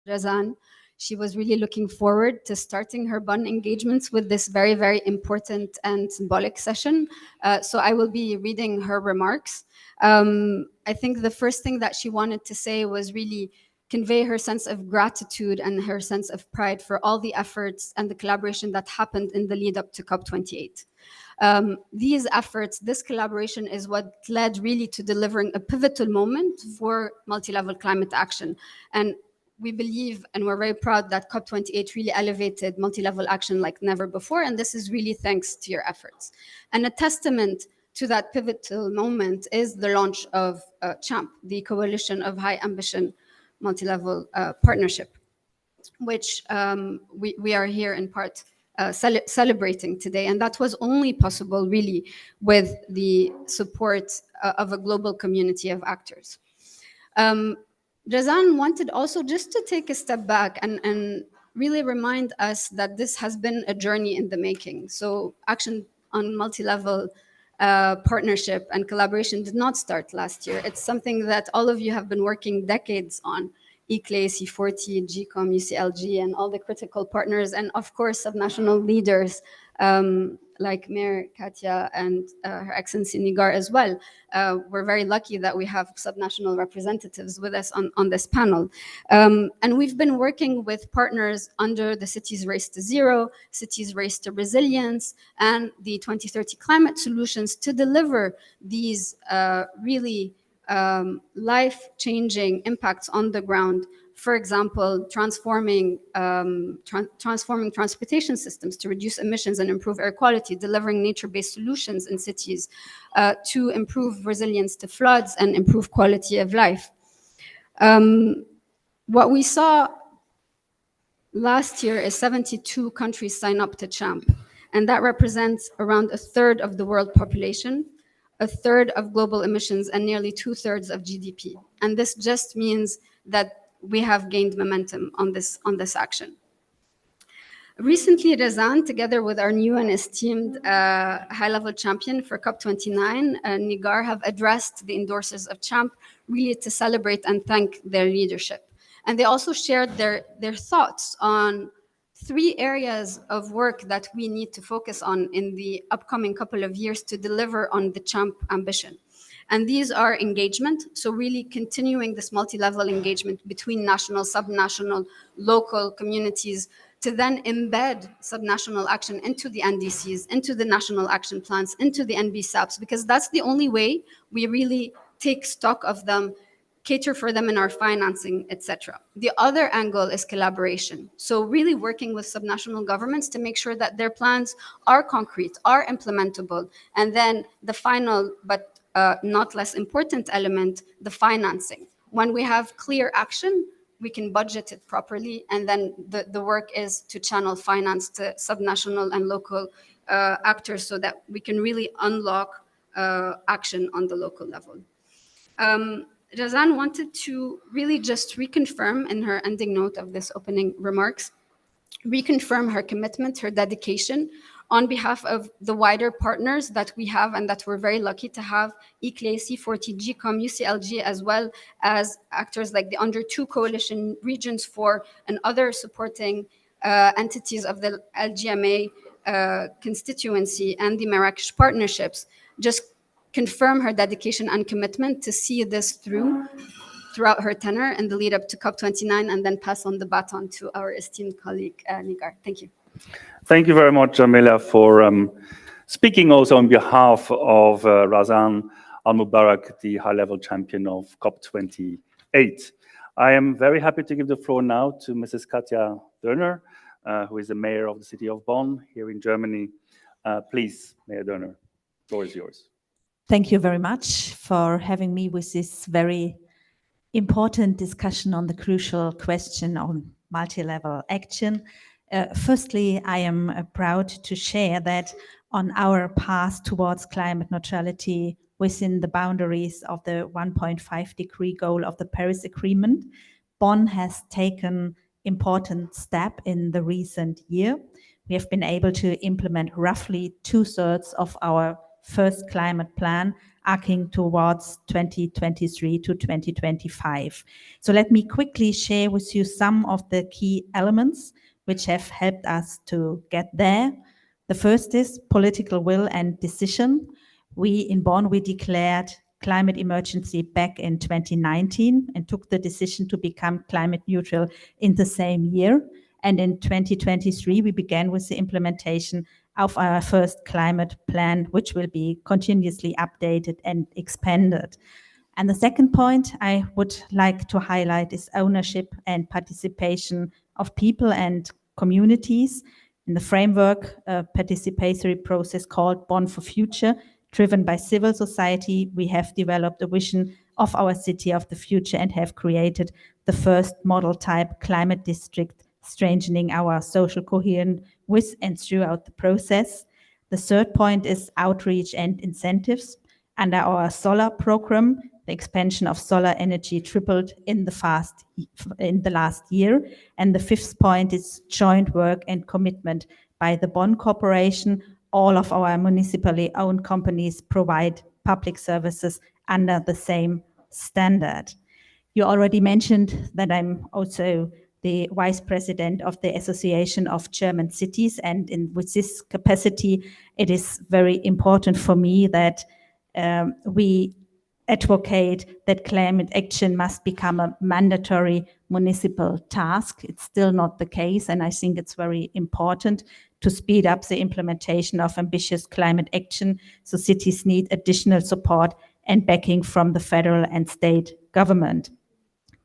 Razan. She was really looking forward to starting her Bonn engagements with this very, very important and symbolic session. So I will be reading her remarks. I think the first thing that she wanted to say was really convey her sense of gratitude and her sense of pride for all the efforts and the collaboration that happened in the lead up to COP28. These efforts, this collaboration is what led really to delivering a pivotal moment for multi-level climate action. And we believe and we're very proud that COP28 really elevated multi-level action like never before. And this is really thanks to your efforts. And a testament to that pivotal moment is the launch of CHAMP, the Coalition of High Ambition Multi-Level Partnership, which we are here in part celebrating today. And that was only possible really with the support of a global community of actors. Razan wanted also just to take a step back and really remind us that this has been a journey in the making. So action on multi-level partnership and collaboration did not start last year. It's something that all of you have been working decades on. ICLE, C40, GCOM, UCLG, and all the critical partners, and of course, subnational leaders like Mayor Katya and Her Excellency Nigar as well. We're very lucky that we have subnational representatives with us on this panel. And we've been working with partners under the Cities Race to Zero, Cities Race to Resilience, and the 2030 Climate Solutions to deliver these really life-changing impacts on the ground. For example, transforming transportation systems to reduce emissions and improve air quality, delivering nature-based solutions in cities to improve resilience to floods and improve quality of life. What we saw last year is 72 countries sign up to CHAMP, and that represents around a third of the world population, a third of global emissions, and nearly 2/3 of GDP. And this just means that we have gained momentum on this action. Recently, Razan, together with our new and esteemed high-level champion for COP29, Nigar, have addressed the endorsers of CHAMP really to celebrate and thank their leadership. And they also shared their thoughts on 3 areas of work that we need to focus on in the upcoming couple of years to deliver on the CHAMP ambition. And these are engagement, so really continuing this multi-level engagement between national, subnational, local communities to then embed subnational action into the NDCs, into the national action plans, into the NBSAPs, because that's the only way we really take stock of them, cater for them in our financing, etc. The other angle is collaboration. So really working with subnational governments to make sure that their plans are concrete, are implementable, and then the final, but not less important element, the financing. When we have clear action, we can budget it properly, and then the work is to channel finance to subnational and local actors so that we can really unlock action on the local level. Razan wanted to really just reconfirm in her ending note of this opening remarks, reconfirm her commitment, her dedication on behalf of the wider partners that we have and that we're very lucky to have, ICLE, C40, GCOM, UCLG, as well as actors like the Under 2 Coalition, Regions 4, and other supporting entities of the LGMA constituency and the Marrakesh partnerships, just confirm her dedication and commitment to see this throughout her tenure and the lead up to COP29, and then pass on the baton to our esteemed colleague, Nigar. Thank you. Thank you very much, Jamila, for speaking also on behalf of Razan Al-Mubarak, the high-level champion of COP28. I am very happy to give the floor now to Mrs. Katja Dörner, who is the mayor of the city of Bonn here in Germany. Please, Mayor Dörner, the floor is yours. Thank you very much for having me with this very important discussion on the crucial question on multi-level action. Firstly, I am proud to share that on our path towards climate neutrality within the boundaries of the 1.5-degree goal of the Paris Agreement, Bonn has taken important step in the recent year. We have been able to implement roughly 2/3 of our first climate plan arcing towards 2023 to 2025. So let me quickly share with you some of the key elements which have helped us to get there. The first is political will and decision. We in Bonn, we declared climate emergency back in 2019 and took the decision to become climate neutral in the same year. And in 2023, we began with the implementation of our first climate plan, which will be continuously updated and expanded. And the second point I would like to highlight is ownership and participation of people and communities. In the framework, a participatory process called Bonn for Future, driven by civil society, we have developed a vision of our city of the future and have created the first model type climate district, strengthening our social coherence with and throughout the process. The third point is outreach and incentives. Under our solar program, the expansion of solar energy tripled in the last year. And the fifth point is joint work and commitment by the Bonn Corporation. All of our municipally owned companies provide public services under the same standard. You already mentioned that I'm also the vice president of the Association of German Cities, and with this capacity, it is very important for me that we advocate that climate action must become a mandatory municipal task. It's still not the case, and I think it's very important to speed up the implementation of ambitious climate action, so cities need additional support and backing from the federal and state government.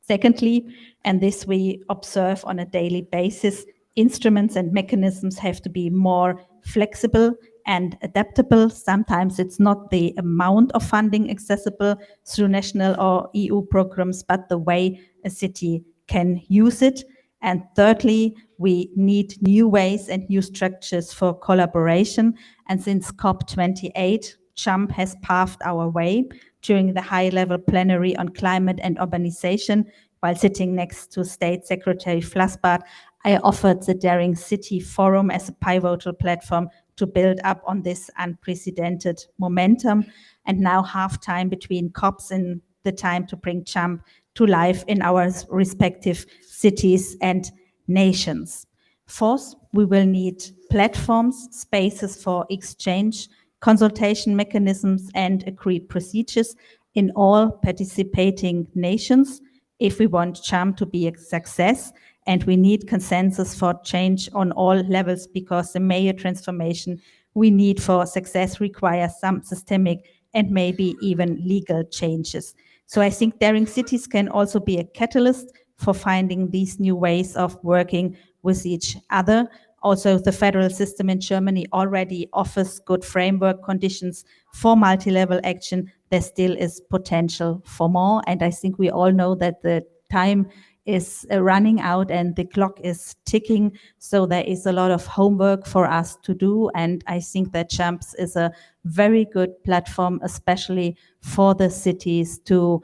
Secondly, and this we observe on a daily basis, instruments and mechanisms have to be more flexible and adaptable. Sometimes it's not the amount of funding accessible through national or EU programs, but the way a city can use it. And thirdly, we need new ways and new structures for collaboration. And since COP28, JUMP has paved our way. During the high-level plenary on climate and urbanization, while sitting next to State Secretary Flassbart, I offered the Daring City Forum as a pivotal platform to build up on this unprecedented momentum. And now half-time between COPs and the time to bring JUMP to life in our respective cities and nations. Fourth, we will need platforms, spaces for exchange, consultation mechanisms, and agreed procedures in all participating nations if we want JUMP to be a success. And we need consensus for change on all levels, because the major transformation we need for success requires some systemic and maybe even legal changes. So I think Daring Cities can also be a catalyst for finding these new ways of working with each other. Also, the federal system in Germany already offers good framework conditions for multi-level action. There still is potential for more. And I think we all know that the time is running out and the clock is ticking. So there is a lot of homework for us to do. And I think that JUMPS is a very good platform, especially for the cities to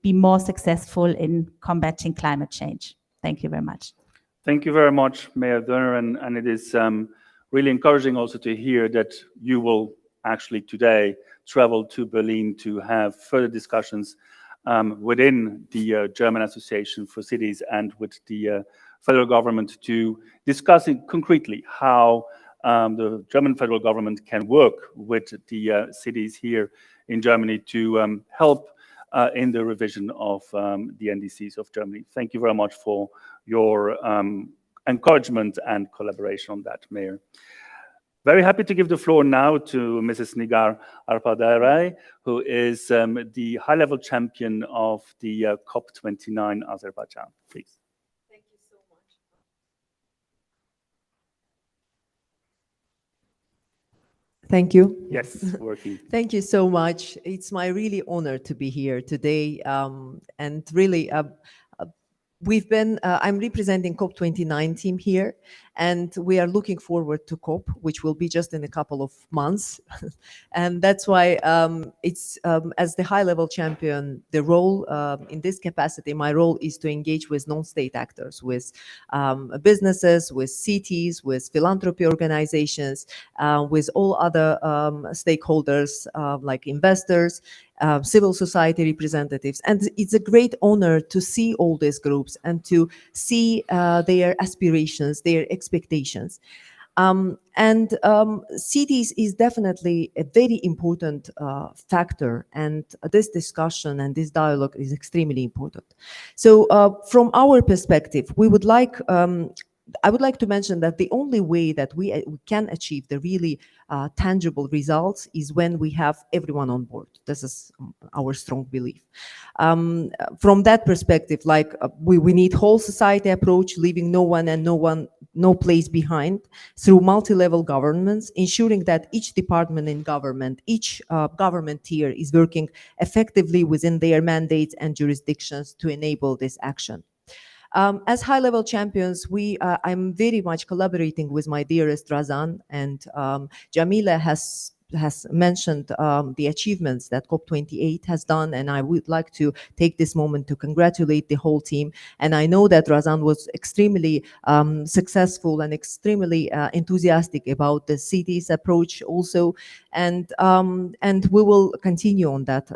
be more successful in combating climate change. Thank you very much. Thank you very much, Mayor Dönner, and it is really encouraging also to hear that you will actually today travel to Berlin to have further discussions within the German Association for Cities and with the federal government to discuss concretely how the German federal government can work with the cities here in Germany to help in the revision of the NDCs of Germany. Thank you very much for your encouragement and collaboration on that, Mayor. Very happy to give the floor now to Mrs. Nigar Arpadare, who is the high-level champion of the COP29 Azerbaijan. Please. Thank you so much. Thank you. Yes, working. Thank you so much. It's my really honor to be here today. And really, I'm representing COP29 team here. And we are looking forward to COP, which will be just in a couple of months. And that's why it's, as the high-level champion, the role in this capacity, my role is to engage with non-state actors, with businesses, with cities, with philanthropy organizations, with all other stakeholders like investors, civil society representatives. And it's a great honor to see all these groups and to see their aspirations, their expectations. Cities is definitely a very important factor, and this discussion and this dialogue is extremely important. So from our perspective, we would like I would like to mention that the only way that we can achieve the really tangible results is when we have everyone on board. This is our strong belief. From that perspective, like we need whole society approach, leaving no place behind, through multi-level governments, ensuring that each department in government, each government tier is working effectively within their mandates and jurisdictions to enable this action. As high-level champions, I'm very much collaborating with my dearest Razan, and Jamila has mentioned the achievements that COP28 has done, and I would like to take this moment to congratulate the whole team. And I know that Razan was extremely successful and extremely enthusiastic about the city's approach also, and we will continue on that,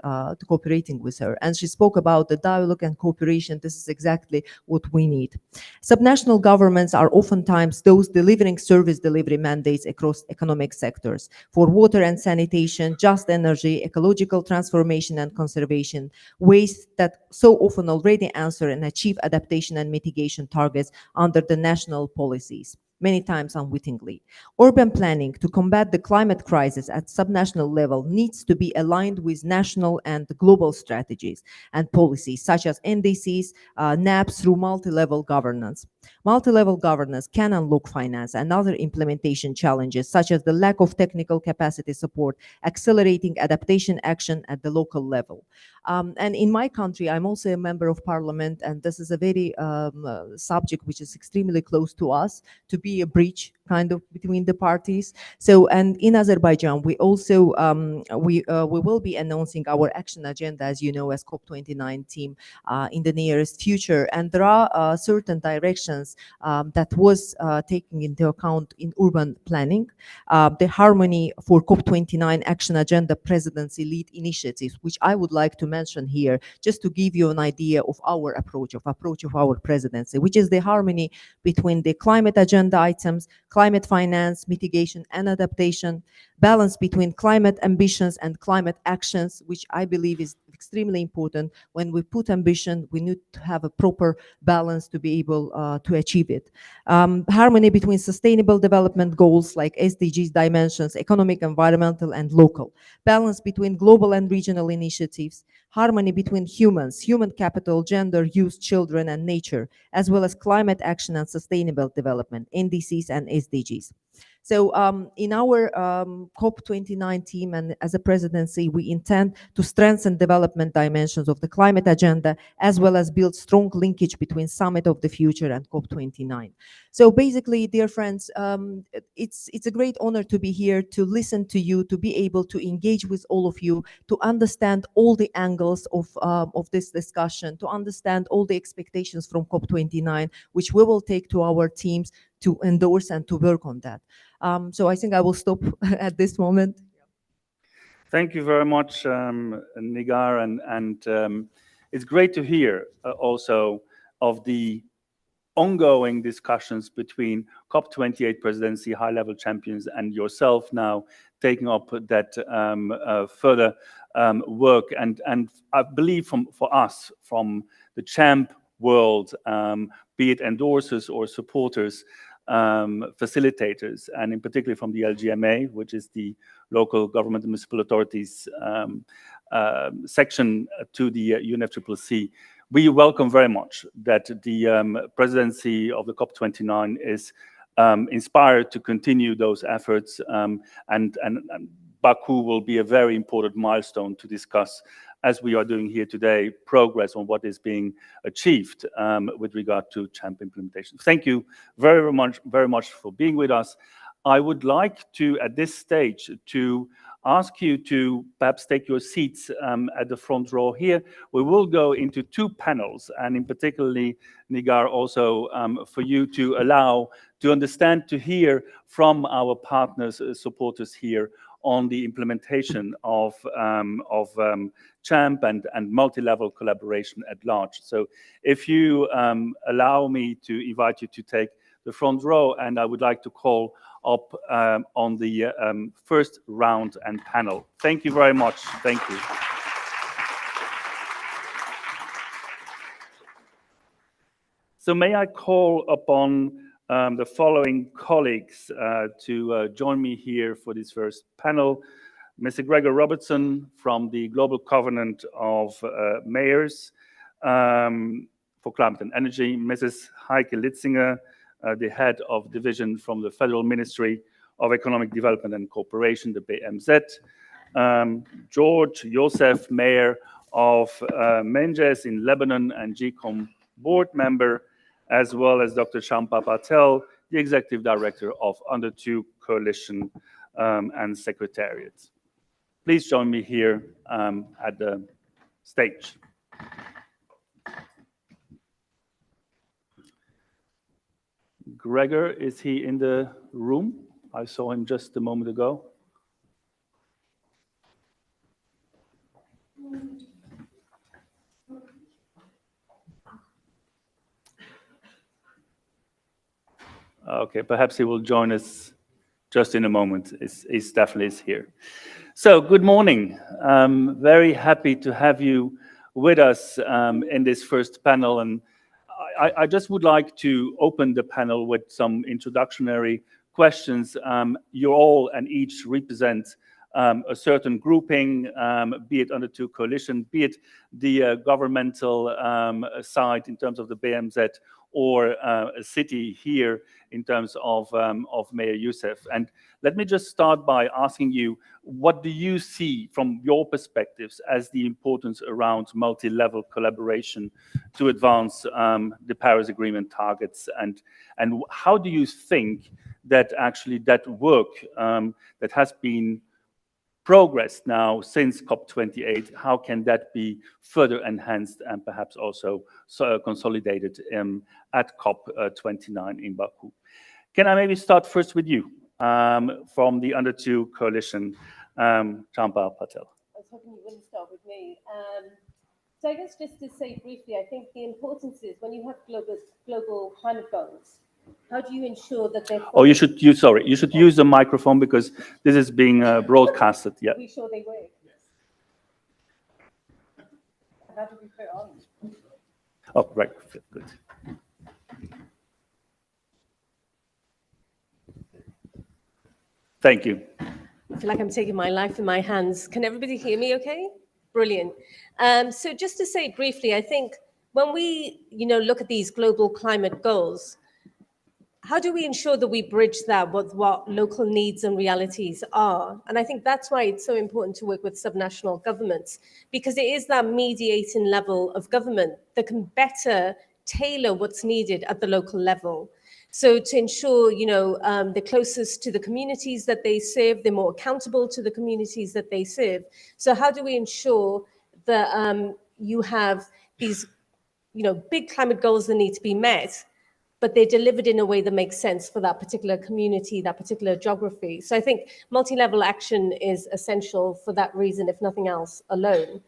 cooperating with her. And she spoke about the dialogue and cooperation. This is exactly what we need. Subnational governments are oftentimes those delivering service delivery mandates across economic sectors for water and sanitation, just energy, ecological transformation and conservation, ways that so often already answer and achieve adaptation and mitigation targets under the national policies, many times unwittingly. Urban planning to combat the climate crisis at subnational level needs to be aligned with national and global strategies and policies, such as NDCs, NAPs, through multi-level governance. Multi-level governance can unlock finance and other implementation challenges, such as the lack of technical capacity support, accelerating adaptation action at the local level. And in my country, I'm also a member of parliament, and this is a very subject which is extremely close to us, to be a bridge kind of between the parties. So, and in Azerbaijan, we also we will be announcing our action agenda, as you know, as COP29 team in the nearest future. And there are certain directions that was taken into account in urban planning. The Harmony for COP29 action agenda presidency lead initiatives, which I would like to mention here, just to give you an idea of our approach of our presidency, which is the harmony between the climate agenda items, climate finance, mitigation and adaptation, balance between climate ambitions and climate actions, which I believe is extremely important. When we put ambition, we need to have a proper balance to be able to achieve it. Harmony between sustainable development goals like SDGs dimensions, economic, environmental, and local. Balance between global and regional initiatives. Harmony between humans, human capital, gender, youth, children, and nature, as well as climate action and sustainable development, NDCs and SDGs. So in our COP29 team and as a presidency, we intend to strengthen development dimensions of the climate agenda, as well as build strong linkage between Summit of the Future and COP29. So basically, dear friends, it's a great honor to be here, to listen to you, to be able to engage with all of you, to understand all the angles of this discussion, to understand all the expectations from COP29, which we will take to our teams to endorse and to work on that. So I think I will stop at this moment. Thank you very much, Nigar, and it's great to hear also of the ongoing discussions between COP28 presidency, high-level champions, and yourself now taking up that further work. And I believe for us, from the champ world, be it endorsers or supporters, facilitators, and in particular from the LGMA, which is the local government and municipal authorities section to the UNFCCC, we welcome very much that the presidency of the COP29 is inspired to continue those efforts and Baku will be a very important milestone to discuss, as we are doing here today, progress on what is being achieved with regard to CHAMP implementation. Thank you very much for being with us. I would like to, at this stage, to ask you to perhaps take your seats at the front row here. We will go into two panels, and in particularly, Nigar, also for you to allow to understand, to hear from our partners, supporters here on the implementation of CHAMP and multi-level collaboration at large. So if you allow me to invite you to take the front row, and I would like to call up on the first round and panel. Thank you very much. Thank you. So may I call upon the following colleagues to join me here for this first panel. Mr. Gregor Robertson from the Global Covenant of Mayors for Climate and Energy, Mrs. Heike Litzinger, the head of division from the Federal Ministry of Economic Development and Cooperation, the BMZ, George Youssef, mayor of Menjes in Lebanon and GCOM board member, as well as Dr. Champa Patel, the executive director of Under Two Coalition and Secretariat. Please join me here at the stage. Gregor, is he in the room? I saw him just a moment ago. Okay, perhaps he will join us just in a moment. He's definitely here. So, good morning. Very happy to have you with us in this first panel, and I just would like to open the panel with some introductory questions. You all and each represent a certain grouping, be it Under Two Coalition, be it the governmental side in terms of the BMZ, or a city here in terms of Mayor Youssef. And let me just start by asking you, what do you see from your perspectives as the importance around multi-level collaboration to advance the Paris Agreement targets? And how do you think that actually that work that has been progressed now since COP28, how can that be further enhanced and perhaps also consolidated at COP29 in Baku? Can I maybe start first with you from the Under Two Coalition, Champa Patel? I was hoping you wouldn't start with me. So I guess just to say briefly, I think the importance is when you have global climate goals, how do you ensure that they're... Oh, you should use the microphone because this is being broadcasted. Yeah. Are we sure they work? Yes. How do we put it on? Oh, right. Good. Thank you. I feel like I'm taking my life in my hands. Can everybody hear me okay? Brilliant. So just to say briefly, I think when we look at these global climate goals, how do we ensure that we bridge that with what local needs and realities are? And I think that's why it's so important to work with subnational governments, because it is that mediating level of government that can better tailor what's needed at the local level. So to ensure, they're closest to the communities that they serve, they're more accountable to the communities that they serve. So how do we ensure that you have these, big climate goals that need to be met, but they're delivered in a way that makes sense for that particular community, that particular geography? So I think multi-level action is essential for that reason, if nothing else alone.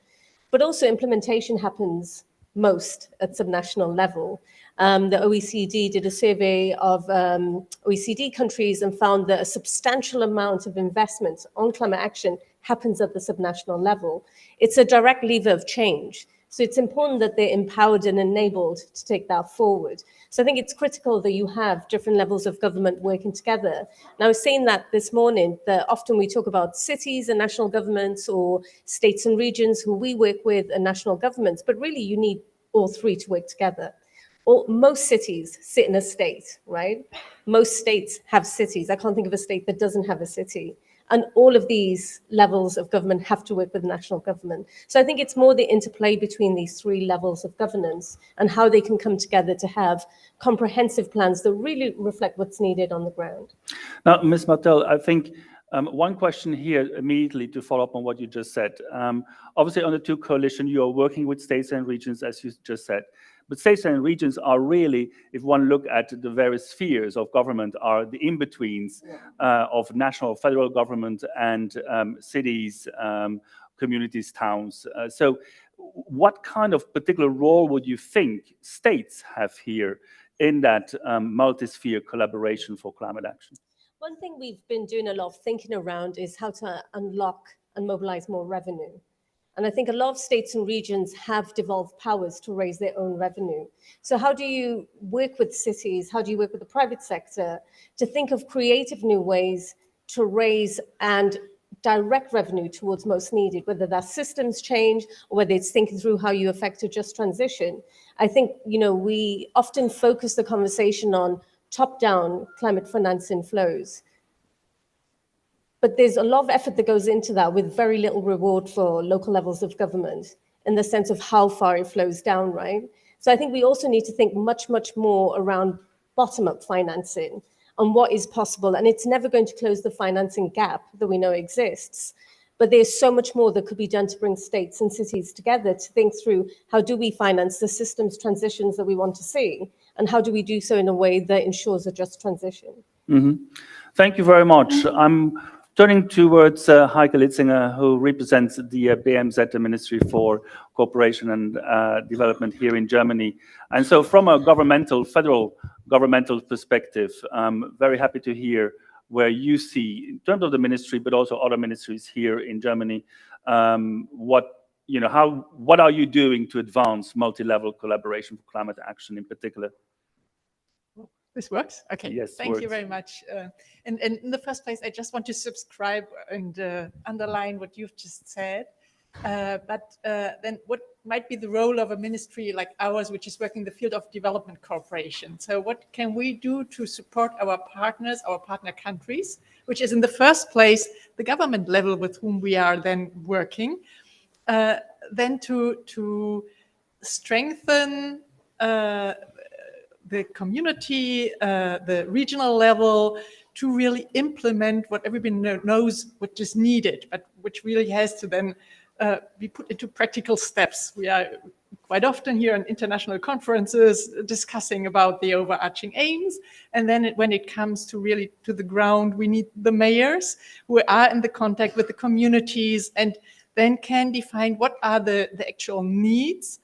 But also implementation happens most at subnational level. The OECD did a survey of OECD countries and found that a substantial amount of investment on climate action happens at the subnational level. It's a direct lever of change. So it's important that they're empowered and enabled to take that forward. So I think it's critical that you have different levels of government working together. And I was saying that this morning, that often we talk about cities and national governments, or states and regions who we work with and national governments, but really you need all three to work together. Most cities sit in a state, right? Most states have cities. I can't think of a state that doesn't have a city. And all of these levels of government have to work with national government. So I think it's more the interplay between these three levels of governance and how they can come together to have comprehensive plans that really reflect what's needed on the ground. Now, Ms. Martel, I think one question here immediately to follow up on what you just said. Obviously, on the two coalition, you are working with states and regions, as you just said. But states and regions are really, if one look at the various spheres of government, are the in-betweens of national, federal government and cities, communities, towns. So what kind of particular role would you think states have here in that multi-sphere collaboration for climate action? One thing we've been doing a lot of thinking around is how to unlock and mobilize more revenue. And I think a lot of states and regions have devolved powers to raise their own revenue. So how do you work with cities? How do you work with the private sector to think of creative new ways to raise and direct revenue towards most needed, whether that's systems change or whether it's thinking through how you affect a just transition? I think, we often focus the conversation on top-down climate financing flows. But there's a lot of effort that goes into that with very little reward for local levels of government in the sense of how far it flows down, right? So I think we also need to think much, much more around bottom-up financing and what is possible. And it's never going to close the financing gap that we know exists. But there's so much more that could be done to bring states and cities together to think through how do we finance the systems transitions that we want to see, and how do we do so in a way that ensures a just transition. Mm-hmm. Thank you very much. I'm turning towards Heike Litzinger, who represents the BMZ, the Ministry for Cooperation and Development here in Germany. And so from a federal governmental perspective, I'm very happy to hear where you see, in terms of the ministry, but also other ministries here in Germany, what are you doing to advance multi-level collaboration for climate action in particular? This works? Okay. Yes, Thank you very much. And in the first place, I just want to subscribe and underline what you've just said. But then what might be the role of a ministry like ours, which is working in the field of development cooperation? So what can we do to support our partners, our partner countries, which is in the first place the government level with whom we are then working, then to strengthen the community, the regional level, to really implement what everybody knows what is needed, but which really has to then be put into practical steps. We are quite often here in international conferences discussing about the overarching aims, and then when it comes to really to the ground, we need the mayors who are in the contact with the communities and then can define what are the actual needs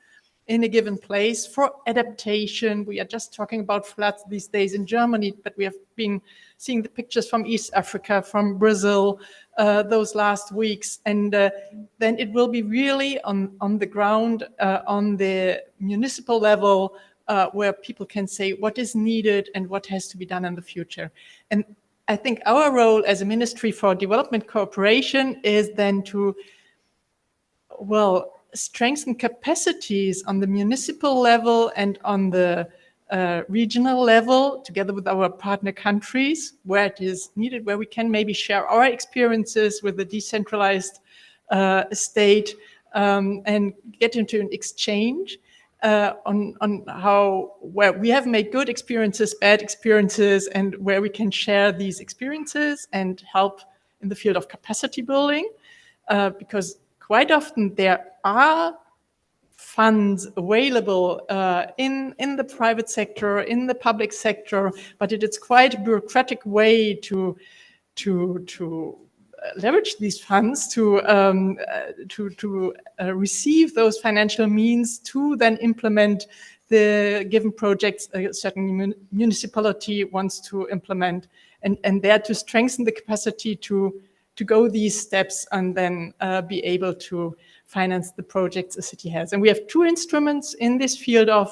in a given place for adaptation. We are just talking about floods these days in Germany, but we have been seeing the pictures from East Africa, from Brazil, those last weeks. And then it will be really on the ground, on the municipal level, where people can say what is needed and what has to be done in the future. And I think our role as a Ministry for Development Cooperation is then to, strengthen capacities on the municipal level and on the regional level, together with our partner countries, where it is needed, where we can maybe share our experiences with the decentralized state and get into an exchange on where we have made good experiences, bad experiences, and where we can share these experiences and help in the field of capacity building, because quite often there are funds available in the private sector, in the public sector, but it is quite a bureaucratic way to leverage these funds to receive those financial means to then implement the given projects a certain municipality wants to implement, and there to strengthen the capacity to go these steps and then be able to finance the projects a city has. And we have two instruments in this field of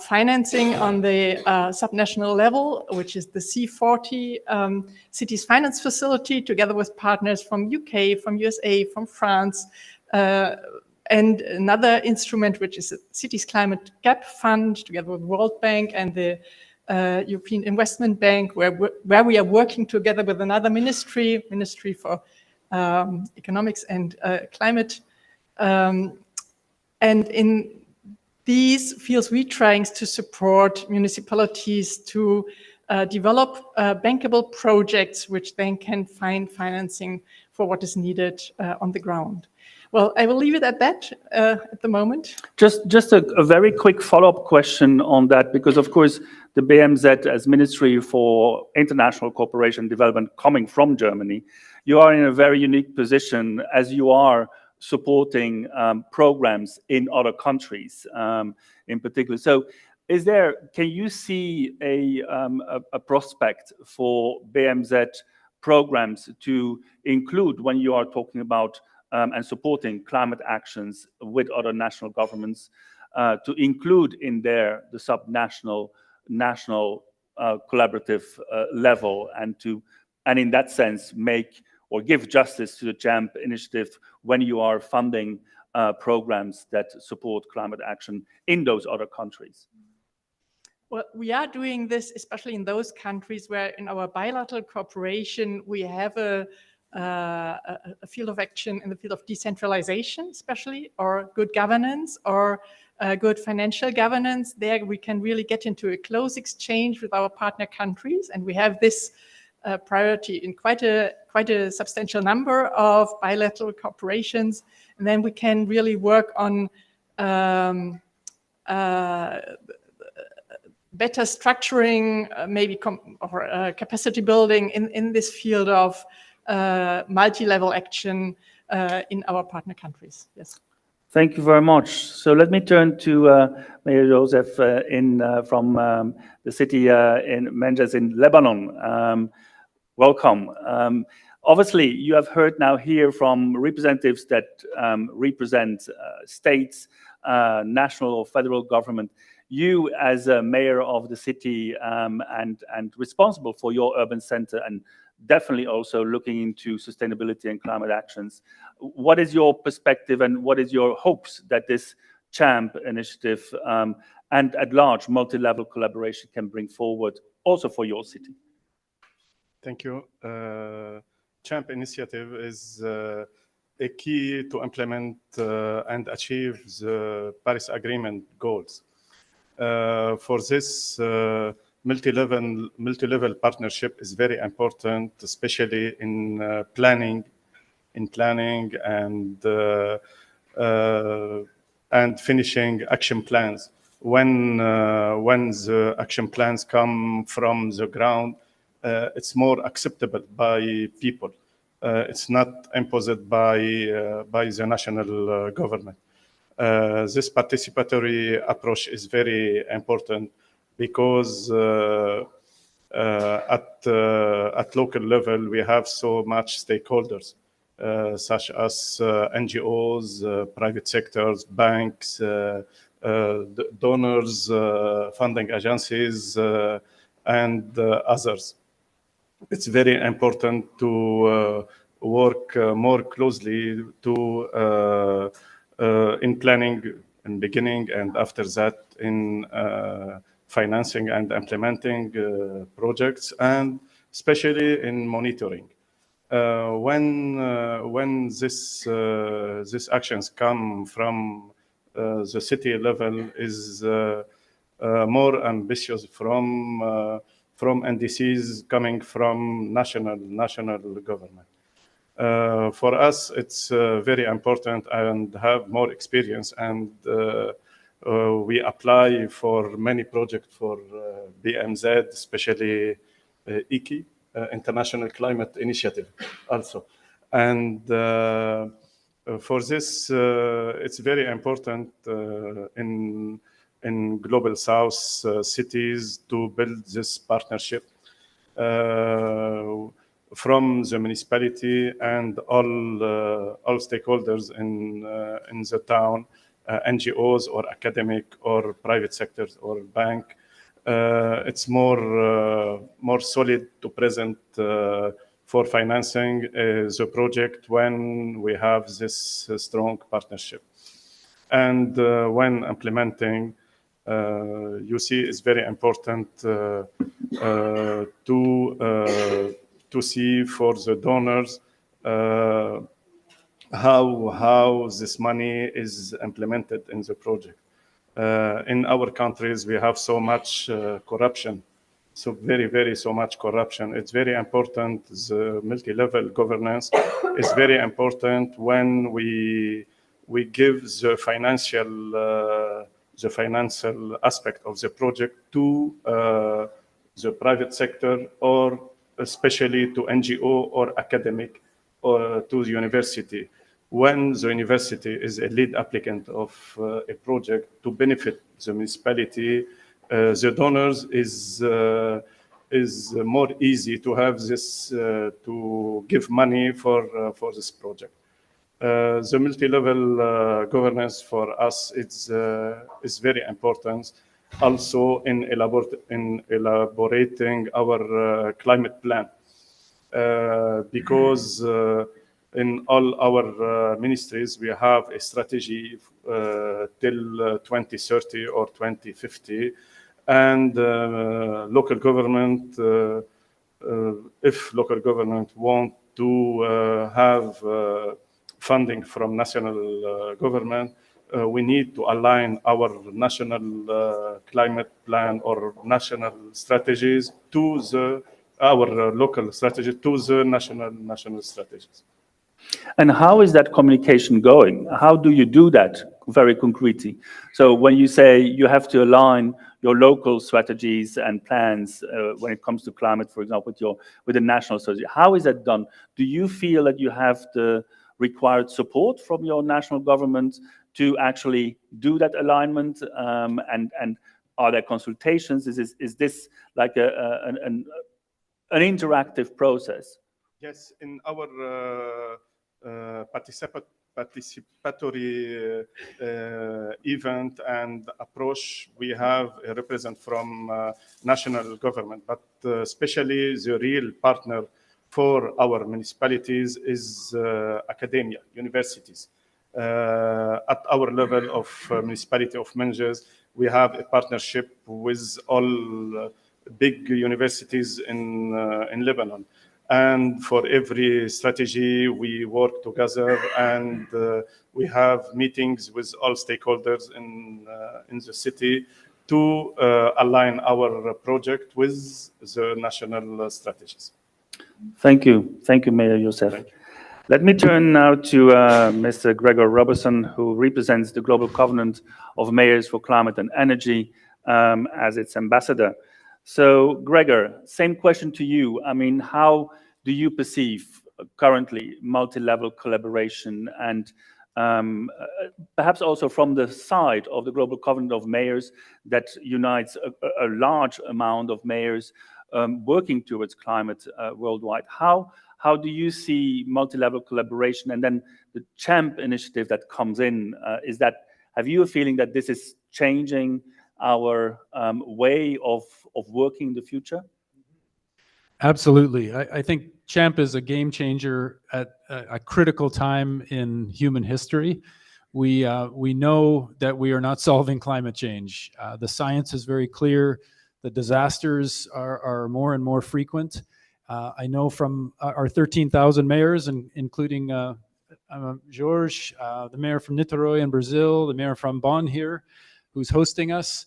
financing on the subnational level, which is the C40 Cities Finance Facility, together with partners from UK, from USA, from France, and another instrument, which is a Cities Climate Gap Fund, together with World Bank and the European Investment Bank, where we are working together with another ministry for economics and climate. And in these fields, we're trying to support municipalities to develop bankable projects, which then can find financing for what is needed on the ground. Well, I will leave it at that at the moment. Just a very quick follow-up question on that, because of course the BMZ as Ministry for International Cooperation and Development coming from Germany, you are in a very unique position as you are supporting programs in other countries in particular. So can you see a prospect for BMZ programs to include, when you are talking about and supporting climate actions with other national governments, to include in there the subnational, national collaborative level, and in that sense make or give justice to the CHAMP initiative when you are funding programs that support climate action in those other countries? Well, we are doing this, especially in those countries where in our bilateral cooperation, we have a field of action in the field of decentralization, especially, or good governance, or good financial governance. There we can really get into a close exchange with our partner countries, and we have this priority in quite a substantial number of bilateral cooperations. And then we can really work on better structuring, maybe capacity building in this field of multi-level action in our partner countries. Yes. Thank you very much. So let me turn to Mayor Joseph from the city in Menjes in Lebanon. Welcome. Obviously, you have heard now here from representatives that represent states, national or federal government. You, as a mayor of the city and responsible for your urban center, and definitely also looking into sustainability and climate actions, what is your perspective and what is your hopes that this CHAMP initiative and at large multi-level collaboration can bring forward also for your city? Thank you. CHAMP initiative is a key to implement and achieve the Paris Agreement goals. For this, multi-level partnership is very important, especially in planning and finishing action plans. When the action plans come from the ground, it's more acceptable by people. It's not imposed by the national government. This participatory approach is very important because at local level we have so much stakeholders, such as NGOs, private sectors, banks, donors, funding agencies, and others. It's very important to work more closely in planning in beginning, and after that in financing and implementing projects, and especially in monitoring. When these actions come from the city level is more ambitious from NDCs coming from national government. For us, it's very important and have more experience, and we apply for many projects for BMZ, especially ICI, International Climate Initiative also. And for this, it's very important in Global South cities to build this partnership from the municipality and all stakeholders in the town, NGOs or academic or private sectors or bank. It's more solid to present for financing the project when we have this strong partnership. And when implementing, You see, it's very important to see for the donors how this money is implemented in the project. In our countries, we have so much corruption, so very so much corruption. It's very important. The multi-level governance is very important when we give the financial aspect of the project to the private sector, or especially to NGO or academic, or to the university. When the university is a lead applicant of a project to benefit the municipality, the donors is more easy to have this, to give money for this project. The multi-level governance for us is very important. Also in elaborating our climate plan, because in all our ministries we have a strategy till 2030 or 2050, and local government, if local government want to have funding from national government, we need to align our national climate plan or national strategies to our local strategy to the national strategies. And how is that communication going? How do you do that very concretely? So when you say you have to align your local strategies and plans when it comes to climate, for example, with the national strategy, how is that done? Do you feel that you have the required support from your national government to actually do that alignment? And are there consultations? Is this like an interactive process? Yes, in our participatory event and approach, we have a representative from national government, but especially the real partner for our municipalities is academia, universities. At our level of municipality of Menjes, we have a partnership with all big universities in Lebanon. And for every strategy, we work together, and we have meetings with all stakeholders in the city to align our project with the national strategies. Thank you, Mayor Youssef. Let me turn now to Mr. Gregor Robertson, who represents the Global Covenant of Mayors for Climate and Energy as its ambassador. So, Gregor, same question to you. I mean, how do you perceive currently multi-level collaboration, and perhaps also from the side of the Global Covenant of Mayors that unites a large amount of mayors working towards climate worldwide? How do you see multi-level collaboration, and then the CHAMP initiative that comes in? Have you a feeling that this is changing our way of working in the future? Absolutely. I think CHAMP is a game changer at a critical time in human history. We know that we are not solving climate change. The science is very clear. The disasters are more and more frequent. I know from our 13,000 mayors, including Jorge, the mayor from Niterói in Brazil, the mayor from Bonn here, who's hosting us.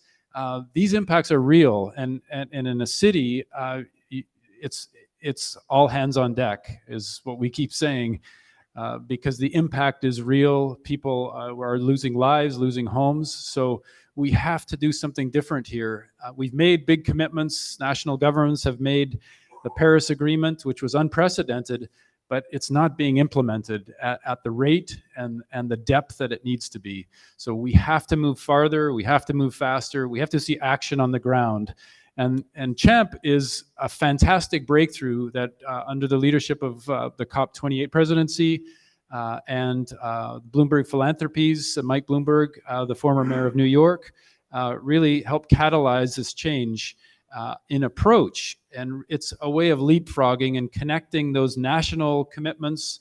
These impacts are real, and in a city, it's all hands on deck, is what we keep saying, because the impact is real. People are losing lives, losing homes. So we have to do something different here. We've made big commitments. National governments have made the Paris Agreement, which was unprecedented, but it's not being implemented at the rate and the depth that it needs to be. So we have to move farther. We have to move faster. We have to see action on the ground. And CHAMP is a fantastic breakthrough that under the leadership of the COP28 presidency and Bloomberg Philanthropies, Mike Bloomberg, the former mayor of New York, really helped catalyze this change in approach. And it's a way of leapfrogging and connecting those national commitments,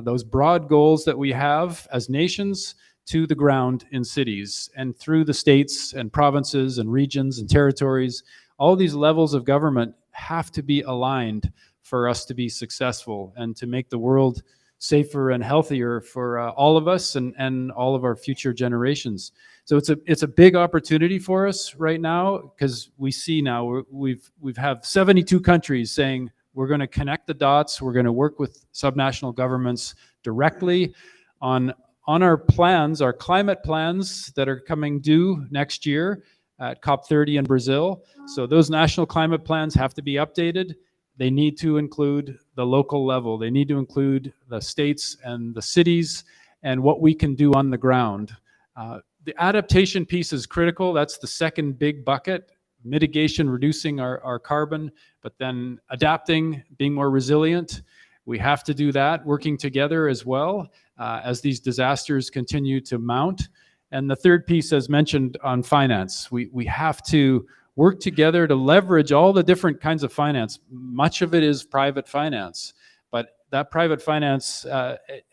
those broad goals that we have as nations, to the ground in cities and through the states and provinces and regions and territories. All these levels of government have to be aligned for us to be successful and to make the world safer and healthier for all of us and all of our future generations. So it's a big opportunity for us right now, because we see now we've have 72 countries saying we're going to connect the dots. We're going to work with subnational governments directly on our plans, our climate plans that are coming due next year at COP30 in Brazil. So those national climate plans have to be updated. They need to include the local level. They need to include the states and the cities and what we can do on the ground. The adaptation piece is critical. That's the second big bucket. Mitigation, reducing our carbon, but then adapting, being more resilient. We have to do that, working together as well as these disasters continue to mount. And the third piece, as mentioned, on finance. We have to work together to leverage all the different kinds of finance. Much of it is private finance, but that private finance,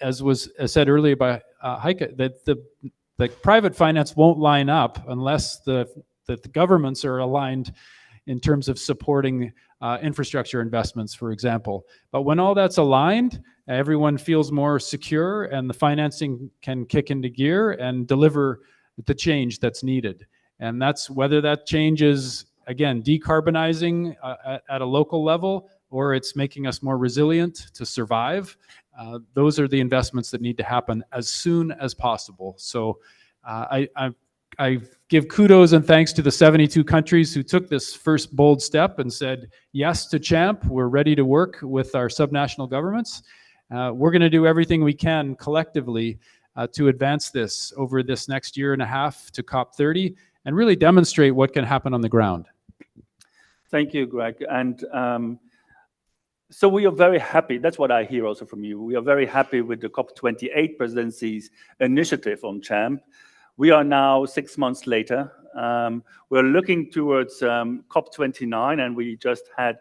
as was said earlier by Heike, that the private finance won't line up unless the governments are aligned in terms of supporting infrastructure investments, for example. But when all that's aligned, everyone feels more secure and the financing can kick into gear and deliver the change that's needed. And that's whether that change is, again, decarbonizing at a local level, or it's making us more resilient to survive. Those are the investments that need to happen as soon as possible. So I give kudos and thanks to the 72 countries who took this first bold step and said yes to CHAMP. We're ready to work with our subnational governments. We're going to do everything we can collectively to advance this over this next year and a half to COP30 and really demonstrate what can happen on the ground. Thank you, Greg. And so we are very happy. That's what I hear also from you. We are very happy with the COP28 presidency's initiative on CHAMP. We are now 6 months later. We're looking towards COP29, and we just had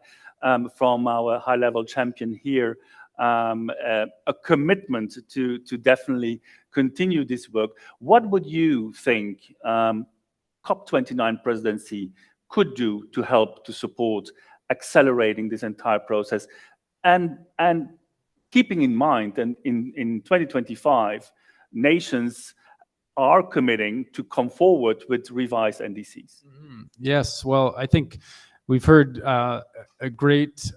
from our high-level champion here a commitment to definitely continue this work. What would you think COP29 presidency could do to help to support accelerating this entire process, and keeping in mind that in 2025, nations are committing to come forward with revised NDCs? Yes, well, I think we've heard a great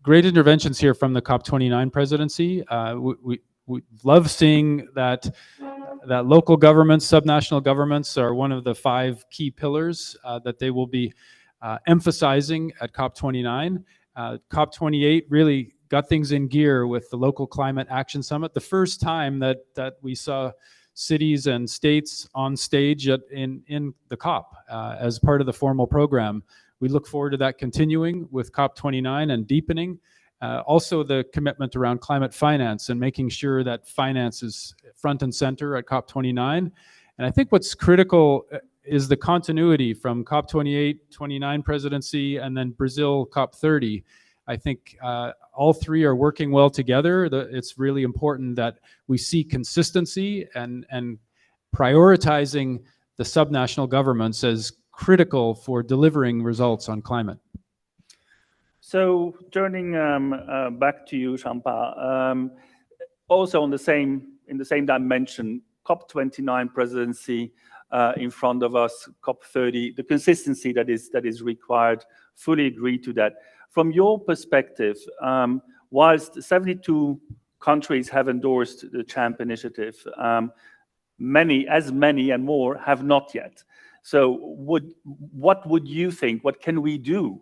interventions here from the COP29 presidency. We love seeing that local governments, subnational governments are one of the 5 key pillars that they will be emphasizing at COP29. COP28 really got things in gear with the Local Climate Action Summit, the first time that we saw cities and states on stage in the COP as part of the formal program. We look forward to that continuing with COP29 and deepening. Also the commitment around climate finance and making sure that finance is front and center at COP29. And I think what's critical is the continuity from COP28, 29 presidency, and then Brazil COP30. I think all 3 are working well together. It's really important that we see consistency and prioritizing the subnational governments as critical for delivering results on climate. So turning back to you, Champa, also in the same dimension, COP29 presidency in front of us, COP30, the consistency that is required, fully agree to that. From your perspective, whilst 72 countries have endorsed the CHAMP initiative, many and more have not yet. So what would you think? What can we do?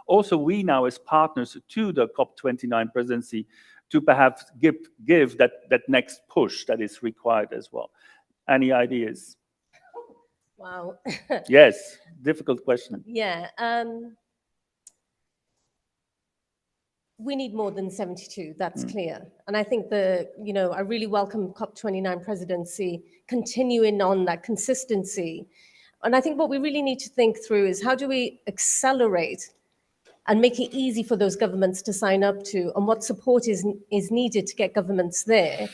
Also, we now as partners to the COP29 presidency to perhaps give that next push that is required as well. Any ideas? Wow. Yes, difficult question. Yeah. We need more than 72, that's clear. And I think I really welcome COP29 presidency continuing on that consistency. And I think what we really need to think through is how do we accelerate and make it easy for those governments to sign up to, and what support is needed to get governments there.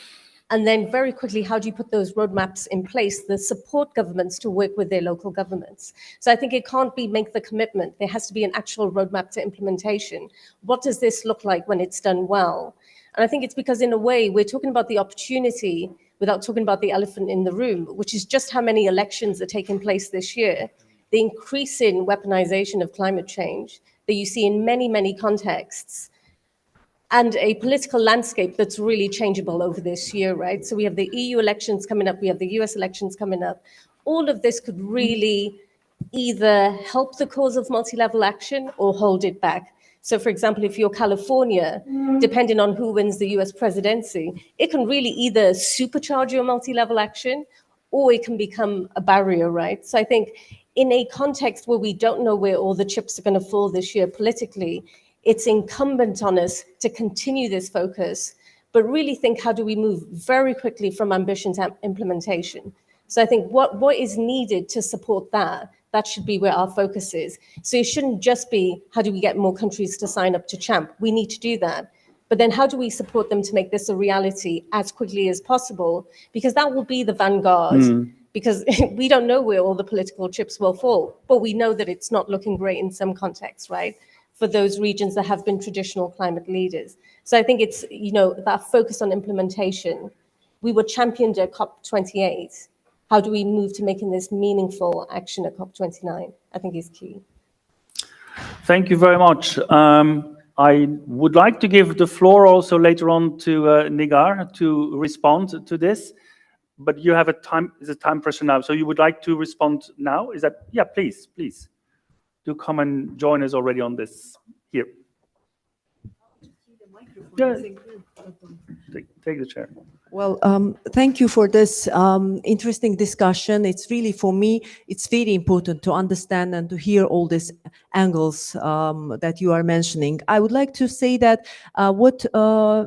And then very quickly, how do you put those roadmaps in place that support governments to work with their local governments? So I think it can't be make the commitment. There has to be an actual roadmap to implementation. What does this look like when it's done well? And I think it's because in a way, we're talking about the opportunity without talking about the elephant in the room, which is just how many elections are taking place this year, the increasing weaponization of climate change that you see in many, many contexts, and a political landscape that's really changeable over this year, right? So we have the EU elections coming up, we have the US elections coming up. All of this could really either help the cause of multi-level action or hold it back. So for example, if you're California, depending on who wins the US presidency, it can really either supercharge your multi-level action or it can become a barrier, right? So I think in a context where we don't know where all the chips are going to fall this year politically, it's incumbent on us to continue this focus, but really think, how do we move very quickly from ambition to implementation? So I think what is needed to support that, that should be where our focus is. So it shouldn't just be, how do we get more countries to sign up to CHAMP? We need to do that. But then how do we support them to make this a reality as quickly as possible? Because that will be the vanguard. Because we don't know where all the political chips will fall, but we know that it's not looking great in some contexts, right? For those regions that have been traditional climate leaders. So I think it's, that focus on implementation. We were championed at COP28. How do we move to making this meaningful action at COP29? I think is key. Thank you very much. I would like to give the floor also later on to Nigar to respond to this, but you have a time pressure now, so you would like to respond now? Is that, yeah, please. Do come and join us already on this here. Yeah. Take the chair. Well, thank you for this interesting discussion. It's really, for me, it's very important to understand and to hear all these angles that you are mentioning. I would like to say that what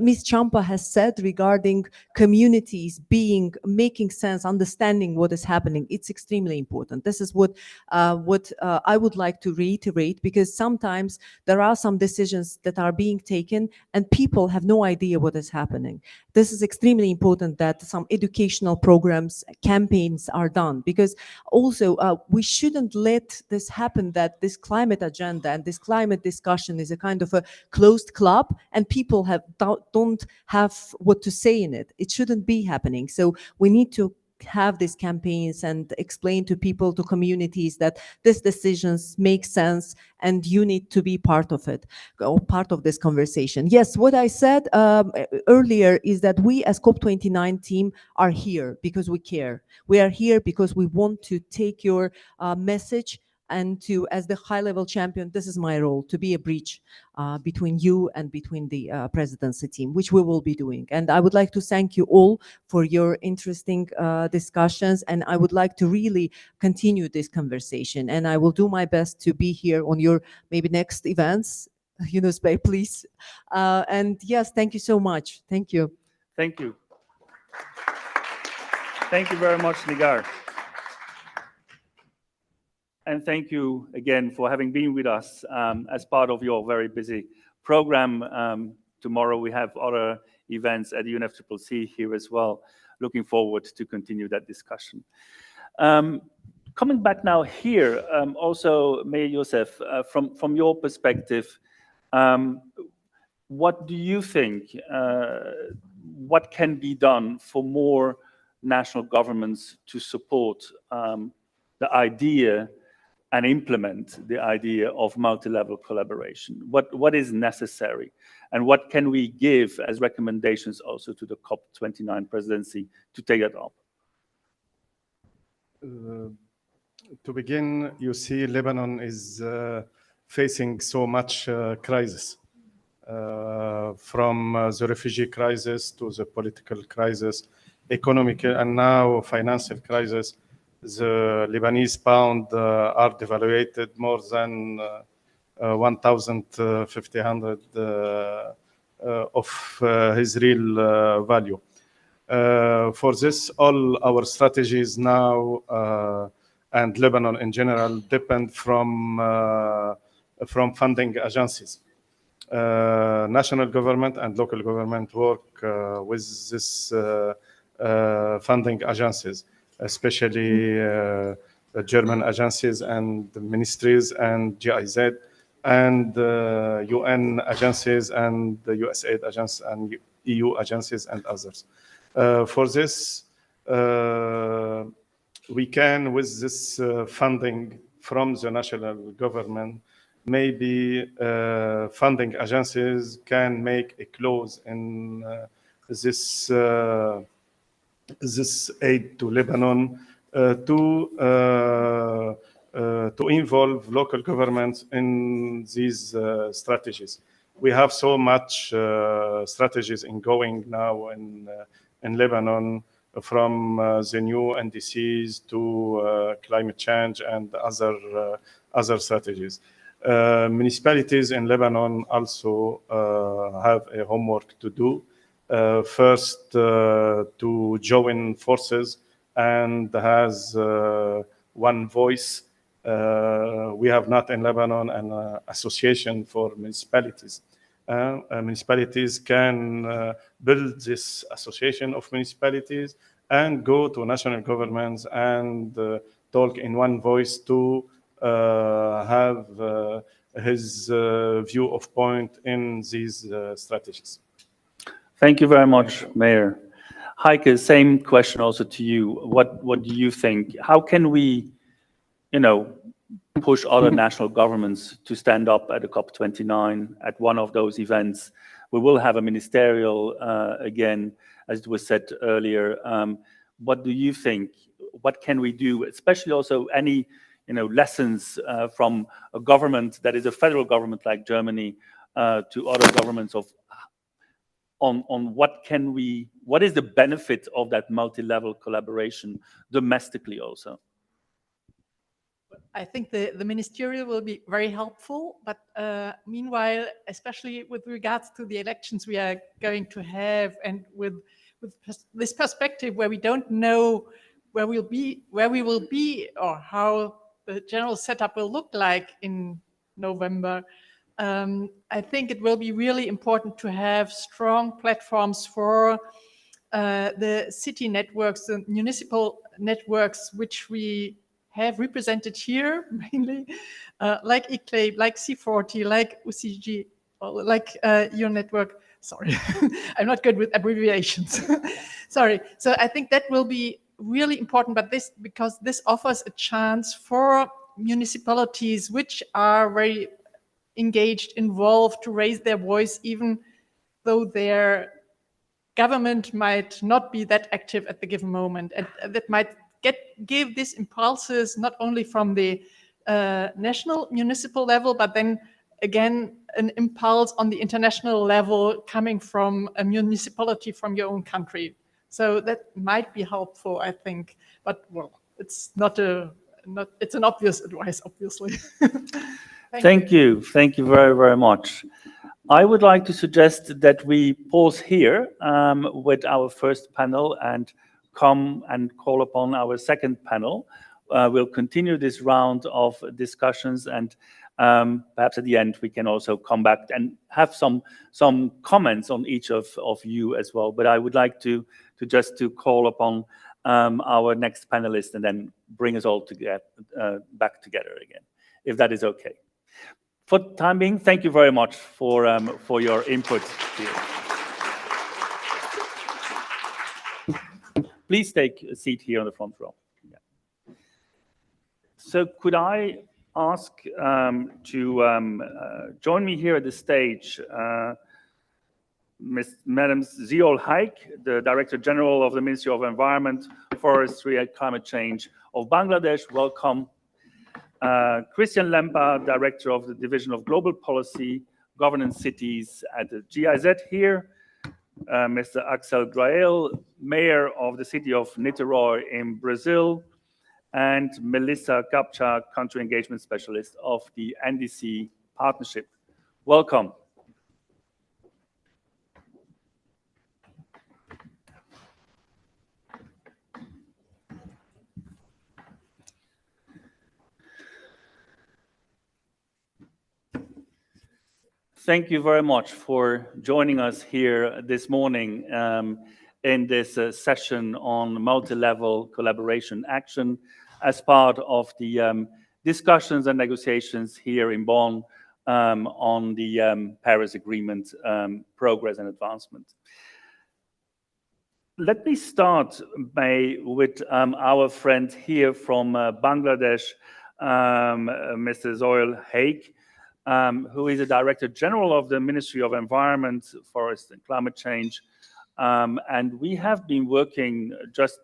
Ms. Champa has said regarding communities making sense, understanding what is happening, it's extremely important. This is what I would like to reiterate, because sometimes there are some decisions that are being taken and people have no idea what is happening. This is extremely important that some educational programs, campaigns are done, because also we shouldn't let this happen, that this climate agenda and this climate discussion is a kind of a closed club and people don't have what to say in it. It shouldn't be happening. So we need to have these campaigns and explain to people, to communities, that these decisions make sense and you need to be part of it, or part of this conversation. Yes, what I said earlier is that we as COP29 team are here because we care. We are here because we want to take your message, and to, as the high-level champion, this is my role, to be a bridge between you and between the presidency team, which we will be doing. And I would like to thank you all for your interesting discussions, and I would like to really continue this conversation. And I will do my best to be here on your maybe next events, Yunus Bey, please. And yes, thank you so much. Thank you. Thank you. Thank you very much, Nigar. And thank you again for having been with us as part of your very busy program. Tomorrow we have other events at the UNFCCC here as well. Looking forward to continue that discussion. Coming back now here, also, Mayor Youssef, from your perspective, what do you think, what can be done for more national governments to support the idea and implement the idea of multi-level collaboration? What is necessary? And what can we give as recommendations also to the COP29 presidency to take it up? To begin, you see Lebanon is facing so much crisis, from the refugee crisis to the political crisis, economic, and now financial crisis. The Lebanese pound are devaluated more than 1,500 of his real value. For this, all our strategies now and Lebanon in general depend from funding agencies. National government and local government work with this funding agencies, especially the German agencies and the ministries and GIZ and UN agencies and the USAID agencies and EU agencies and others. For this, we can, with this funding from the national government, maybe funding agencies can make a clause in this aid to Lebanon to involve local governments in these strategies. We have so much strategies going now in Lebanon, from the new NDCs to climate change and other strategies. Municipalities in Lebanon also have a homework to do. First, to join forces and has one voice. We have not in Lebanon an association for municipalities. Municipalities can build this association of municipalities and go to national governments and talk in one voice to have his view of point in these strategies. Thank you very much, Mayor. Heike, same question also to you. What do you think? How can we, push other national governments to stand up at the COP29 at one of those events? We will have a ministerial again, as it was said earlier. What do you think? What can we do? Especially also any, lessons from a government that is a federal government like Germany to other governments on what is the benefit of that multi-level collaboration domestically also? I think the ministerial will be very helpful, but meanwhile, especially with regards to the elections we are going to have, and with this perspective where we don't know where we will be or how the general setup will look like in November, I think it will be really important to have strong platforms for the city networks, the municipal networks, which we have represented here mainly, like ICLAIB, like C40, like UCG, like your network. Sorry, I'm not good with abbreviations. Sorry. So I think that will be really important, but because this offers a chance for municipalities which are very engaged, involved, to raise their voice, even though their government might not be that active at the given moment, and that might give these impulses not only from the national municipal level, but then again an impulse on the international level coming from a municipality from your own country. So that might be helpful, I think. But well, it's it's an obvious advice, obviously. Thank you. Thank you very, very much. I would like to suggest that we pause here with our first panel and come and call upon our second panel. We'll continue this round of discussions, and perhaps at the end we can also come back and have some comments on each of you as well. But I would like to call upon our next panelist and then bring us all back together again, if that is okay. For the time being, thank you very much for your input here. Please take a seat here on the front row. Yeah. So could I ask to join me here at the stage, Madam Ziol Haque, the Director General of the Ministry of Environment, Forestry and Climate Change of Bangladesh. Welcome. Christian Lemper, Director of the Division of Global Policy, Governance Cities at the GIZ here. Mr. Axel Grael, Mayor of the city of Niterói in Brazil. And Melissa Gapcha, Country Engagement Specialist of the NDC Partnership. Welcome. Thank you very much for joining us here this morning. in this session on multi-level collaboration action as part of the discussions and negotiations here in Bonn on the Paris Agreement progress and advancement. Let me start with our friend here from Bangladesh, Mr. Zoil Haque, who is the Director General of the Ministry of Environment, Forest and Climate Change. And we have been working just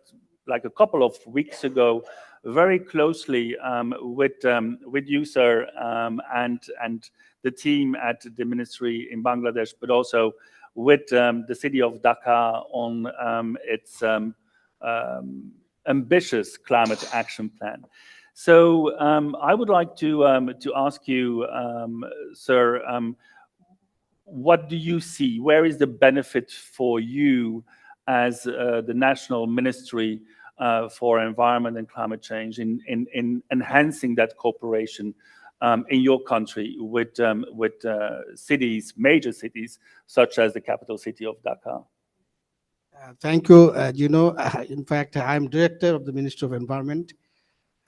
like a couple of weeks ago very closely with you, sir, and the team at the ministry in Bangladesh, but also with the city of Dhaka on its ambitious climate action plan. So I would like to ask you, sir, what do you see? Where is the benefit for you as the National Ministry for Environment and Climate Change in enhancing that cooperation in your country with cities, major cities, such as the capital city of Dhaka? Thank you. In fact, I'm director of the Ministry of Environment.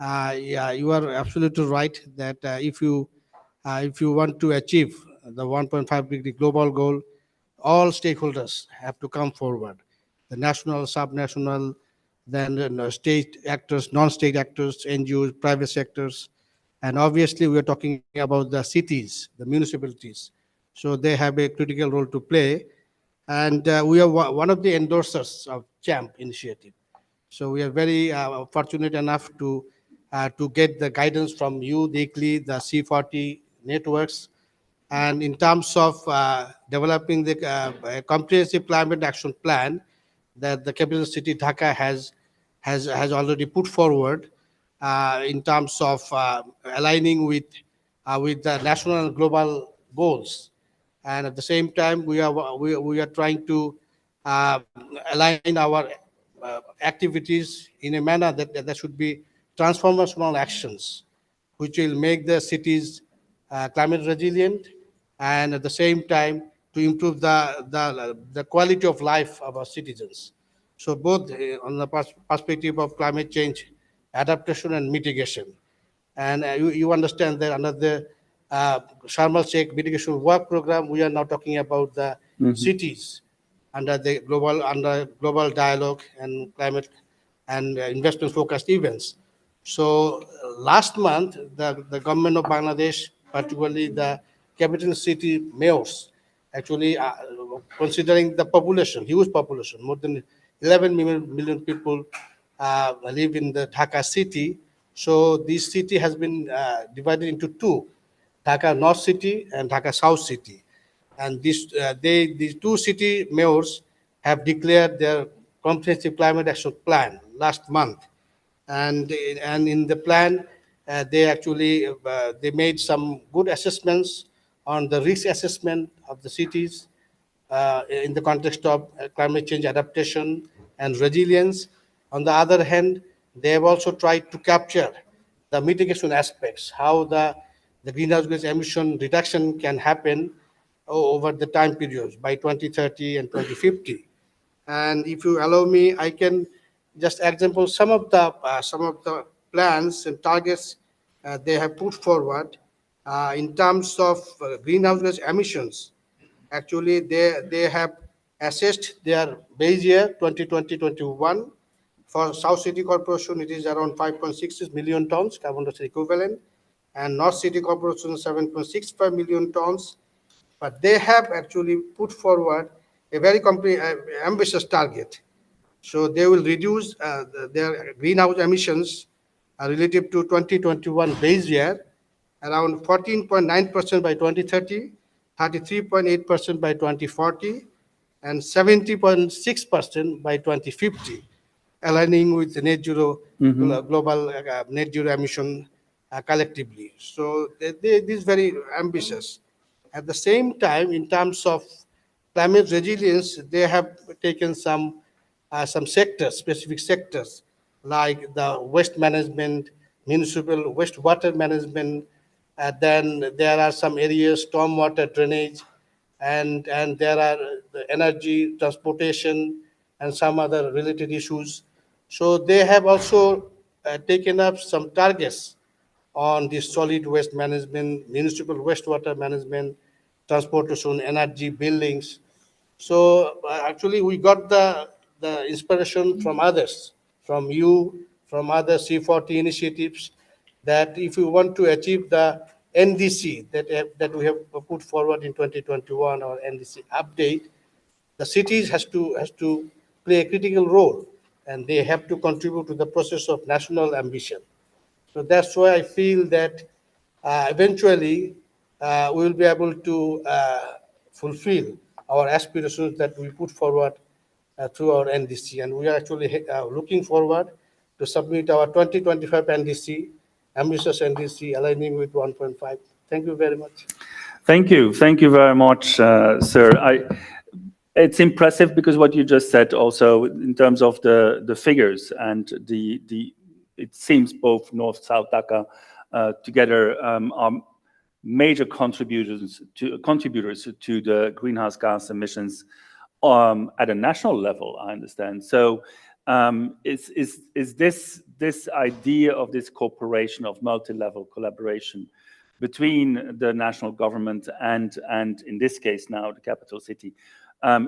Yeah, you are absolutely right that if you want to achieve the 1.5-degree global goal, all stakeholders have to come forward. The national, subnational, then state actors, non-state actors, NGOs, private sectors, and obviously we are talking about the cities, the municipalities. So they have a critical role to play. And we are one of the endorsers of CHAMP initiative. So we are very fortunate enough to get the guidance from you, the ICLEI, the C40 networks. And in terms of developing the comprehensive climate action plan that the capital city Dhaka has already put forward in terms of aligning with the national and global goals. And at the same time, we are trying to align our activities in a manner that should be transformational actions, which will make the cities climate resilient, and at the same time to improve the quality of life of our citizens. So both on the perspective of climate change, adaptation and mitigation. And you understand that under the Sharm el-Sheikh mitigation work program, we are now talking about the cities under global dialogue and climate and investment focused events. So last month, the government of Bangladesh, particularly the capital city mayors, actually considering the population, huge population, more than 11 million people live in the Dhaka city. So this city has been divided into two, Dhaka North City and Dhaka South City. And these two city mayors have declared their comprehensive climate action plan last month. And in the plan, they actually they made some good assessments on the risk assessment of the cities in the context of climate change adaptation and resilience. On the other hand, they have also tried to capture the mitigation aspects, how the greenhouse gas emission reduction can happen over the time periods by 2030 and 2050. And if you allow me, I can just example some of the plans and targets they have put forward in terms of greenhouse gas emissions. Actually, they have assessed their base year 2020-21. For South City Corporation, it is around 5.66 million tons carbon dioxide equivalent, and North City Corporation 7.65 million tons. But they have actually put forward a very ambitious target. So they will reduce their greenhouse emissions relative to 2021 base year around 14.9% by 2030, 33.8% by 2040, and 70.6% by 2050, aligning with the net zero global net zero emission collectively. So this is very ambitious. At the same time, in terms of climate resilience, they have taken some sectors, specific sectors, like the waste management, municipal wastewater management. Then there are some areas, stormwater drainage, and there are the energy, transportation, and some other related issues. So they have also taken up some targets on the solid waste management, municipal wastewater management, transportation, energy, buildings. So actually, we got the inspiration from others, from you, from other C40 initiatives, that if we want to achieve the NDC that we have put forward in 2021, or NDC update, the cities has to play a critical role, and they have to contribute to the process of national ambition. So that's why I feel that eventually we will be able to fulfill our aspirations that we put forward through our NDC. And we are actually looking forward to submit our 2025 NDC, ambitious NDC, aligning with 1.5. Thank you very much. Thank you. Thank you very much, sir. It's impressive because what you just said also in terms of the figures and it seems both North-South Dhaka together are major contributors to the greenhouse gas emissions at a national level, I understand. So is this idea of this cooperation, of multi-level collaboration between the national government and in this case now the capital city,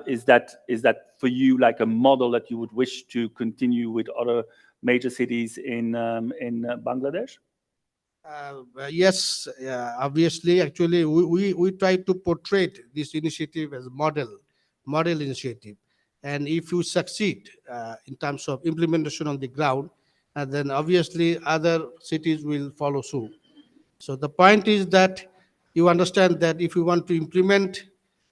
is that for you like a model that you would wish to continue with other major cities in Bangladesh? Yes, obviously, actually, we try to portray this initiative as model initiative. And if you succeed in terms of implementation on the ground, then obviously other cities will follow suit. So the point is that you understand that if you want to implement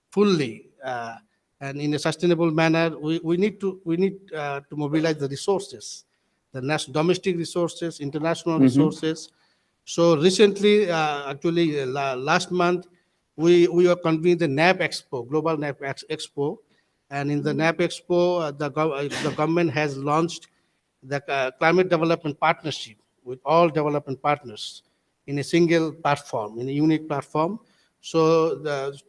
fully and in a sustainable manner, we need to mobilize the resources, the domestic resources, international resources. So recently, actually last month, we are convened the NAP Expo, Global NAP Expo, and in the NAP Expo, the government has launched the climate development partnership with all development partners in a single platform, in a unique platform. So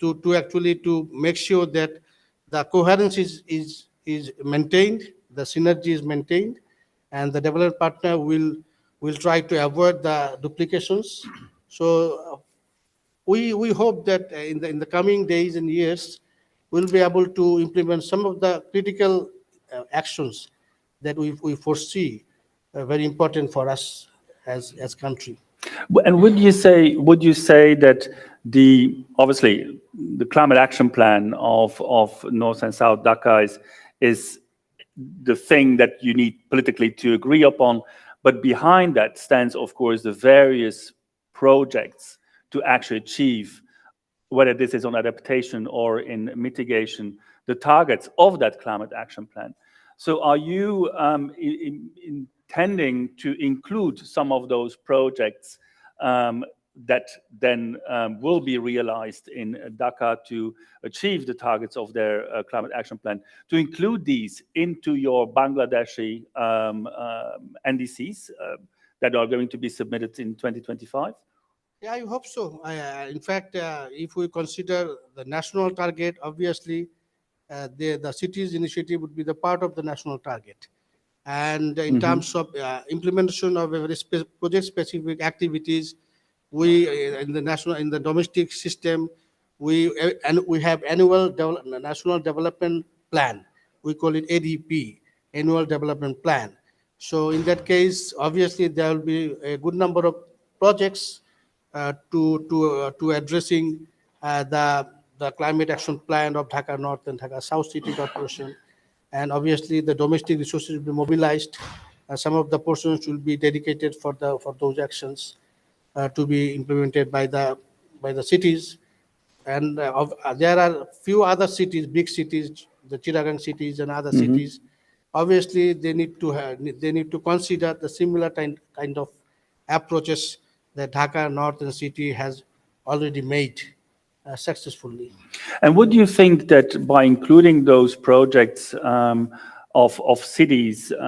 to actually to make sure that the coherence is maintained, the synergy is maintained, and the development partner will try to avoid the duplications. So we hope that in the coming days and years, we'll be able to implement some of the critical actions that we foresee very important for us as country. And would you say that obviously the climate action plan of North and South Dhaka is the thing that you need politically to agree upon, but behind that stands, of course, the various projects to actually achieve, whether this is on adaptation or in mitigation, the targets of that climate action plan. So are you intending to include some of those projects that then will be realized in Dhaka to achieve the targets of their climate action plan, to include these into your Bangladeshi NDCs that are going to be submitted in 2025? Yeah, I hope so. In fact, if we consider the national target, obviously the cities initiative would be the part of the national target. And in terms of implementation of very project-specific activities, we in the domestic system, we have national development plan. We call it ADP, annual development plan. So in that case, obviously there will be a good number of projects to addressing the climate action plan of Dhaka North and Dhaka South City Corporation. And obviously the domestic resources will be mobilized. Some of the portions will be dedicated for those actions to be implemented by the cities. And there are few other cities, big cities, the Chittagong cities and other cities. Obviously, they need to consider the similar kind of approaches that Dhaka Northern City has already made successfully. And would you think that by including those projects of cities into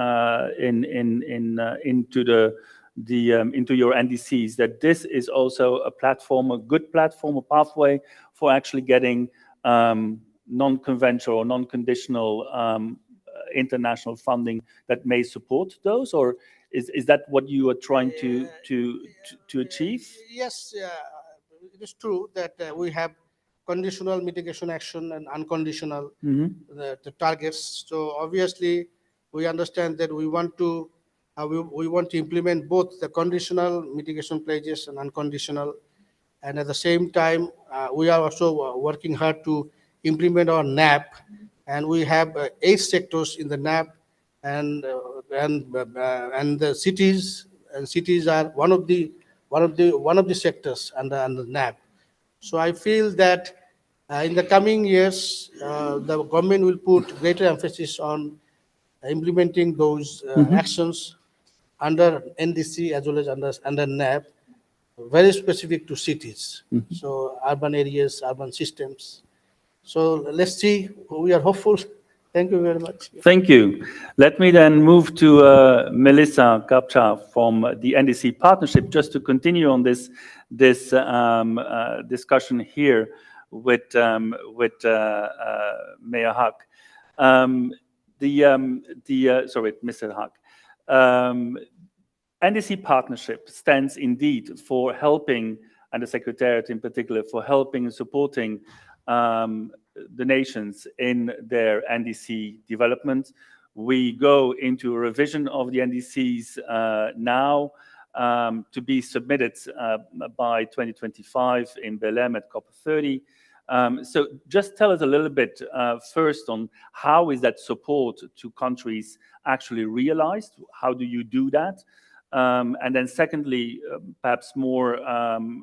your NDCs, that this is also a platform, a good platform, a pathway for actually getting non-conventional or non-conditional international funding that may support those, or is that what you are trying to achieve? Yes, it is true that we have conditional mitigation action and unconditional the targets. So obviously, we understand that we want to implement both the conditional mitigation pledges and unconditional, and at the same time, we are also working hard to implement our NAP, and we have 8 sectors in the NAP, and the cities are one of the sectors under NAP. So I feel that in the coming years, the government will put greater emphasis on implementing those actions under NDC as well as under NAP, very specific to cities. So urban areas, urban systems. So let's see. We are hopeful. Thank you very much. Thank you. Let me then move to Melissa Kapcha from the NDC Partnership, just to continue on this discussion here with Mayor Hack. Sorry, Mr. Hack. NDC Partnership stands indeed for helping, and the Secretariat in particular, for helping and supporting the nations in their NDC development. We go into a revision of the NDCs now to be submitted by 2025 in Belém at COP30. So just tell us a little bit first on how is that support to countries actually realized? How do you do that? And then secondly, perhaps more on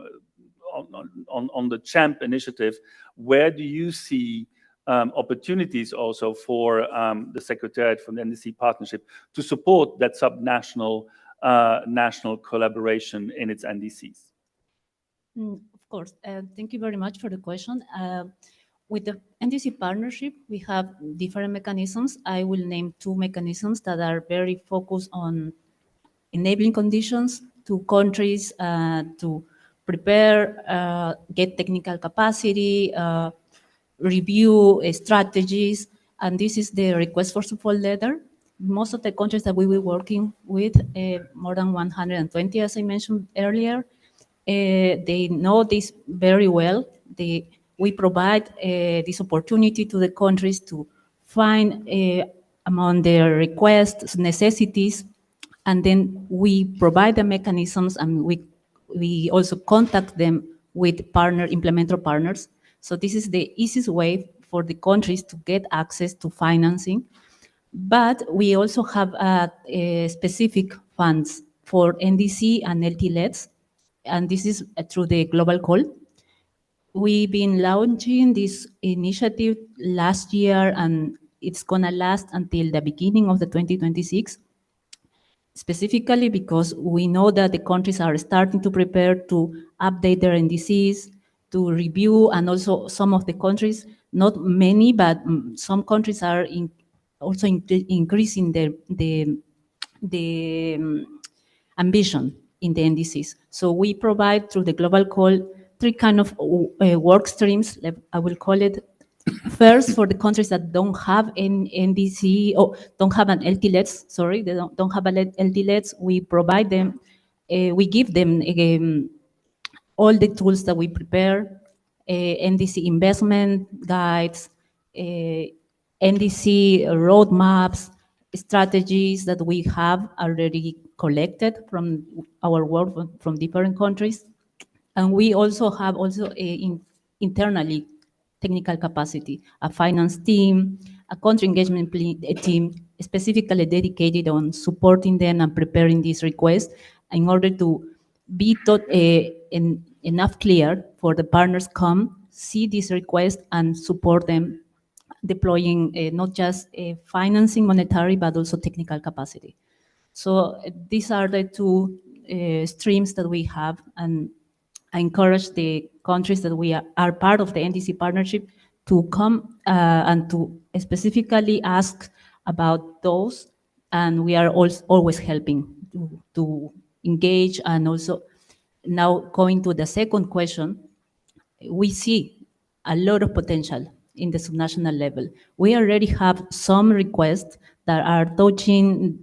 the CHAMP initiative, where do you see opportunities also for the Secretariat from the NDC Partnership to support that subnational national collaboration in its NDCs? Of course. Thank you very much for the question. With the NDC Partnership, we have different mechanisms. I will name 2 mechanisms that are very focused on enabling conditions to countries to prepare, get technical capacity, review strategies, and this is the request for support letter. Most of the countries that we were working with, more than 120, as I mentioned earlier, they know this very well. We provide this opportunity to the countries to find among their requests, necessities, and then we provide the mechanisms, and we also contact them with implementer partners. So this is the easiest way for the countries to get access to financing. But we also have specific funds for NDC and LTLEDs, and this is through the Global Call. We've been launching this initiative last year, and it's gonna last until the beginning of the 2026. Specifically because we know that the countries are starting to prepare to update their NDCs, to review, and also some of the countries, not many, but some countries are also increasing the ambition in the NDCs. So we provide through the Global Call 3 kind of work streams, I will call it. First, for the countries that don't have an NDC or don't have an LTLEDs, sorry, they don't have an LTLEDs, we provide them, we give them all the tools that we prepare, NDC investment guides, NDC roadmaps, strategies that we have already collected from our work from different countries. And we also have internally technical capacity, a finance team, a country engagement team specifically dedicated on supporting them and preparing these requests in order to be enough clear for the partners come, see this request and support them deploying not just financing monetary, but also technical capacity. So these are the 2 streams that we have, and I encourage the countries that we are part of the NDC Partnership to come and to specifically ask about those, and we are always helping to engage. And also now going to the second question, we see a lot of potential in the subnational level. We already have some requests that are touching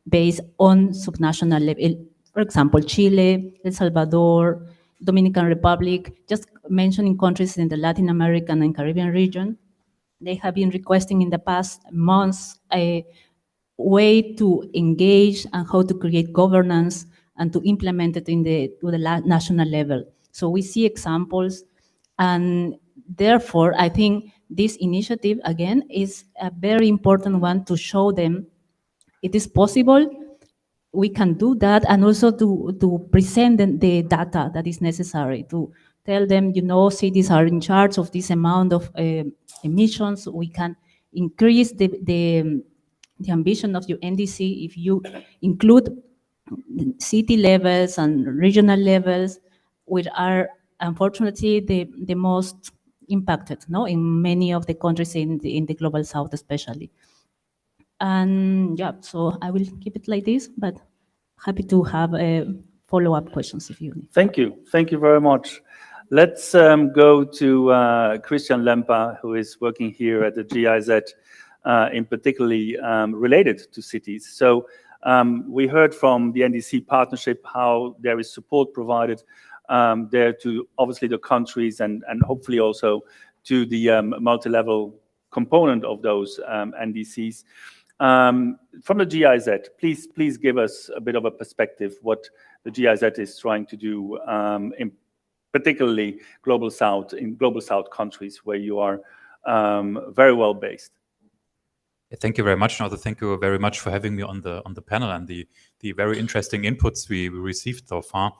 based on subnational level. For example, Chile, El Salvador, Dominican Republic, just mentioning countries in the Latin American and Caribbean region. They have been requesting in the past months a way to engage and how to create governance and to implement it to the national level. So we see examples, and therefore I think this initiative again is a very important one to show them it is possible, we can do that, and also to present the data that is necessary to tell them, you know, cities are in charge of this amount of emissions. We can increase the ambition of your NDC if you include city levels and regional levels, which are unfortunately the most impacted, no, in many of the countries in the global south especially. And yeah, so I will keep it like this, but happy to have follow-up questions if you need. Thank you. Thank you very much. Let's go to Christian Lemper, who is working here at the GIZ, in particularly related to cities. So we heard from the NDC partnership how there is support provided there to obviously the countries and hopefully also to the multi-level component of those NDCs. From the GIZ, please give us a bit of a perspective what the GIZ is trying to do in particularly global south, in global south countries where you are very well based. Thank you very much, and also thank you very much for having me on the panel and the very interesting inputs we received so far.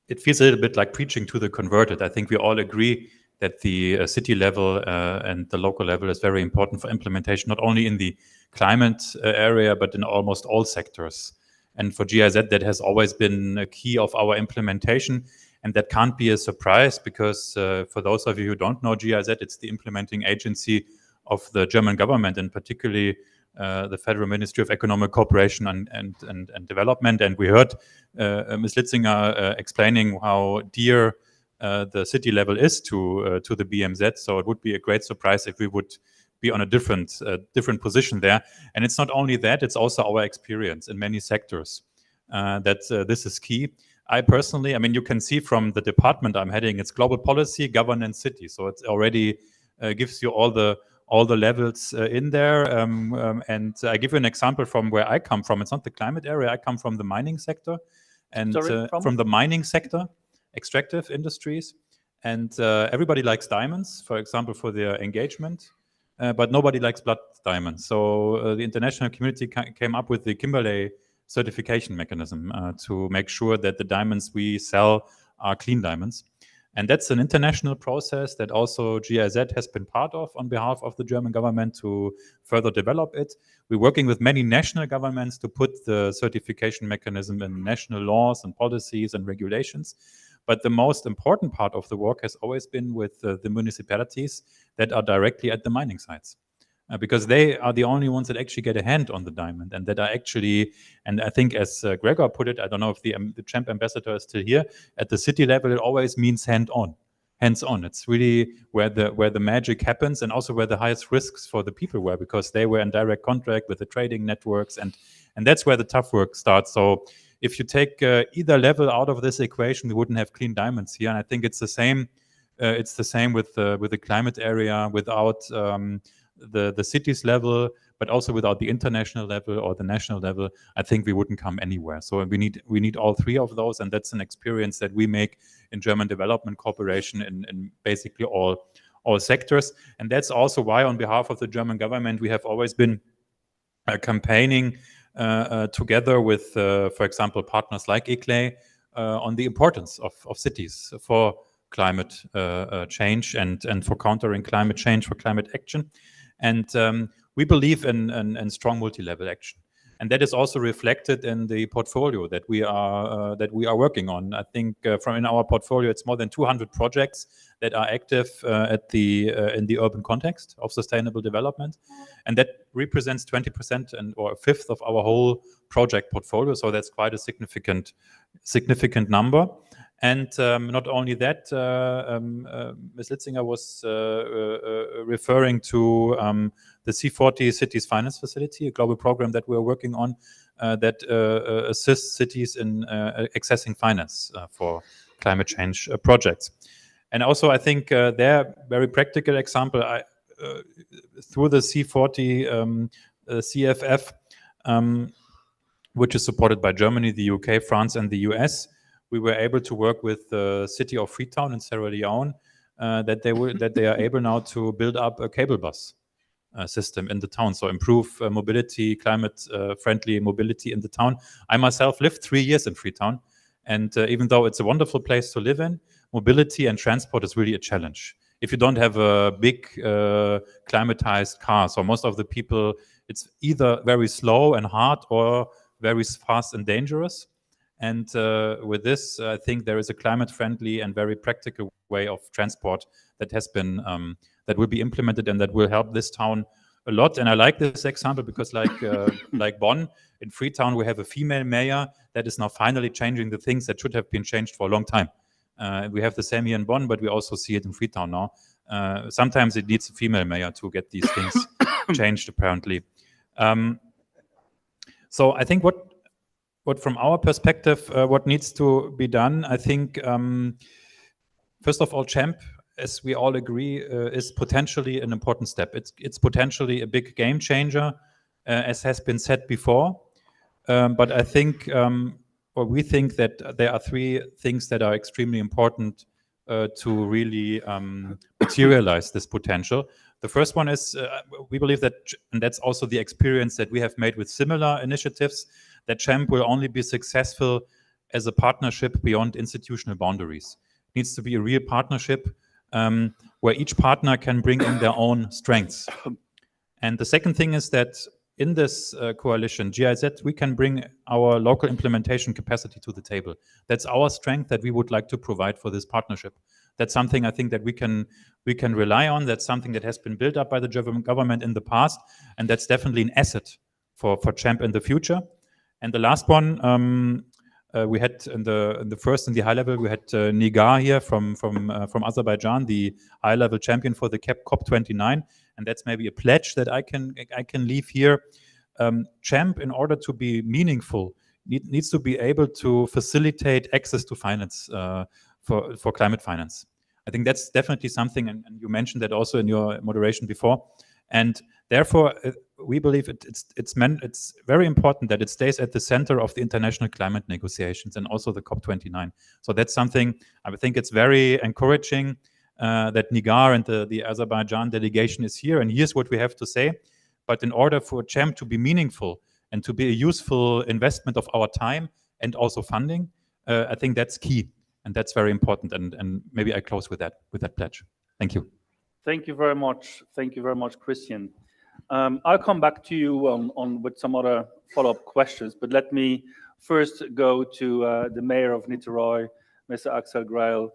It feels a little bit like preaching to the converted. I think we all agree that the city level and the local level is very important for implementation, not only in the climate area, but in almost all sectors. And for GIZ, that has always been a key of our implementation. And that can't be a surprise because for those of you who don't know GIZ, it's the implementing agency of the German government, and particularly the Federal Ministry of Economic Cooperation and Development. And we heard Ms. Litzinger explaining how dear the city level is to the BMZ. So it would be a great surprise if we would be on a different position there. And it's not only that, it's also our experience in many sectors that this is key. I personally, I mean, you can see from the department I'm heading, it's global policy, governance, city. So it already gives you all the levels in there. And I give you an example from where I come from. It's not the climate area. I come from the mining sector. And from the mining sector, extractive industries. And everybody likes diamonds, for example, for their engagement. But nobody likes blood diamonds. So the international community came up with the Kimberley certification mechanism to make sure that the diamonds we sell are clean diamonds. And that's an international process that also GIZ has been part of on behalf of the German government to further develop it. We're working with many national governments to put the certification mechanism in national laws and policies and regulations. But the most important part of the work has always been with the municipalities that are directly at the mining sites. Because they are the only ones that actually get a hand on the diamond and that are actually, and I think as Gregor put it, I don't know if the CHAMP ambassador is still here, at the city level it always means hands-on. It's really where the magic happens and also where the highest risks for the people were, because they were in direct contact with the trading networks and that's where the tough work starts. So if you take either level out of this equation, we wouldn't have clean diamonds here. And I think it's the same. It's the same with the climate area. Without the cities level, but also without the international level or the national level, I think we wouldn't come anywhere. So we need all three of those, and that's an experience that we make in German development cooperation in basically all sectors. And that's also why, on behalf of the German government, we have always been campaigning together with, for example, partners like ICLEI on the importance of cities for climate change and for countering climate change, for climate action. And we believe in strong multi-level action. And that is also reflected in the portfolio that we are working on. I think from in our portfolio, it's more than 200 projects that are active in the urban context of sustainable development, and that represents 20% or a fifth of our whole project portfolio. So that's quite a significant number. And not only that, Ms. Litzinger was referring to the C40 Cities Finance Facility, a global program that we're working on that assists cities in accessing finance for climate change projects. And also, I think their very practical example, through the C40 CFF, which is supported by Germany, the UK, France, and the US, we were able to work with the city of Freetown in Sierra Leone that they are able now to build up a cable bus system in the town, so improve mobility, climate-friendly mobility in the town. I myself lived 3 years in Freetown, and even though it's a wonderful place to live in, mobility and transport is really a challenge. If you don't have a big climatized car, so most of the people, it's either very slow and hard or very fast and dangerous. And with this, I think there is a climate-friendly and very practical way of transport that has been that will be implemented and that will help this town a lot. And I like this example because, like Bonn, in Freetown, we have a female mayor that is now finally changing the things that should have been changed for a long time. We have the same here in Bonn, but we also see it in Freetown now. Sometimes it needs a female mayor to get these things changed, apparently. So I think what from our perspective, what needs to be done, I think, first of all, CHAMP, as we all agree, is potentially an important step. It's potentially a big game changer, as has been said before. But I think, or we think that there are three things that are extremely important to really materialize this potential. The first one is we believe that, and that's also the experience that we have made with similar initiatives, that CHAMP will only be successful as a partnership beyond institutional boundaries. It needs to be a real partnership where each partner can bring in their own strengths. And the second thing is that in this coalition, GIZ, we can bring our local implementation capacity to the table. That's our strength that we would like to provide for this partnership. That's something I think that we can rely on. That's something that has been built up by the German government in the past, and that's definitely an asset for CHAMP in the future. And the last one, we had in the high level, we had Nigar here from Azerbaijan, the high level champion for the COP29, and that's maybe a pledge that I can leave here. CHAMP, in order to be meaningful, needs to be able to facilitate access to finance for climate finance. I think that's definitely something, and you mentioned that also in your moderation before. And therefore, we believe it's very important that it stays at the center of the international climate negotiations and also the COP29. So that's something I think it's very encouraging that Nigar and the Azerbaijan delegation is here, and here's what we have to say. But in order for CHAMP to be meaningful and to be a useful investment of our time and also funding, I think that's key, and that's very important. And maybe I close with that pledge. Thank you. Thank you very much. Thank you very much, Christian. I'll come back to you on with some other follow-up questions, but let me first go to the mayor of Niteroi, Mr. Axel Grail,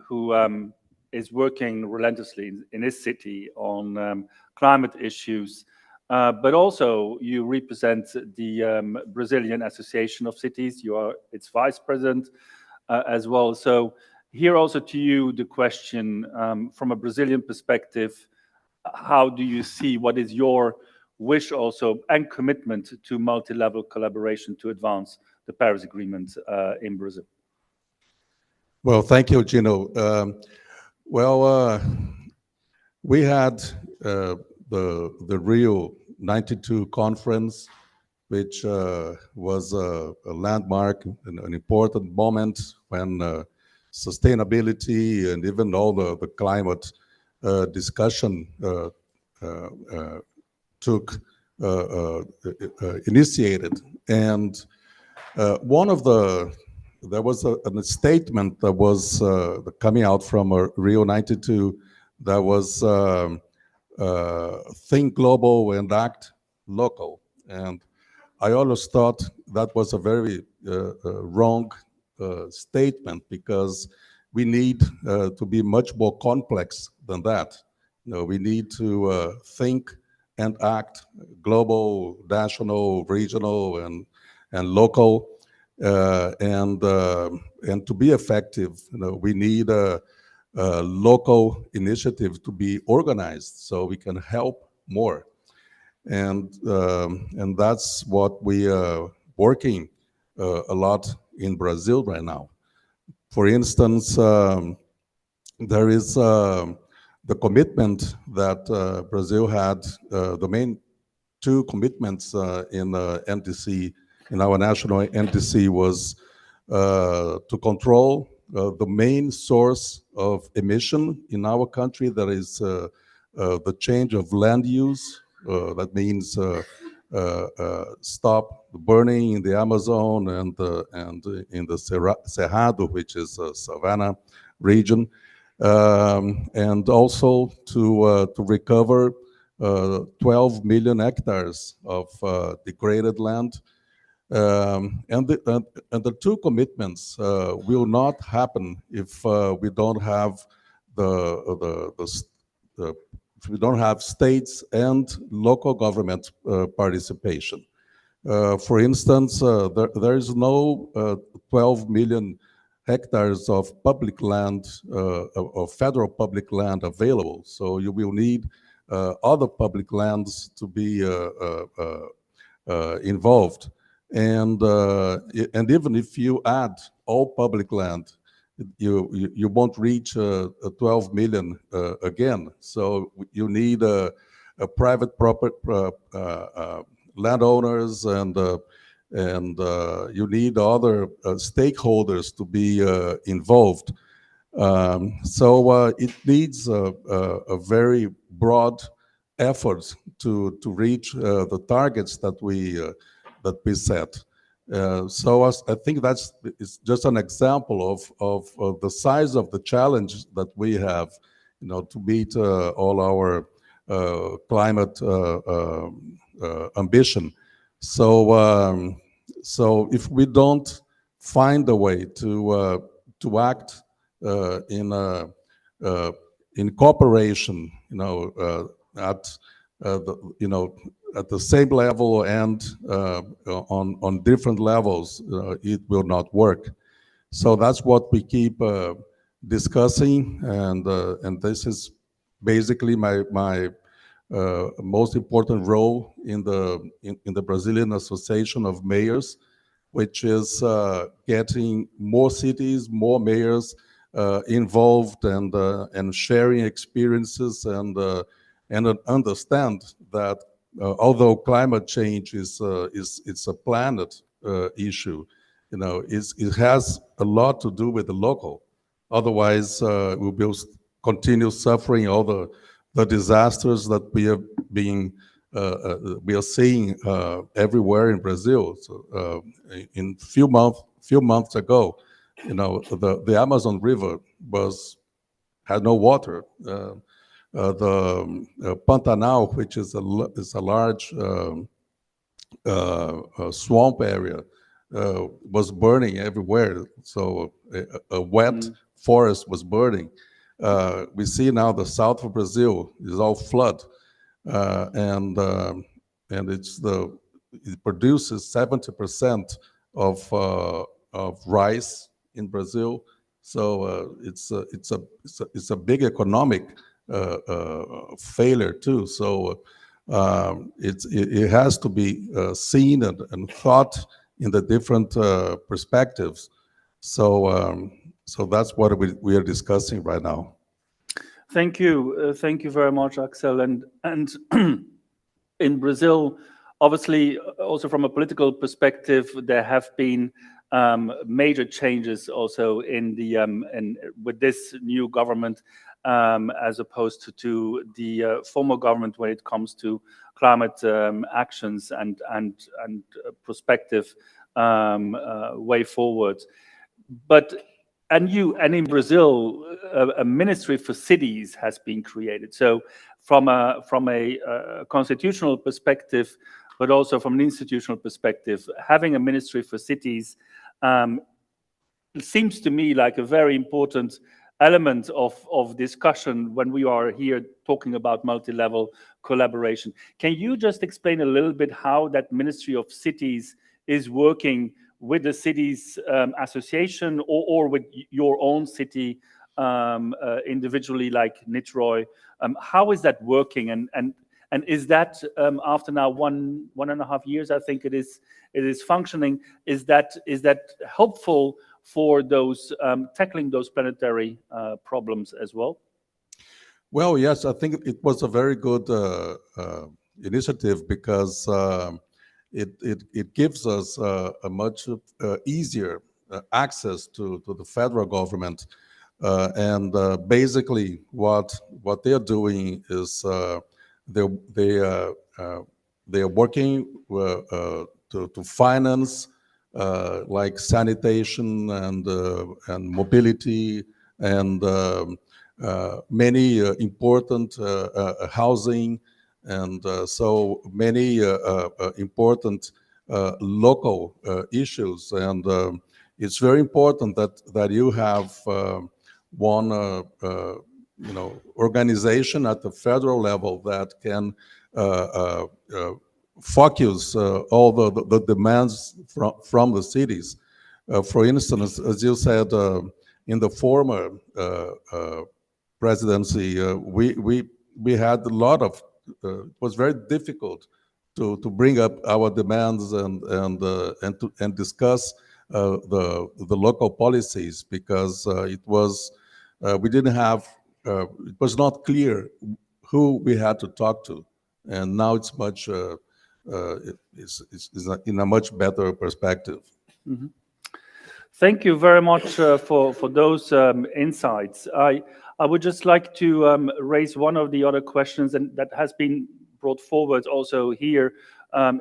who is working relentlessly in his city on climate issues, but also you represent the Brazilian Association of Cities. You are its vice president as well. So here also to you the question from a Brazilian perspective, how do you see, what is your wish also and commitment to multi-level collaboration to advance the Paris Agreement in Brazil? Well, thank you, Gino. We had the Rio 92 conference, which was a landmark, an important moment when sustainability and even all the climate discussion initiated. And one of there was a statement that was coming out from Rio 92 that was think global and act local. And I always thought that was a very wrong statement, because we need to be much more complex than that. We need to think and act global, national, regional, and local. And to be effective, we need a local initiative to be organized so we can help more. And that's what we are working a lot in Brazil right now. For instance, there is the commitment that Brazil had, the main two commitments in NDC, in our national NDC, was to control the main source of emission in our country, that is the change of land use. That means stop the burning in the Amazon and in the Cerrado, which is a savanna region, and also to recover 12 million hectares of degraded land. And the two commitments will not happen if we don't have if we don't have states and local government participation. For instance, there is no 12 million hectares of public land, of federal public land available. So you will need other public lands to be involved. And even if you add all public land, you won't reach 12 million again. So you need a private property landowners, and you need other stakeholders to be involved. So it needs a very broad effort to reach the targets that we set. So I think that's just an example of the size of the challenge that we have, to meet all our climate ambition. So so if we don't find a way to act in cooperation, at at the same level and on different levels, it will not work. So that's what we keep discussing, and this is basically my most important role in the Brazilian Association of Mayors, which is getting more cities, more mayors involved, and sharing experiences, and understand that although climate change is it's a planet issue, it has a lot to do with the local. Otherwise, we will continue suffering all the disasters that we are seeing everywhere in Brazil. So, in few months ago, the Amazon River had no water. The Pantanal, which is a large swamp area, was burning everywhere. So a wet forest was burning. We see now the south of Brazil is all flood, and it produces 70% of rice in Brazil. So it's a big economic failure too. So it has to be seen and thought in the different perspectives. So so that's what we are discussing right now. Thank you very much, Axel. And in Brazil, obviously, also from a political perspective, there have been major changes also with this new government, as opposed to the former government when it comes to climate actions and prospective way forward. But and in Brazil, a ministry for cities has been created. So from a constitutional perspective, but also from an institutional perspective, having a ministry for cities seems to me like a very important element of discussion when we are here talking about multi-level collaboration. Can you just explain a little bit how that Ministry of Cities is working with the cities association or with your own city individually, like Nitroy? How is that working? And is that after now 1.5 years, I think it is functioning? Is that helpful for those tackling those planetary problems as well? Well, yes, I think it was a very good initiative because it gives us a much easier access to the federal government. And basically, what they're doing is they're working to finance like sanitation and mobility and many important housing and so many important local issues. And it's very important that you have one organization at the federal level that can focus all the demands from the cities. For instance, as you said, in the former presidency, we had a lot of. It was very difficult to bring up our demands and discuss the local policies because it was we didn't have it was not clear who we had to talk to, and now it's much it's in a much better perspective. Mm-hmm. Thank you very much for those insights. I would just like to raise one of the other questions, and that has been brought forward also here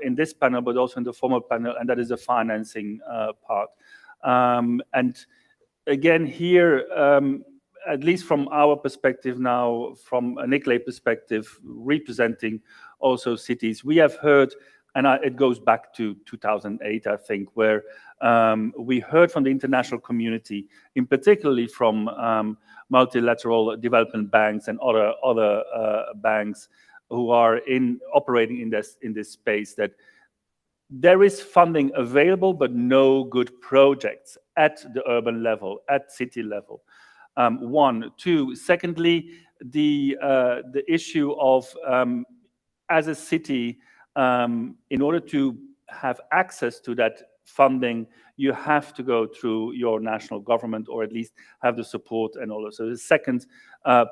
in this panel, but also in the former panel, and that is the financing part. And again, here, at least from our perspective now, from a NICLE perspective, representing also cities, we have heard, and it goes back to 2008, I think, where we heard from the international community, in particularly from multilateral development banks and other banks who are operating in this space, that there is funding available, but no good projects at the urban level, at city level. One, two. Secondly, the issue of as a city, in order to have access to that funding, you have to go through your national government, or at least have the support and all of. So the second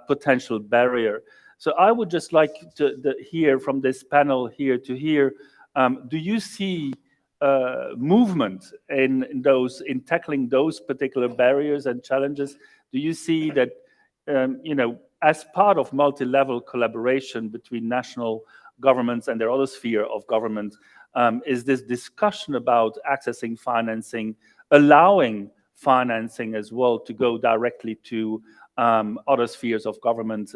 potential barrier. So I would just like to hear from this panel here to hear, do you see movement in tackling those particular barriers and challenges? Do you see that, as part of multi-level collaboration between national governments and their other sphere of government, is this discussion about accessing financing, allowing financing as well to go directly to other spheres of government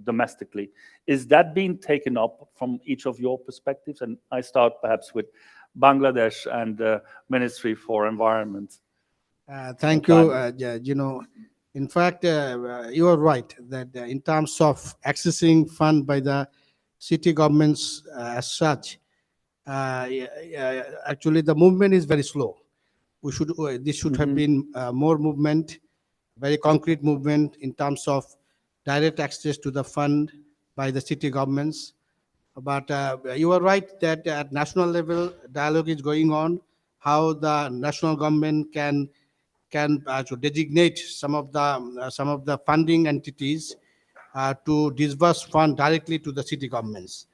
domestically? Is that being taken up from each of your perspectives? And I start perhaps with Bangladesh and the Ministry for Environment. Thank you. In fact, you are right that in terms of accessing fund by the city governments as such, actually the movement is very slow. This should have been more movement, very concrete movement in terms of direct access to the fund by the city governments. But you are right that at national level, dialogue is going on, how the national government can designate some of the funding entities to disburse fund directly to the city governments.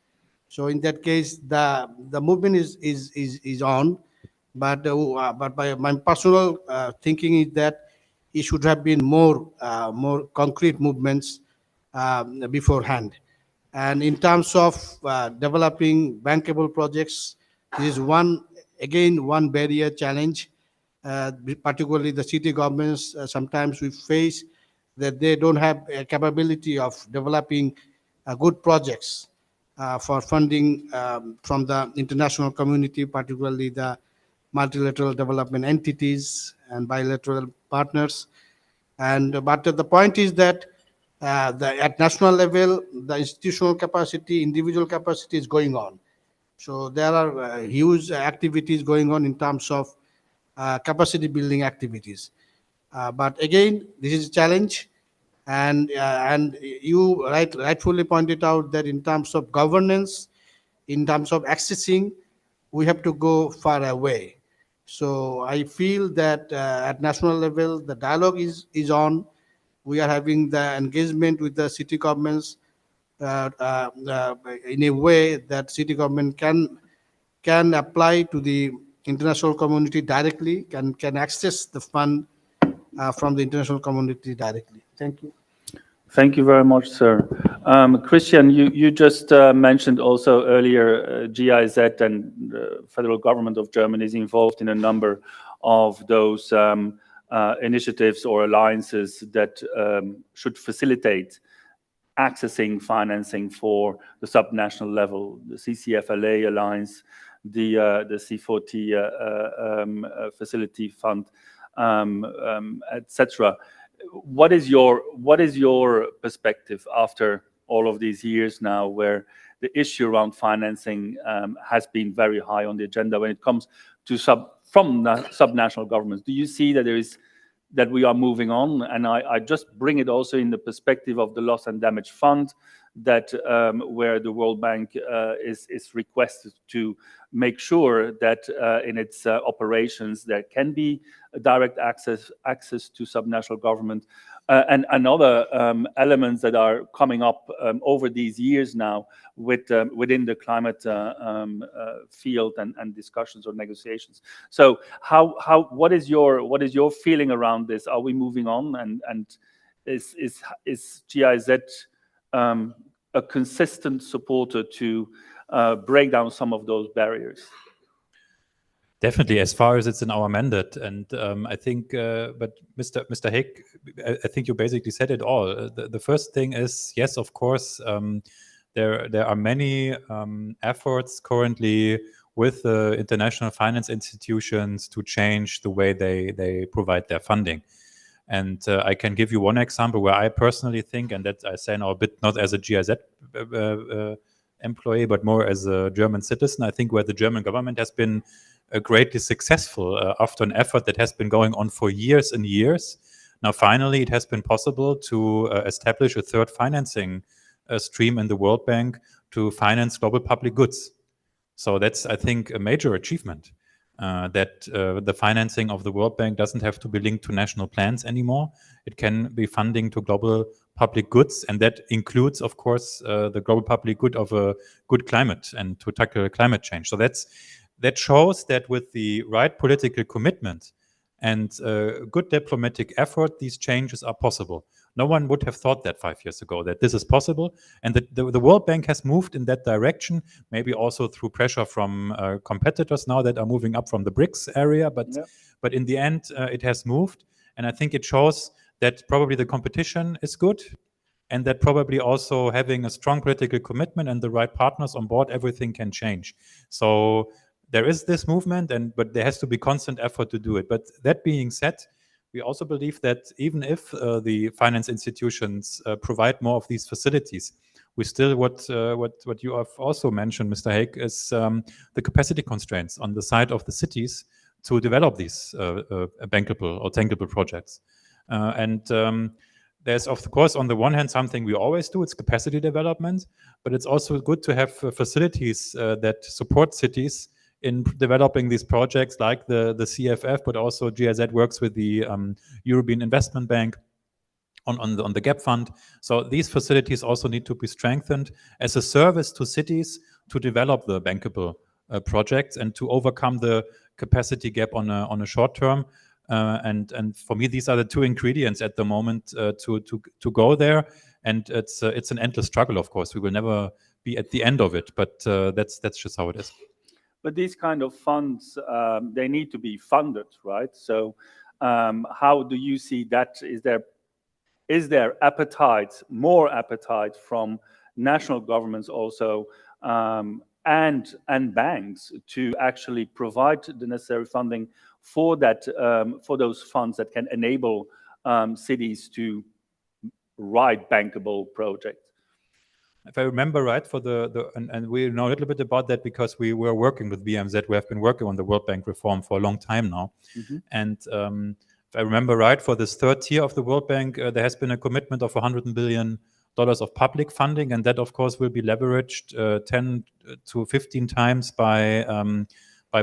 So in that case, the movement is on, but my personal thinking is that it should have been more concrete movements beforehand. And in terms of developing bankable projects, this is one barrier challenge. Particularly the city governments, sometimes we face that they don't have a capability of developing good projects for funding from the international community, particularly the multilateral development entities and bilateral partners. But the point is that at national level, the institutional capacity, individual capacity is going on. So there are huge activities going on in terms of capacity building activities. But again, this is a challenge, and you rightfully pointed out that in terms of governance, in terms of accessing, we have to go far away. So I feel that at national level, the dialogue is on. We are having the engagement with the city governments in a way that city government can apply to the international community directly, can access the fund from the international community directly. Thank you. Thank you very much, sir. Christian, you just mentioned also earlier GIZ and the federal government of Germany is involved in a number of those initiatives or alliances that should facilitate accessing financing for the subnational level, the CCFLA alliance, the C40 facility fund, etc. What is your perspective after all of these years now, where the issue around financing has been very high on the agenda when it comes to subnational governments? Do you see that we are moving on? And I just bring it also in the perspective of the loss and damage fund, that where the World Bank is requested to make sure that in its operations there can be direct access to subnational government, and other elements that are coming up over these years now within the climate field and discussions or negotiations. So what is your feeling around this? Are we moving on, and is GIZ a consistent supporter to break down some of those barriers? Definitely, as far as it's in our mandate, and I think, but Mr. Haig, I think you basically said it all. The first thing is, yes, of course, there are many efforts currently with the international finance institutions to change the way they provide their funding. And I can give you one example where I personally think, and that I say now a bit not as a GIZ employee, but more as a German citizen, I think where the German government has been greatly successful after an effort that has been going on for years and years. Now, finally, it has been possible to establish a third financing stream in the World Bank to finance global public goods. So that's, I think, a major achievement, that the financing of the World Bank doesn't have to be linked to national plans anymore. It can be funding to global public goods, and that includes, of course, the global public good of a good climate and to tackle climate change. So that shows that with the right political commitment and good diplomatic effort, these changes are possible. No one would have thought that 5 years ago, that this is possible. And the World Bank has moved in that direction, maybe also through pressure from competitors now that are moving up from the BRICS area. But in the end, it has moved. And I think it shows that probably the competition is good, and that probably also having a strong political commitment and the right partners on board, everything can change. So there is this movement, but there has to be constant effort to do it. But that being said, we also believe that even if the finance institutions provide more of these facilities, we still, what you have also mentioned, Mr. Haig, is the capacity constraints on the side of the cities to develop these bankable or tankable projects. There's, of course, on the one hand, something we always do, it's capacity development, but it's also good to have facilities that support cities in developing these projects, like the CFF, but also GIZ works with the European Investment Bank on the GAP fund. So these facilities also need to be strengthened as a service to cities to develop the bankable projects and to overcome the capacity gap on a short term. And for me, these are the two ingredients at the moment to go there. And it's an endless struggle, of course. We will never be at the end of it, but that's just how it is. But these kind of funds, they need to be funded, right? So how do you see that? Is there appetite, more appetite from national governments also, and banks to actually provide the necessary funding for that, for those funds that can enable cities to write bankable projects? if I remember right, for and we know a little bit about that because we were working with BMZ. We have been working on the World Bank reform for a long time now. And if I remember right, for this third tier of the World Bank, there has been a commitment of $100 billion of public funding, and that, of course, will be leveraged 10 to 15 times by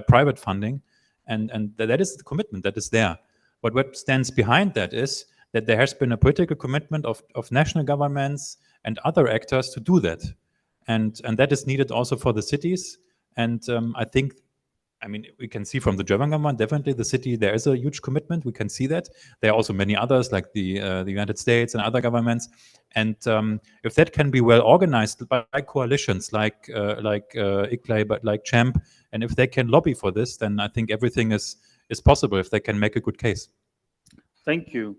private funding. And that is the commitment that is there. But what stands behind that is that there has been a political commitment of national governments and other actors to do that. And that is needed also for the cities. And I think, I mean, we can see from the German government, definitely the city, there is a huge commitment. We can see that. There are also many others like the United States and other governments. And if that can be well organized by coalitions like ICLEI, but like CHAMP, and if they can lobby for this, then I think everything is possible if they can make a good case. Thank you.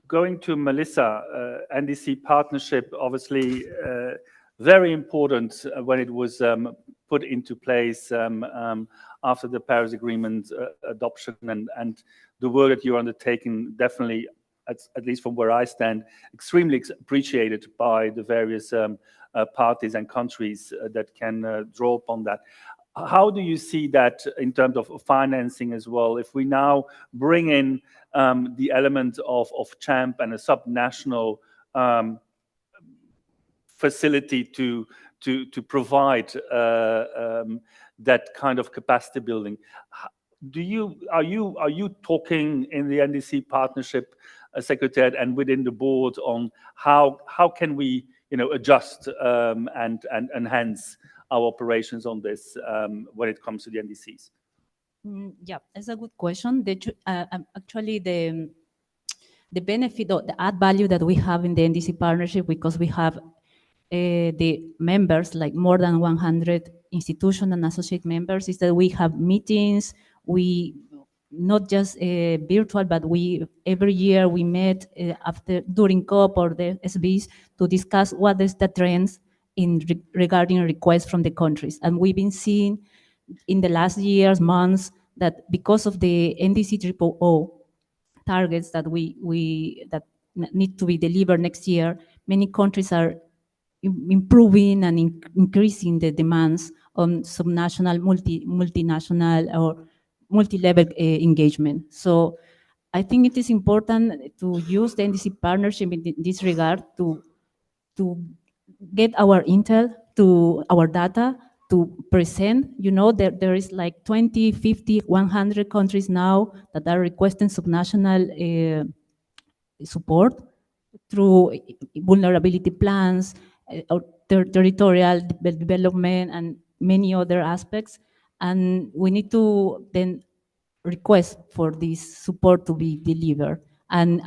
Going to Melissa, NDC partnership, obviously very important when it was put into place after the Paris Agreement adoption, and the work that you're undertaking definitely, at least from where I stand, extremely appreciated by the various parties and countries that can draw upon that. How do you see that in terms of financing as well? If we now bring in the element of CHAMP and a subnational facility to provide that kind of capacity building, are you talking in the NDC partnership secretariat and within the board on how can we adjust and enhance our operations on this when it comes to the NDCs? Yeah, that's a good question. Actually, the benefit or the add value that we have in the NDC partnership, because we have the members, like more than 100 institution and associate members, is that we have meetings. We not just virtual, but every year we met during COP or the SBs to discuss what is the trends regarding requests from the countries. And we've been seeing in the last years, months, that because of the NDC 000 targets that that need to be delivered next year, many countries are improving and increasing the demands on subnational, multinational, or multi-level engagement. So I think it is important to use the NDC partnership in this regard to get our intel, to our data, to present. There is like 20, 50, 100 countries now that are requesting subnational support through vulnerability plans, or territorial development, and many other aspects. And we need to then request for this support to be delivered. And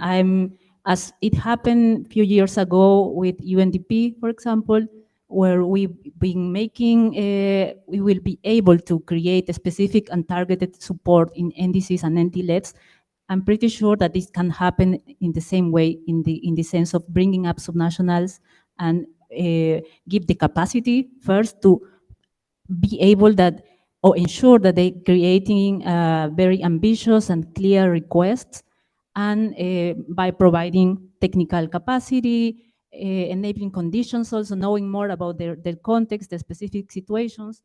as it happened a few years ago with UNDP, for example, where we've been making, we will be able to create a specific and targeted support in NDCs and NTLETs. I'm pretty sure that this can happen in the same way, in the sense of bringing up subnationals and give the capacity first to be able or ensure that they're creating very ambitious and clear requests, and by providing technical capacity, enabling conditions, also knowing more about their context, their specific situations.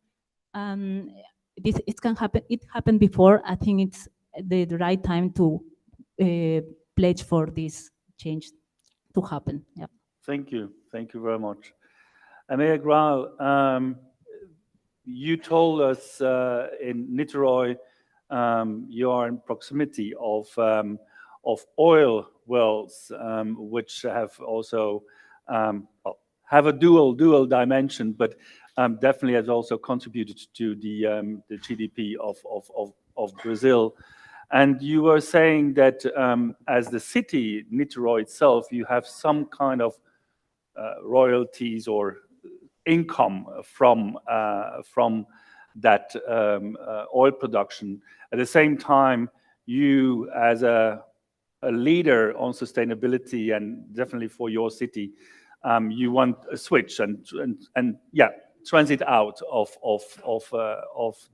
It can happen. It happened before. I think it's the right time to pledge for this change to happen. Yeah. Thank you. Thank you very much. Amelia Grau, you told us in Niteroi you are in proximity of oil wells, which have also have a dual dimension, but definitely has also contributed to the GDP of Brazil. And you were saying that as the city, Niteroi itself, you have some kind of royalties or income from that oil production. At the same time, you as a leader on sustainability, and definitely for your city, you want a switch and transit out of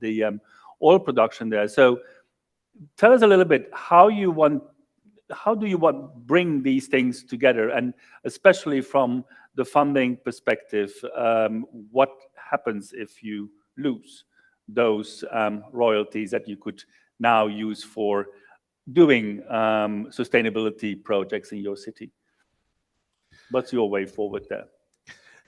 the oil production there. So tell us a little bit how you want how do you bring these things together? And especially from the funding perspective, what happens if you lose those royalties that you could now use for doing sustainability projects in your city? What's your way forward there?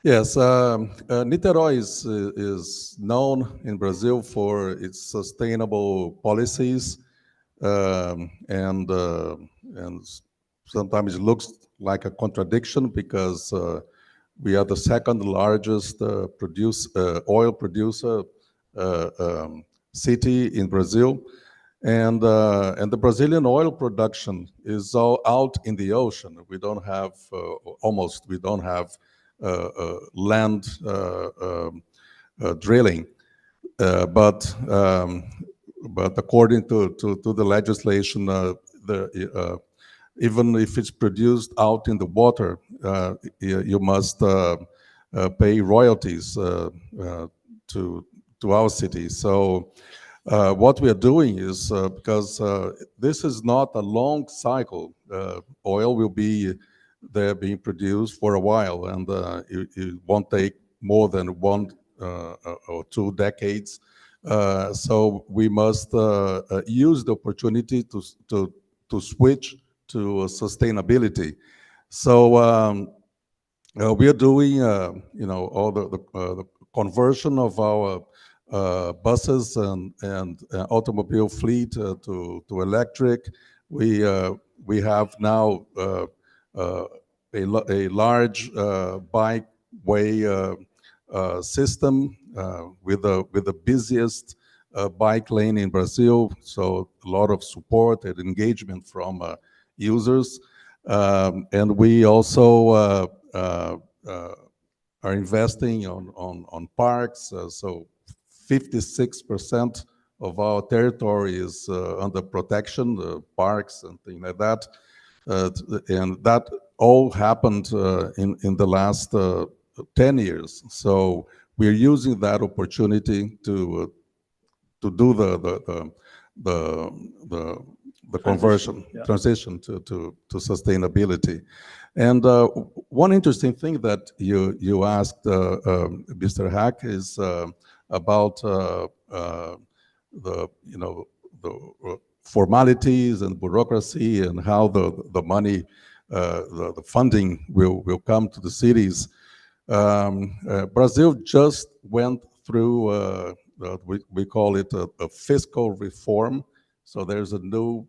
Yes, Niterói is known in Brazil for its sustainable policies, and sometimes it looks like a contradiction because we are the second largest oil producer city in Brazil, and the Brazilian oil production is all out in the ocean. We don't have we don't have land drilling, but according to the legislation, even if it's produced out in the water, you must pay royalties to our city. So what we are doing is, because this is not a long cycle, oil will be there being produced for a while, and it won't take more than 1 or 2 decades. So we must use the opportunity to switch to sustainability. So we are doing, all the conversion of our buses and automobile fleet to electric. We have now a large bikeway system with the busiest bike lane in Brazil. So a lot of support and engagement from users, and we also are investing on parks. So 56% of our territory is under protection, parks and things like that. And that all happened in the last 10 years. So we're using that opportunity to do the conversion, transition to sustainability. And one interesting thing that you asked, Mr. Hack, is about the formalities and bureaucracy and how the money, the funding will come to the cities. Brazil just went through, we call it a fiscal reform. So there's a new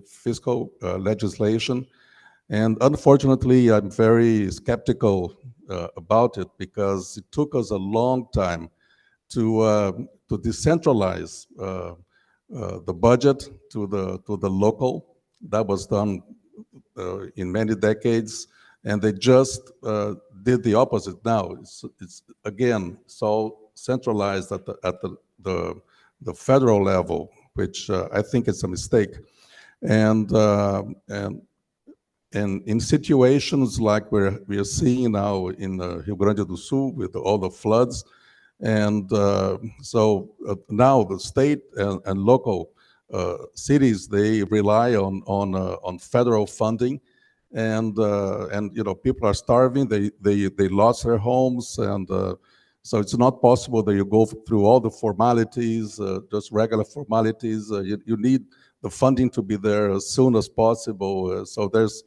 fiscal legislation. And unfortunately, I'm very skeptical about it because it took us a long time to decentralize the budget to the local. That was done in many decades, and they just did the opposite now. It's again so centralized at the federal level, which I think is a mistake. And in situations like we are seeing now in Rio Grande do Sul with all the floods, and so now the state and local cities, they rely on federal funding, and people are starving. They lost their homes, and so it's not possible that you go through all the formalities, just regular formalities. You need the funding to be there as soon as possible. So there's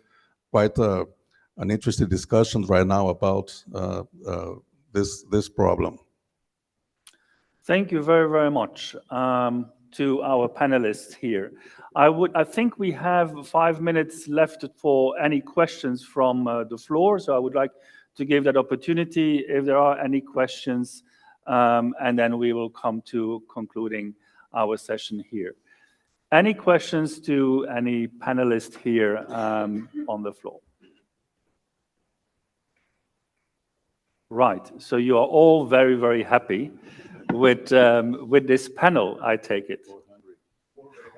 quite an interesting discussion right now about this problem. Thank you very, very much to our panelists here. I think we have 5 minutes left for any questions from the floor. So I would like to give that opportunity if there are any questions, and then we will come to concluding our session here. Any questions to any panelist here on the floor? Right. So you are all very, very happy with this panel, I take it.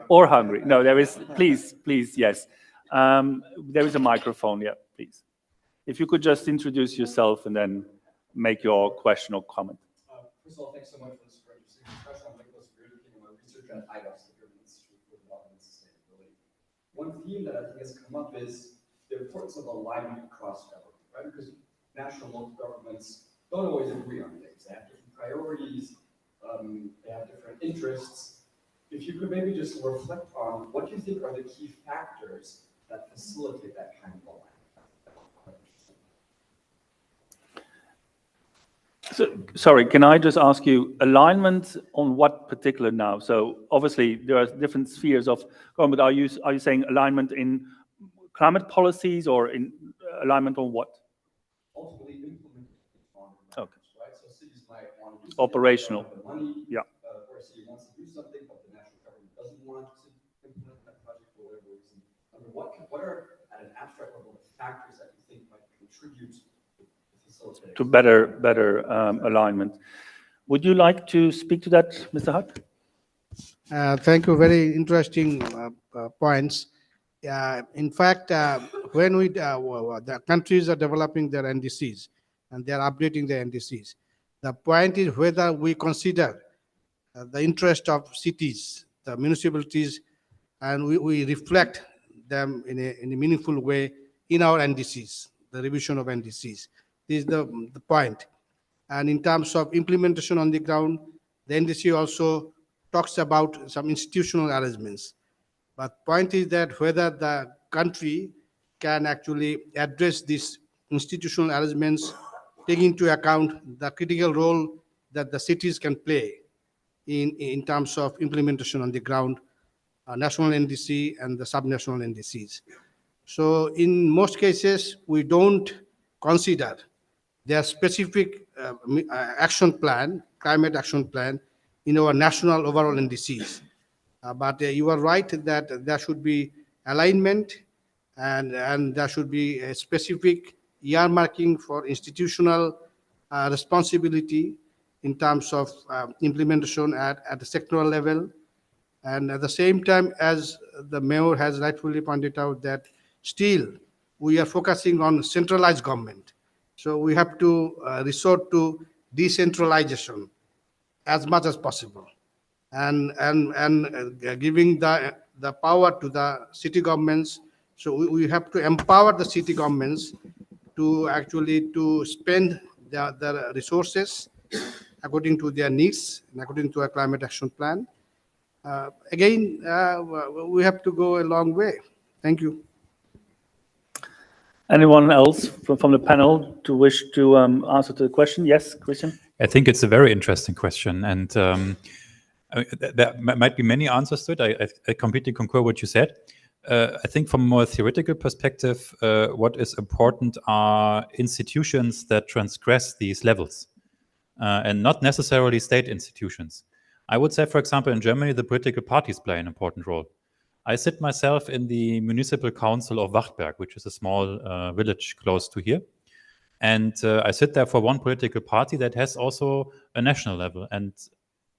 Or hungry. No, there is, please, yes. There is a microphone, yeah, please. If you could just introduce yourself and then make your question or comment. First of all, thanks so much for this very interesting discussion. I'm Nicholas Beard, I'm a researcher at IDOS, the German Institute for Development and Sustainability. one theme that I think has come up is the importance of alignment across government, right? Because national and local governments don't always agree on things. They have different priorities, they have different interests. If you could maybe just reflect on what you think are the key factors that facilitate that kind of alignment. So, sorry, can I just ask you, alignment on what particular now? So obviously there are different spheres of government. Are you saying alignment in climate policies or in alignment on what? Ultimately implementing on Okay. right? So cities might want to do Operational. the money, Yeah. or a city wants to do something, but the national government doesn't want to implement that project for whatever reason. I mean, what are, at an abstract level, the factors that you think might contribute to facilitate? To better alignment. Would you like to speak to that, Mr. Hutt? Thank you. Very interesting points. In fact, when the countries are developing their NDCs and they are updating their NDCs, the point is whether we consider the interest of cities, the municipalities, and we reflect them in a meaningful way in our NDCs, the revision of NDCs. This is the point. And in terms of implementation on the ground, the NDC also talks about some institutional arrangements. But point is that whether the country can actually address these institutional arrangements, taking into account the critical role that the cities can play in terms of implementation on the ground, national NDC and the subnational NDCs. So in most cases, we don't consider their specific action plan, climate action plan, in our national overall NDCs. But you are right that there should be alignment and there should be a specific earmarking for institutional responsibility in terms of implementation at the sectoral level. And at the same time, as the mayor has rightfully pointed out, that still we are focusing on centralized government. So we have to resort to decentralization as much as possible, and giving the power to the city governments. So we have to empower the city governments to actually to spend the resources according to their needs and according to a climate action plan. Again, we have to go a long way. Thank you. Anyone else from the panel to wish to answer to the question? Yes, Christian? I think it's a very interesting question, and there might be many answers to it. I completely concur what you said. I think from a more theoretical perspective, what is important are institutions that transgress these levels, and not necessarily state institutions. I would say, for example, in Germany, the political parties play an important role. I sit myself in the municipal council of Wachtberg, which is a small village close to here. And I sit there for one political party that has also a national level. And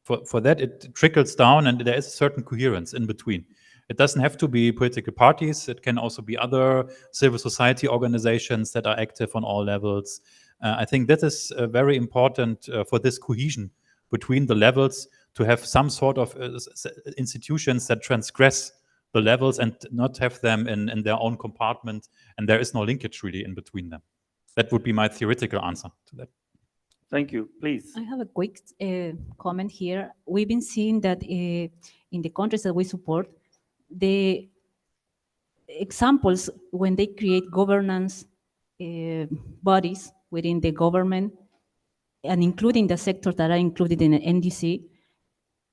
for that, it trickles down and there is a certain coherence in between. It doesn't have to be political parties. It can also be other civil society organizations that are active on all levels. I think that is very important for this cohesion between the levels, to have some sort of institutions that transgress the levels and not have them in their own compartment, and there is no linkage really in between them. That would be my theoretical answer to that. Thank you. Please. I have a quick comment here. We've been seeing that in the countries that we support, the examples when they create governance bodies within the government, and including the sectors that are included in the NDC,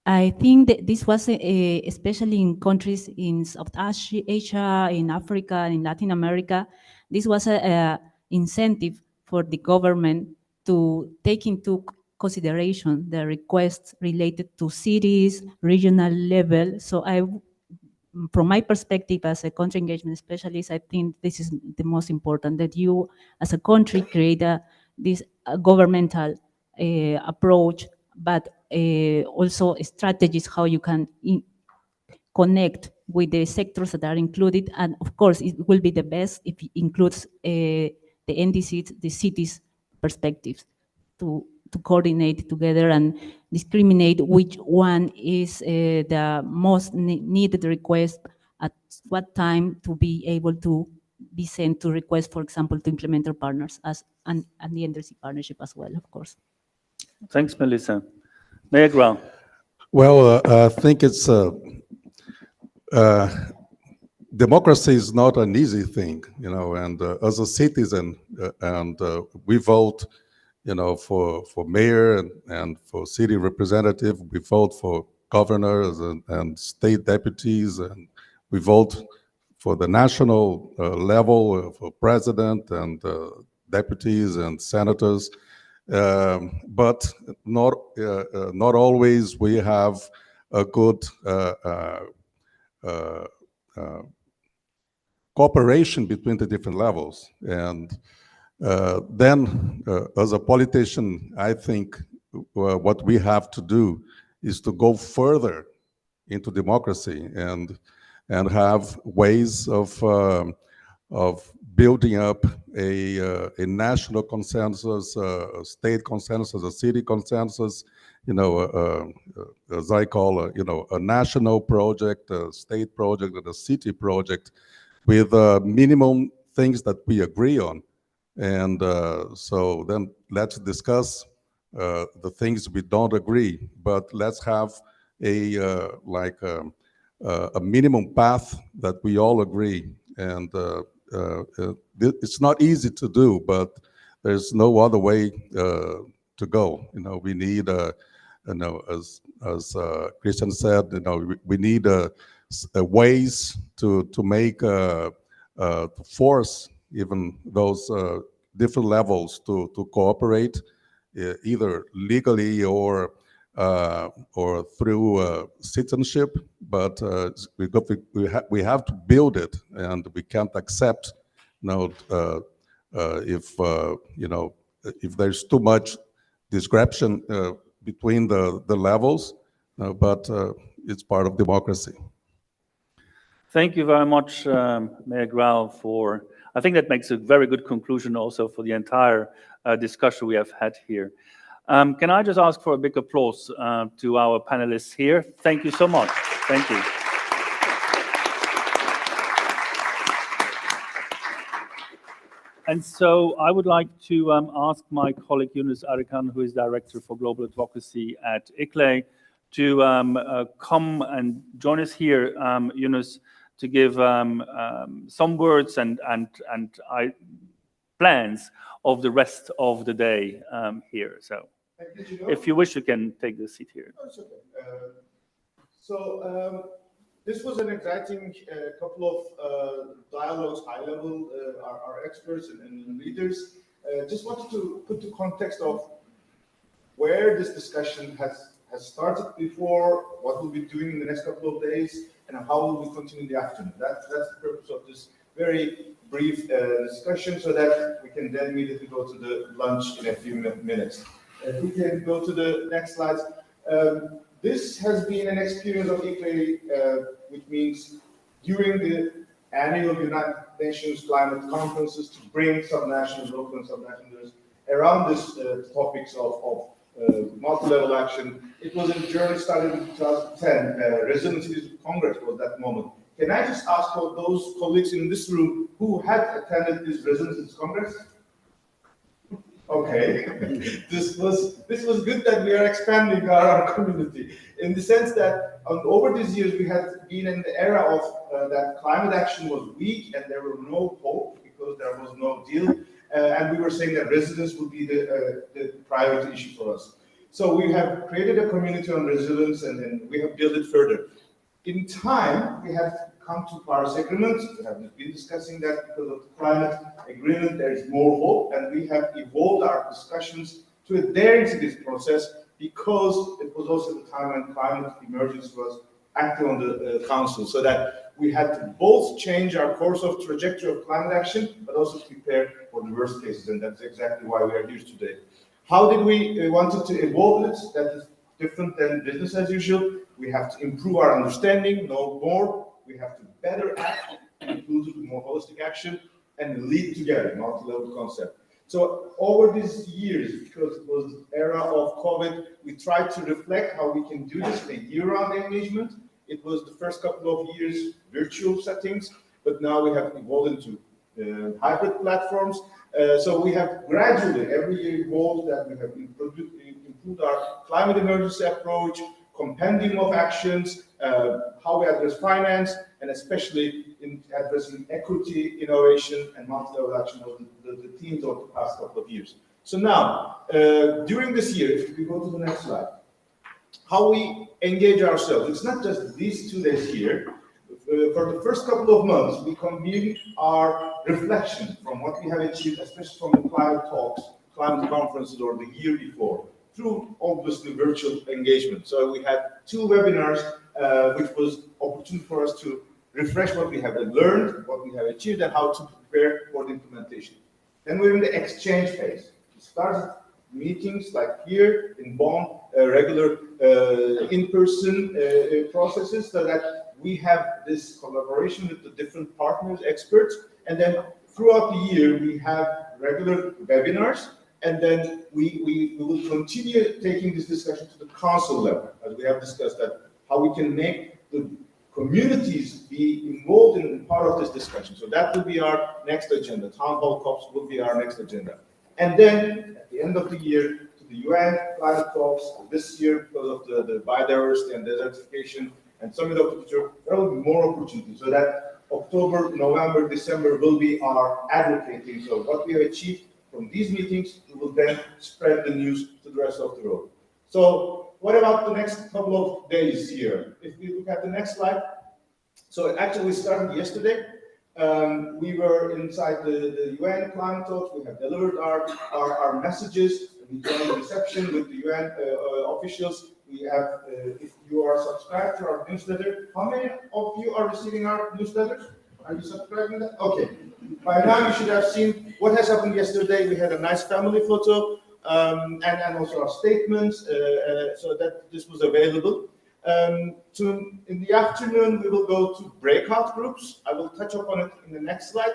I think that this was especially in countries in South Asia, in Africa, in Latin America, this was an incentive for the government to take into consideration the requests related to cities, regional level. So from my perspective as a country engagement specialist, I think this is the most important, that you as a country create this governmental approach, but also strategies how you can connect with the sectors that are included. And of course, it will be the best if it includes the NDCs, the cities' perspectives, to coordinate together and discriminate which one is the most needed request at what time to be able to be sent to request, for example, to implementer partners and the NDC partnership as well, of course. Thanks, Melissa. Mayor Grau. Well, I think it's democracy is not an easy thing, you know, and as a citizen, we vote, you know, for mayor and for city representative, we vote for governors and state deputies, and we vote for the national level for president and deputies and senators. But not always we have a good cooperation between the different levels. And then, as a politician, I think what we have to do is to go further into democracy and have ways of building up a national consensus, a state consensus, a city consensus, you know, as I call, you know, a national project, a state project, and a city project with minimum things that we agree on. And so then let's discuss the things we don't agree, but let's have a minimum path that we all agree. And it's not easy to do, but there's no other way to go. You know, we need, you know, as Christian said, you know, we need ways to make to force even those different levels to cooperate, either legally or through citizenship. But we have to build it, and we can't accept, you know, if you know, if there's too much discretion between the levels. But it's part of democracy. Thank you very much, Mayor Grau, for, I think that makes a very good conclusion also for the entire discussion we have had here. Can I just ask for a big applause to our panelists here? Thank you so much. Thank you. And so I would like to ask my colleague Yunus Arikan, who is Director for Global Advocacy at ICLEI, to come and join us here, Yunus, to give some words and plans of the rest of the day here. So if you wish, you can take the seat here. Oh, it's okay. This was an exciting couple of dialogues, high level, our experts and leaders. Just wanted to put the context of where this discussion has started before, what we'll be doing in the next couple of days, and how will we continue in the afternoon. That's the purpose of this very brief discussion, so that we can then immediately go to the lunch in a few minutes. If we can go to the next slides. This has been an experience of ICLEI, which means during the annual United Nations climate conferences to bring subnational, local and subnational leaders around this topics of multi-level action. It was a journey started in 2010. Resilience Congress was that moment. Can I just ask for those colleagues in this room who had attended this Resilience Congress? Okay, this was good that we are expanding our community in the sense that over these years we had been in the era of that climate action was weak and there were no hope because there was no deal, and we were saying that resilience would be the priority issue for us. So we have created a community on resilience, and then we have built it further. In time, we have come to Paris Agreement. We have been discussing that because of the climate agreement, there is more hope, and we have evolved our discussions to a daring cities process because it was also the time when climate emergency was active on the council, so that we had to both change our course of trajectory of climate action, but also prepare for the worst cases, and that's exactly why we are here today. How did we wanted to evolve it? That is different than business as usual. We have to improve our understanding, know more. We have to better act, inclusive, more holistic action, and lead together, multi-level concept. So over these years, because it was the era of COVID, we tried to reflect how we can do this in a year-round engagement, It was the first couple of years virtual settings, but now we have evolved into hybrid platforms. So we have gradually every year evolved that we have improved our climate emergency approach, compendium of actions, how we address finance, and especially in addressing equity, innovation, and multi-level action was the themes of the past couple of years. So now, during this year, if we go to the next slide, how we engage ourselves. It's not just these 2 days here. For the first couple of months, we convened our reflection from what we have achieved, especially from the climate talks, climate conferences, or the year before, through obviously virtual engagement. So we had 2 webinars, which was opportunity for us to refresh what we have learned, what we have achieved, and how to prepare for the implementation. Then we're in the exchange phase. We started meetings like here in Bonn, regular in-person processes, so that we have this collaboration with the different partners, experts, and then throughout the year we have regular webinars, and then we will continue taking this discussion to the council level, as we have discussed that how we can make the communities be involved in part of this discussion. So that will be our next agenda. Town hall COPs will be our next agenda. And then at the end of the year, to the UN climate talks, this year because of the biodiversity and desertification and summit of the future, there will be more opportunities. So that October, November, December will be our advocating. So what we have achieved from these meetings, we will then spread the news to the rest of the world. So what about the next couple of days here? If we look at the next slide. So actually we started yesterday. We were inside the UN climate talks. We have delivered our messages. We done the reception with the UN officials. We have, if you are subscribed to our newsletter, how many of you are receiving our newsletters? Are you subscribing to that? Okay. By now you should have seen what has happened yesterday. We had a nice family photo and also our statements, so that this was available. In the afternoon, we will go to breakout groups. I will touch upon it in the next slide.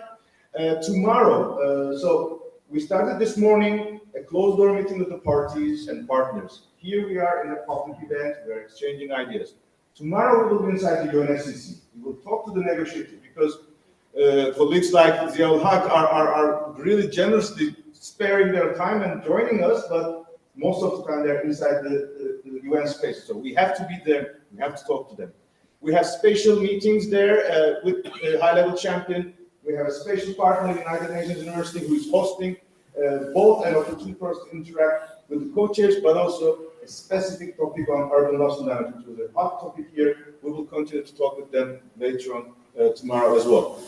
Tomorrow, so we started this morning a closed door meeting with the parties and partners. Here we are in a public event. We are exchanging ideas. Tomorrow we will be inside the UNFCCC. We will talk to the negotiators because colleagues like Ziaul Haq are really generously sparing their time and joining us, but most of the time they're inside the UN space. So we have to be there, we have to talk to them. We have special meetings there with a high-level champion. We have a special partner, United Nations University, who is hosting both an opportunity for us to interact with the co-chairs, but also a specific topic on urban loss and damage, which was a hot topic here. We will continue to talk with them later on tomorrow as well.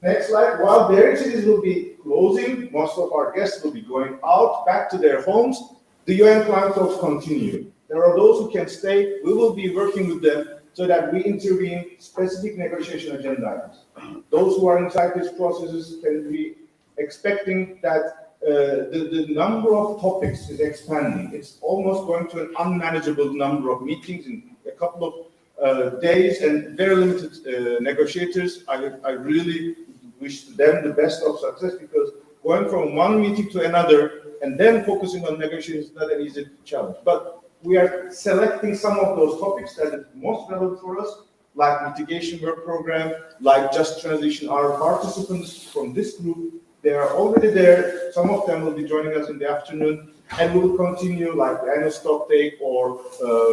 Next slide. While their cities will be closing, most of our guests will be going out back to their homes. The UN climate talks continue. There are those who can stay. We will be working with them so that we intervene specific negotiation agenda items. Those who are inside these processes can be expecting that the number of topics is expanding. It's almost going to an unmanageable number of meetings in a couple of days and very limited negotiators. I really wish them the best of success, because going from one meeting to another and then focusing on negotiations is not an easy challenge. But we are selecting some of those topics that are most relevant for us, like mitigation work program, like just transition. Our participants from this group, they are already there. Some of them will be joining us in the afternoon, and we will continue like annual stock take or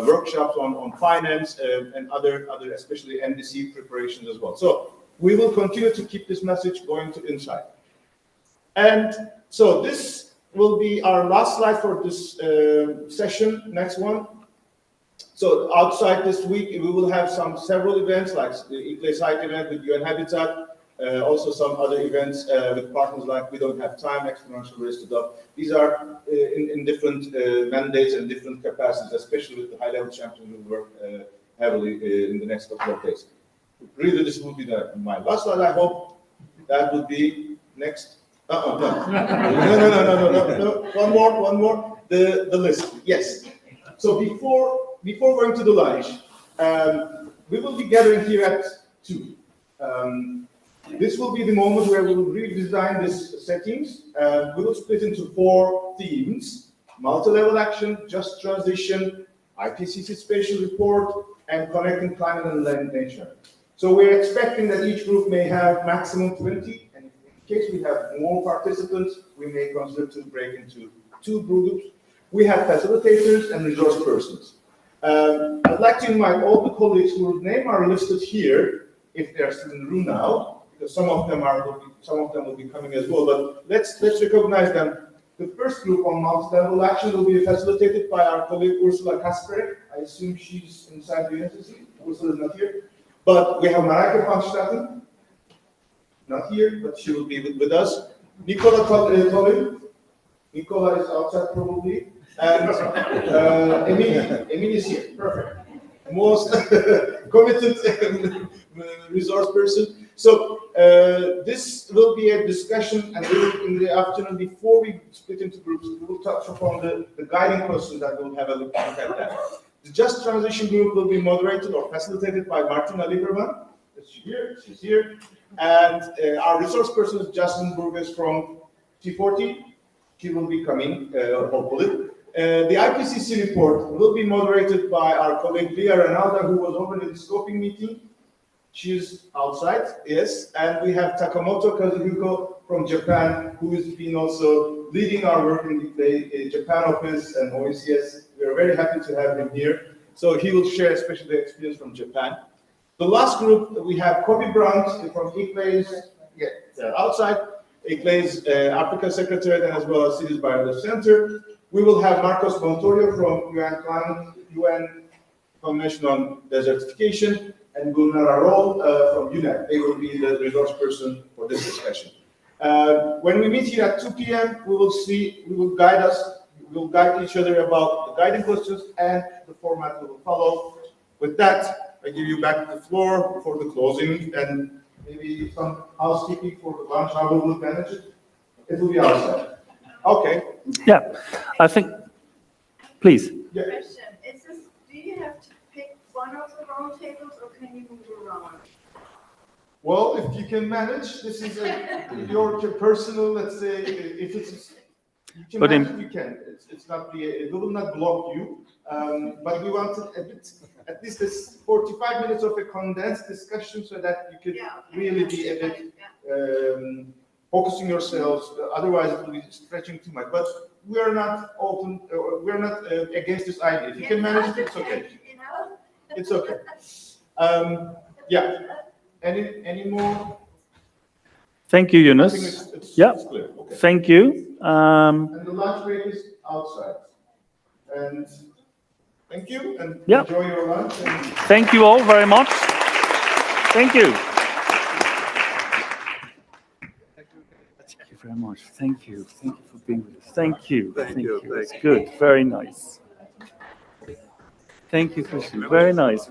workshops on finance and other, especially NDC preparations as well. So we will continue to keep this message going to inside. And so this will be our last slide for this session. Next one. So outside this week, we will have several events, like the Icle site event with UN Habitat, also some other events with partners like We Don't Have Time, Exponential Race to Dove. These are in different mandates and different capacities, especially with the high-level champion who work heavily in the next couple of days. Really, this will be my last slide. I hope that will be next. No. One more. The list. Yes. So before going to the lunch, we will be gathering here at 2. This will be the moment where we will redesign these settings. We will split into 4 themes: multi-level action, just transition, IPCC spatial report, and connecting climate and land nature. So we're expecting that each group may have maximum 20, and in case we have more participants, we may consider to break into 2 groups. We have facilitators and resource persons. I'd like to invite all the colleagues whose names are listed here, if they are still in the room now, because some of them will be coming as well. But let's recognize them. The first group on multi-level action will be facilitated by our colleague Ursula Kasperek. I assume she's inside the university. Ursula is not here. But we have Mareike van Straten, not here, but she will be with us. Nicola Tolin. Nicola is outside probably. And Emily is here. Perfect. Most committed resource person. So this will be a discussion, and in the afternoon, before we split into groups, we will touch upon the guiding questions that we'll have a look at that. The Just Transition group will be moderated or facilitated by Martina Lieberman. She's here. And our resource person is Justin Burgess from T40. He will be coming, hopefully. The IPCC report will be moderated by our colleague Leah Ronaldo, who was already in the scoping meeting. She's outside, yes. And we have Takamoto Kazuhiko from Japan, who has been also leading our work in the Japan office and OECS. We are very happy to have him here. So he will share especially the experience from Japan. The last group, we have Kobe Brandt from ICLEI's, outside, ICLEI's Africa Secretariat, and as well as Cities Biodiversity Center. We will have Marcos Montorio from UN Convention on Desertification, and Gunnar Arol from UNEP. They will be the resource person for this discussion. When we meet here at 2 p.m., we will guide each other about the guiding questions and the format we will follow. With that, I give you back the floor for the closing and maybe some housekeeping for the lunch. How we will manage it? It will be outside. Okay. Yeah, I think, please. Yeah. Question. Is this, do you have to pick one of the round tables or can you move around? Well, if you can manage, this is your personal, let's say, if it's, you can manage, you can. It's not it will not block you. But we wanted a bit, at least this 45 minutes of a condensed discussion so that you could really be a bit focusing yourselves. Otherwise, it will be stretching too much. But we are not open. We are not against this idea. If you can manage it, it's okay. It's okay. Yeah. Any more? Thank you, Yunus. Yeah. Okay. Thank you. And the lunch break is outside. And thank you, and enjoy your lunch. Thank you all very much. Thank you. Thank you very much. Thank you. Thank you for being with us. Thank you. Thank you. It's good. Very nice. Thank you, Christian. Very nice.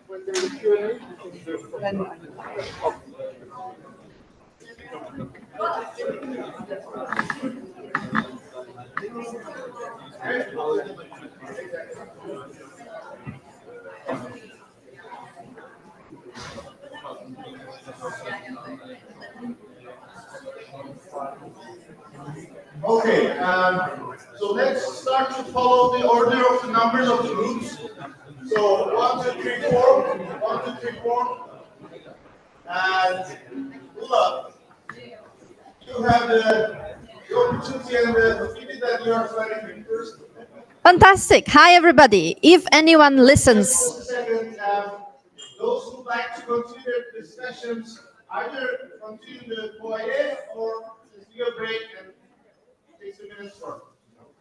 When there's a Q&A, then Okay, so let's start to follow the order of the numbers of the groups. So 1, 2, 3, 4. 1, 2, 3, 4. And Ula, you have the opportunity and the feeling that you are starting first. Fantastic. Hi, everybody. If anyone listens. Just a second. Those who like to continue the discussions, either continue in the foyer or just take a break and take some minutes for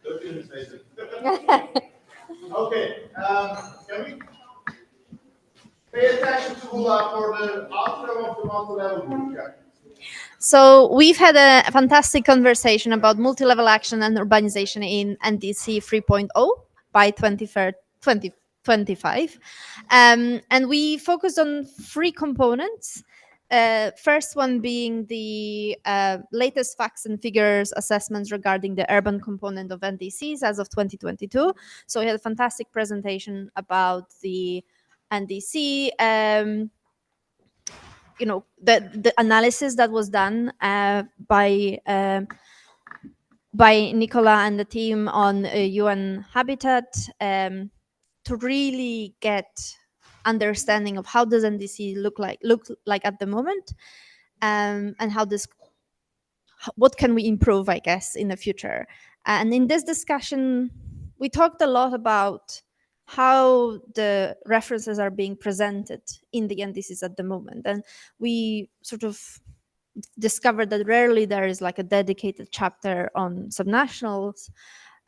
30 minutes later. Okay. Can we pay attention to Ula for the outcome of the multi-level group? Yeah. So we've had a fantastic conversation about multi-level action and urbanization in NDC 3.0 by 2025. And we focused on 3 components. First one being the latest facts and figures assessments regarding the urban component of NDCs as of 2022. So we had a fantastic presentation about the NDC, the analysis that was done by Nicola and the team on UN Habitat to really get understanding of how does NDC look like at the moment, and what can we improve, I guess, in the future. And in this discussion, we talked a lot about how the references are being presented in the NDCs at the moment. And we sort of discovered that rarely there is like a dedicated chapter on subnationals.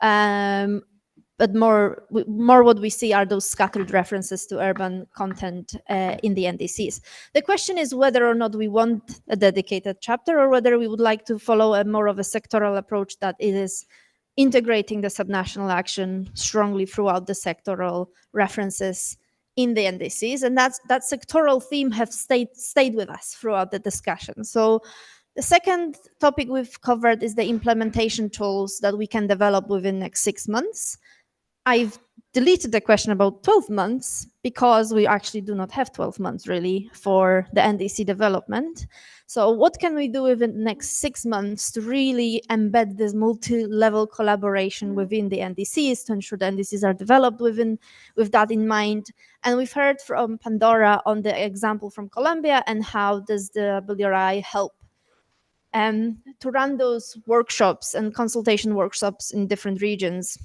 But more what we see are those scattered references to urban content in the NDCs. The question is whether or not we want a dedicated chapter or whether we would like to follow a more of a sectoral approach that is integrating the subnational action strongly throughout the sectoral references in the NDCs. And that sectoral theme have stayed with us throughout the discussion. So the second topic we've covered is the implementation tools that we can develop within the next 6 months. I've deleted the question about 12 months because we actually do not have 12 months really for the NDC development. So what can we do within the next 6 months to really embed this multi-level collaboration within the NDCs to ensure the NDCs are developed with that in mind? And we've heard from Pandora on the example from Colombia and how does the WRI help to run those workshops and consultation workshops in different regions.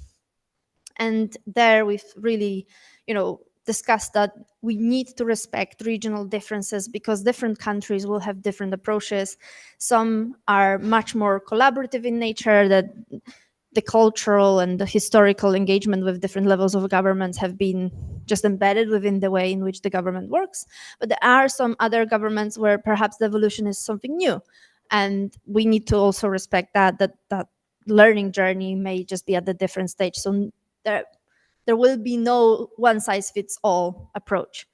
And there we've really, discussed that we need to respect regional differences because different countries will have different approaches. Some are much more collaborative in nature, that the cultural and the historical engagement with different levels of governments have been just embedded within the way in which the government works. But there are some other governments where perhaps the evolution is something new. And we need to also respect that learning journey may just be at a different stage. So there will be no one-size-fits-all approach.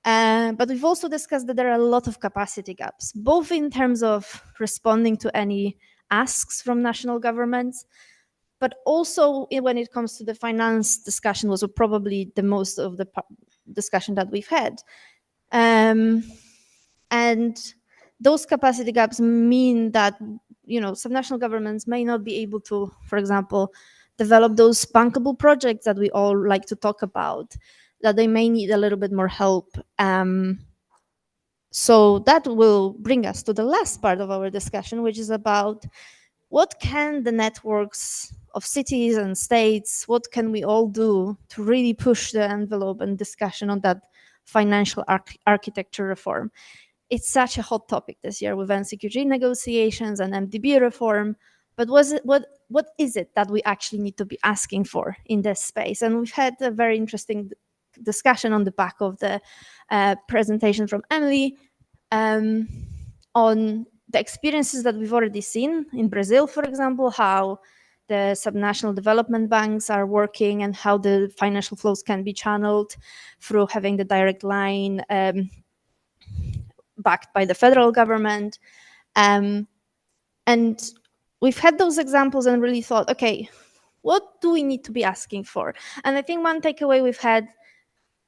But we've also discussed that there are a lot of capacity gaps, both in terms of responding to any asks from national governments, but also when it comes to the finance discussion was probably the most of the discussion that we've had. And those capacity gaps mean that, subnational governments may not be able to, for example, develop those bankable projects that we all like to talk about, that they may need a little bit more help. So that will bring us to the last part of our discussion, which is about what can the networks of cities and states, what can we all do to really push the envelope and discussion on that financial architecture reform? It's such a hot topic this year with NCQG negotiations and MDB reform. But what is it that we actually need to be asking for in this space? And we've had a very interesting discussion on the back of the presentation from Emily on the experiences that we've already seen in Brazil, for example, how the subnational development banks are working and how the financial flows can be channeled through having the direct line backed by the federal government. And we've had those examples and really thought, okay, what do we need to be asking for? And I think one takeaway we've had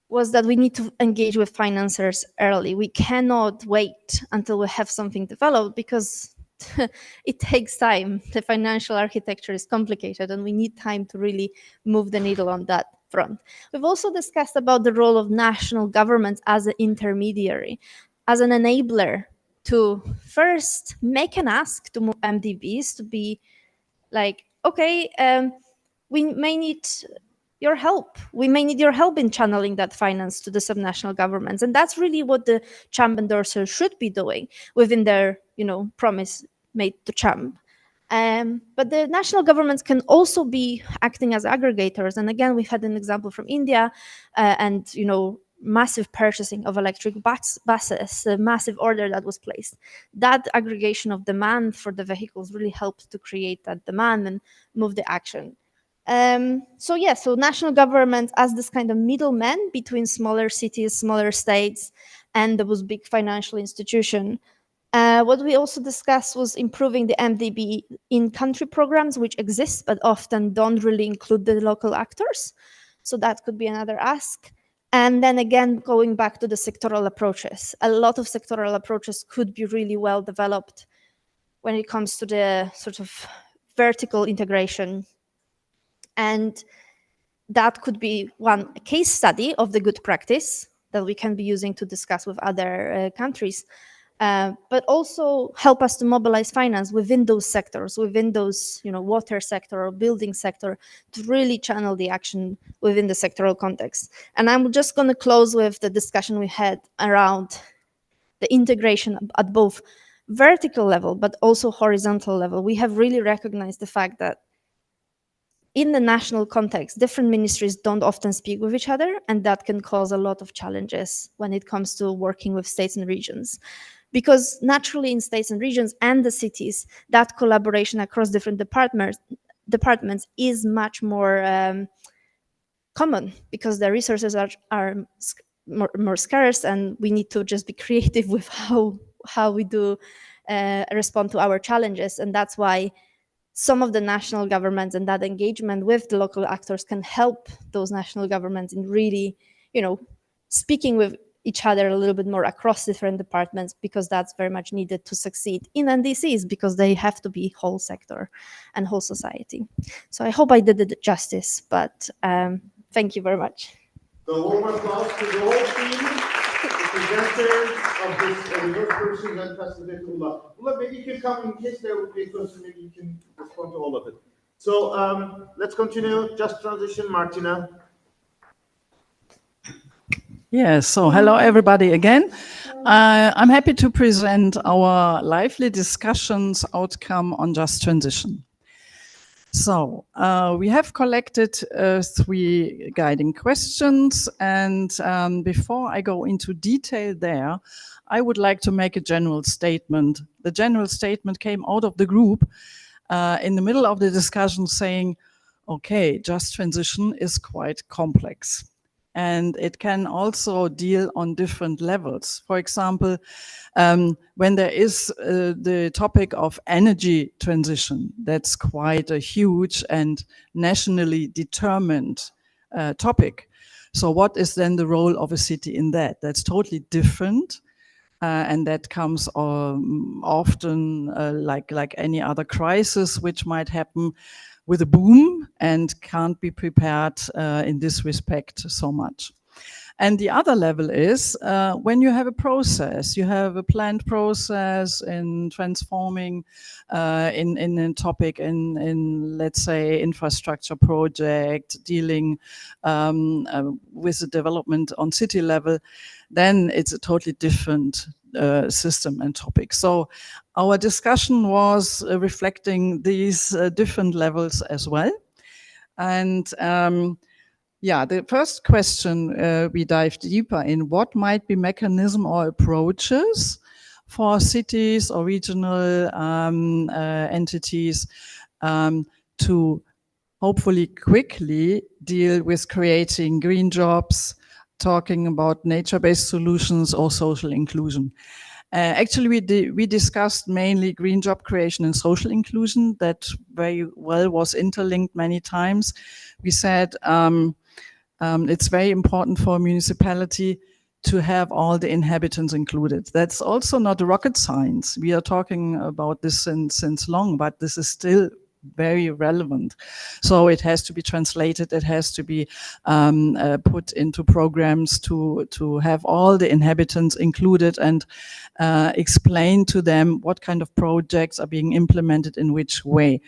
was that we need to engage with financiers early. We cannot wait until we have something developed because it takes time. The financial architecture is complicated and we need time to really move the needle on that front. We've also discussed about the role of national governments as an intermediary, as an enabler to first make an ask to MDBs to be like, okay, we may need your help. We may need your help in channeling that finance to the subnational governments. And that's really what the CHAMP endorsers should be doing within their, promise made to CHAMP. But the national governments can also be acting as aggregators. And again, we've had an example from India and, massive purchasing of electric buses, a massive order that was placed. That aggregation of demand for the vehicles really helped to create that demand and move the action. So national government as this kind of middleman between smaller cities, smaller states, and those big financial institution. What we also discussed was improving the MDB in-country programs, which exist but often don't really include the local actors. So that could be another ask. And then again, going back to the sectoral approaches, a lot of sectoral approaches could be really well developed when it comes to the sort of vertical integration. And that could be one case study of the good practice that we can be using to discuss with other countries, but also help us to mobilize finance within those sectors, within those, water sector or building sector, to really channel the action within the sectoral context. And I'm just going to close with the discussion we had around the integration at both vertical level, but also horizontal level. We have really recognized the fact that in the national context, different ministries don't often speak with each other, and that can cause a lot of challenges when it comes to working with states and regions. Because naturally in states and regions and the cities, that collaboration across different departments is much more common because the resources are more scarce, and we need to just be creative with how we do respond to our challenges. And that's why some of the national governments and that engagement with the local actors can help those national governments in really, speaking with each other a little bit more across different departments, because that's very much needed to succeed in NDCs, because they have to be whole sector and whole society. So I hope I did it justice, but thank you very much. So warm applause to the whole team, the presenters of this reverse person and Ullah. Ullah, maybe you can come in case there would be a question, maybe you can respond to all of it. So let's continue. Just transition, Martina. Yes, so hello everybody again. I'm happy to present our lively discussions outcome on just transition. So we have collected 3 guiding questions, and before I go into detail there, I would like to make a general statement. The general statement came out of the group in the middle of the discussion saying, okay, just transition is quite complex. And it can also deal on different levels. For example, when there is the topic of energy transition, that's quite a huge and nationally determined topic. So what is then the role of a city in that? That's totally different. And that comes often like any other crisis which might happen with a boom and can't be prepared in this respect so much. And the other level is when you have a process, you have a planned process in transforming in a topic in let's say infrastructure project, dealing with the development on city level, then it's a totally different system and topic. So our discussion was reflecting these different levels as well. And the first question we dived deeper in: what might be mechanism or approaches for cities or regional entities to hopefully quickly deal with creating green jobs, talking about nature-based solutions or social inclusion. Actually, we discussed mainly green job creation and social inclusion. That very well was interlinked many times. We said it's very important for a municipality to have all the inhabitants included. That's also not rocket science. We are talking about this since long, but this is still very relevant. So it has to be translated, it has to be put into programs to have all the inhabitants included and explain to them what kind of projects are being implemented in which way.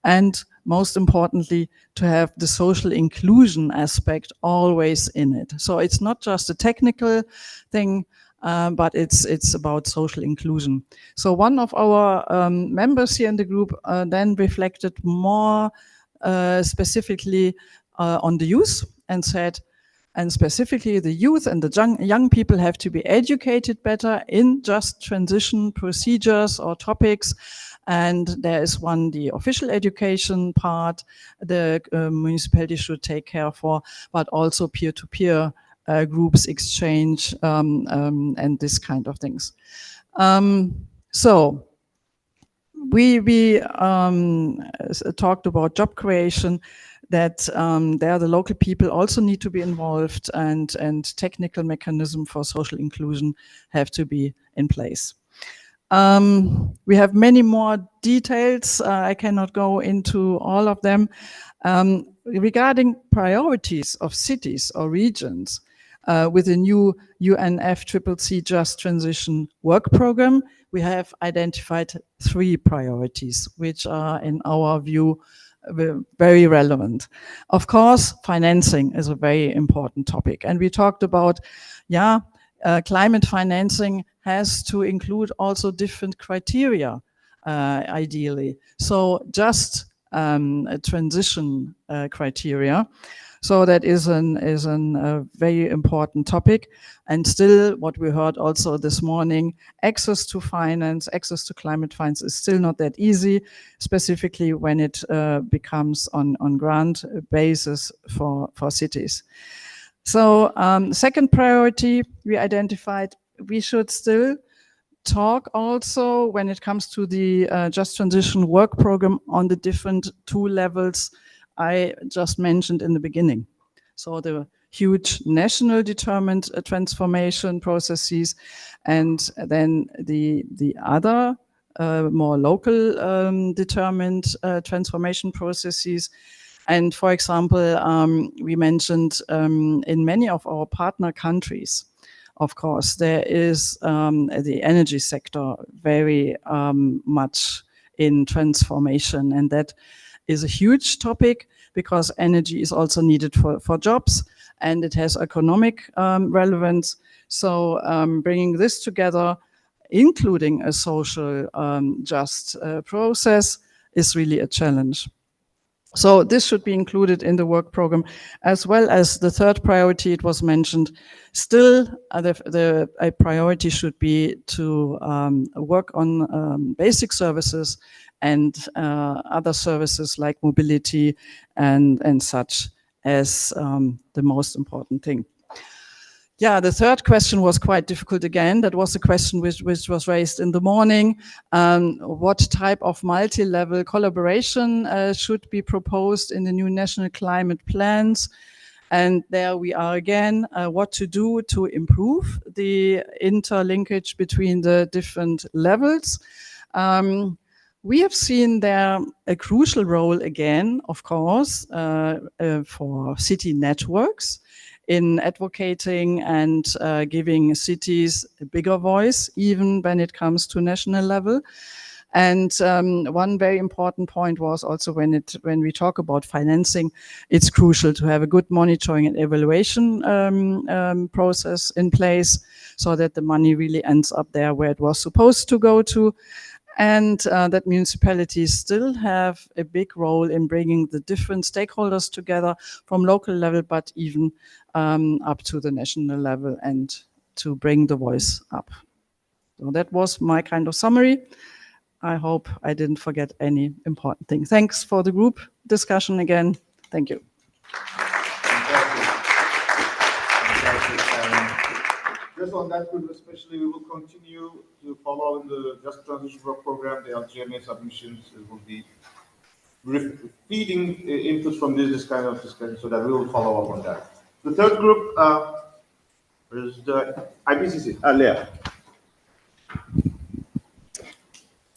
And most importantly, to have the social inclusion aspect always in it. So it's not just a technical thing, but it's about social inclusion. So one of our members here in the group then reflected more specifically on the youth and said, and specifically the youth and the young people have to be educated better in just transition procedures or topics. And there is one, the official education part, the municipality should take care for, but also peer-to-peer groups exchange and this kind of things. So we talked about job creation, that there the local people also need to be involved, and technical mechanism for social inclusion have to be in place. We have many more details. I cannot go into all of them. Regarding priorities of cities or regions, with the new UNFCCC Just Transition Work Program, we have identified 3 priorities, which are, in our view, very relevant. Of course, financing is a very important topic. And we talked about, climate financing has to include also different criteria, ideally. So just a transition criteria. So that is a very important topic. And still, what we heard also this morning, access to finance, access to climate finance is still not that easy, specifically when it becomes on grant basis for cities. So second priority we identified, we should still talk also when it comes to the Just Transition Work Program on the different 2 levels I just mentioned in the beginning. So the huge national determined transformation processes, and then the other more local determined transformation processes. And for example, we mentioned in many of our partner countries, of course, there is the energy sector very much in transformation, and that is a huge topic because energy is also needed for jobs, and it has economic relevance. So bringing this together, including a social just process, is really a challenge. So this should be included in the work program, as well as the third priority, it was mentioned. Still, a priority should be to work on basic services and other services like mobility and such as the most important thing. Yeah, the third question was quite difficult again. That was the question which was raised in the morning. What type of multi-level collaboration should be proposed in the new national climate plans? And there we are again, what to do to improve the interlinkage between the different levels. We have seen there a crucial role again, of course, for city networks in advocating and giving cities a bigger voice, even when it comes to national level. And one very important point was also when we talk about financing, it's crucial to have a good monitoring and evaluation process in place so that the money really ends up there where it was supposed to go to. And that municipalities still have a big role in bringing the different stakeholders together from local level, but even up to the national level, and to bring the voice up. So that was my kind of summary. I hope I didn't forget any important thing. Thanks for the group discussion again. Thank you. Just on that group especially, we will continue to follow in the Just Transition Work Program, the LGMA submissions. It will be feeding inputs from this kind of discussion, so that we will follow up on that. The third group is the IPCC. Leah.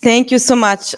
Thank you so much.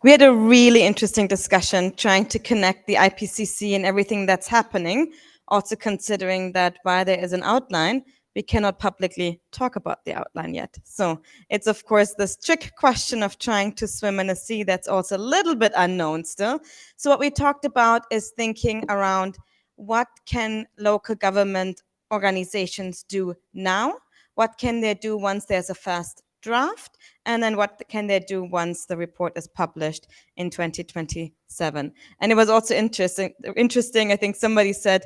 We had a really interesting discussion trying to connect the IPCC and everything that's happening, also considering that while there is an outline, we cannot publicly talk about the outline yet. So it's, of course, this trick question of trying to swim in a sea that's also a little bit unknown still. So what we talked about is thinking around what can local government organizations do now? What can they do once there's a first draft? And then what can they do once the report is published in 2027? And it was also interesting. I think somebody said,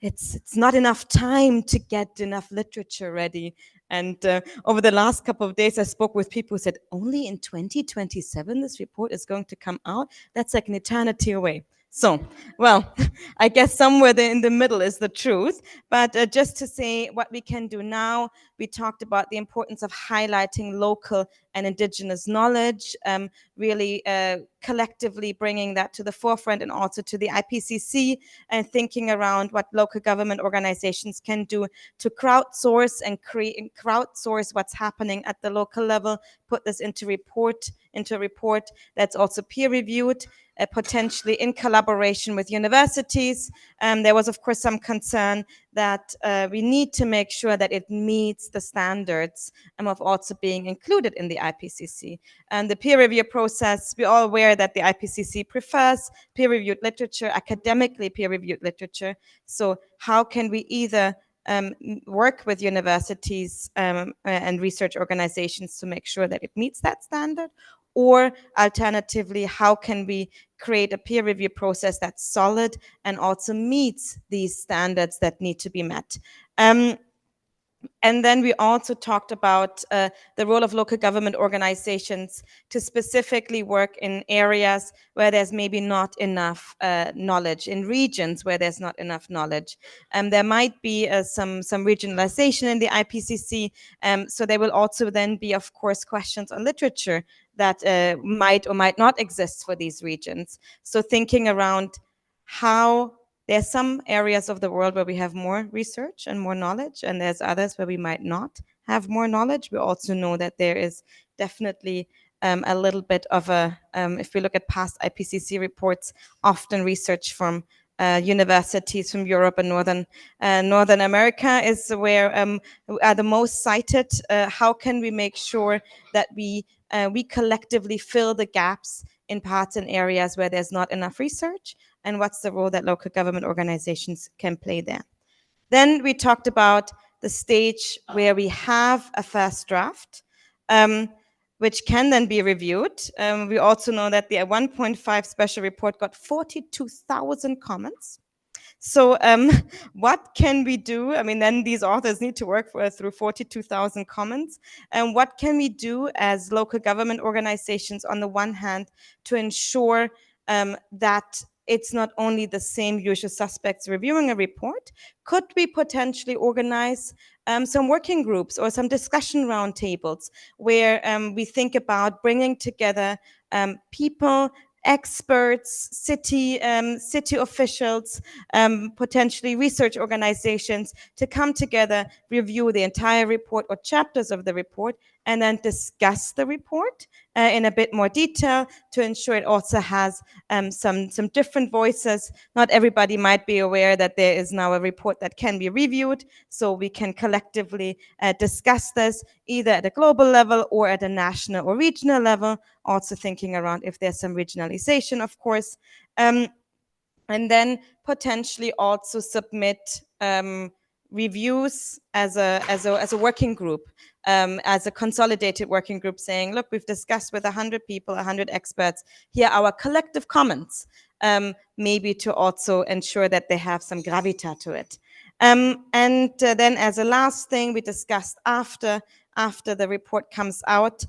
it's not enough time to get enough literature ready. And over the last couple of days, I spoke with people who said, only in 2027 this report is going to come out? That's like an eternity away. So, well, I guess somewhere there in the middle is the truth. But just to say what we can do now, we talked about the importance of highlighting local and indigenous knowledge, really collectively bringing that to the forefront, and also to the IPCC, and thinking around what local government organizations can do to crowdsource and crowdsource what's happening at the local level, put this into a report that's also peer-reviewed, potentially in collaboration with universities. There was, of course, some concern that we need to make sure that it meets the standards of also being included in the IPCC. And the peer review process, we're all aware that the IPCC prefers peer-reviewed literature, academically peer-reviewed literature. So how can we either work with universities and research organizations to make sure that it meets that standard? Or alternatively, how can we create a peer review process that's solid and also meets these standards that need to be met? And then we also talked about the role of local government organizations to specifically work in areas where there's maybe not enough knowledge, in regions where there's not enough knowledge. There might be some regionalization in the IPCC, so there will also then be, of course, questions on literature that might or might not exist for these regions. So thinking around how there's some areas of the world where we have more research and more knowledge, and there's others where we might not have more knowledge. We also know that there is definitely a little bit of a, if we look at past IPCC reports, often research from universities from Europe and Northern America is where are the most cited. How can we make sure that we collectively fill the gaps in parts and areas where there's not enough research? And what's the role that local government organizations can play there? Then we talked about the stage where we have a first draft, which can then be reviewed. We also know that the 1.5 special report got 42,000 comments. So what can we do? I mean, then these authors need to work through 42,000 comments. And what can we do as local government organizations, on the one hand, to ensure that it's not only the same usual suspects reviewing a report? Could we potentially organize some working groups or some discussion roundtables where we think about bringing together people, experts, city officials, potentially research organizations, to come together, review the entire report or chapters of the report, and then discuss the report in a bit more detail to ensure it also has some different voices. Not everybody might be aware that there is now a report that can be reviewed, so we can collectively discuss this either at a global level or at a national or regional level, also thinking around if there's some regionalization, of course. And then potentially also submit reviews as a working group, as a consolidated working group, saying, look, we've discussed with 100 people, 100 experts, here are our collective comments, maybe to also ensure that they have some gravitas to it. And then as a last thing, we discussed after the report comes out,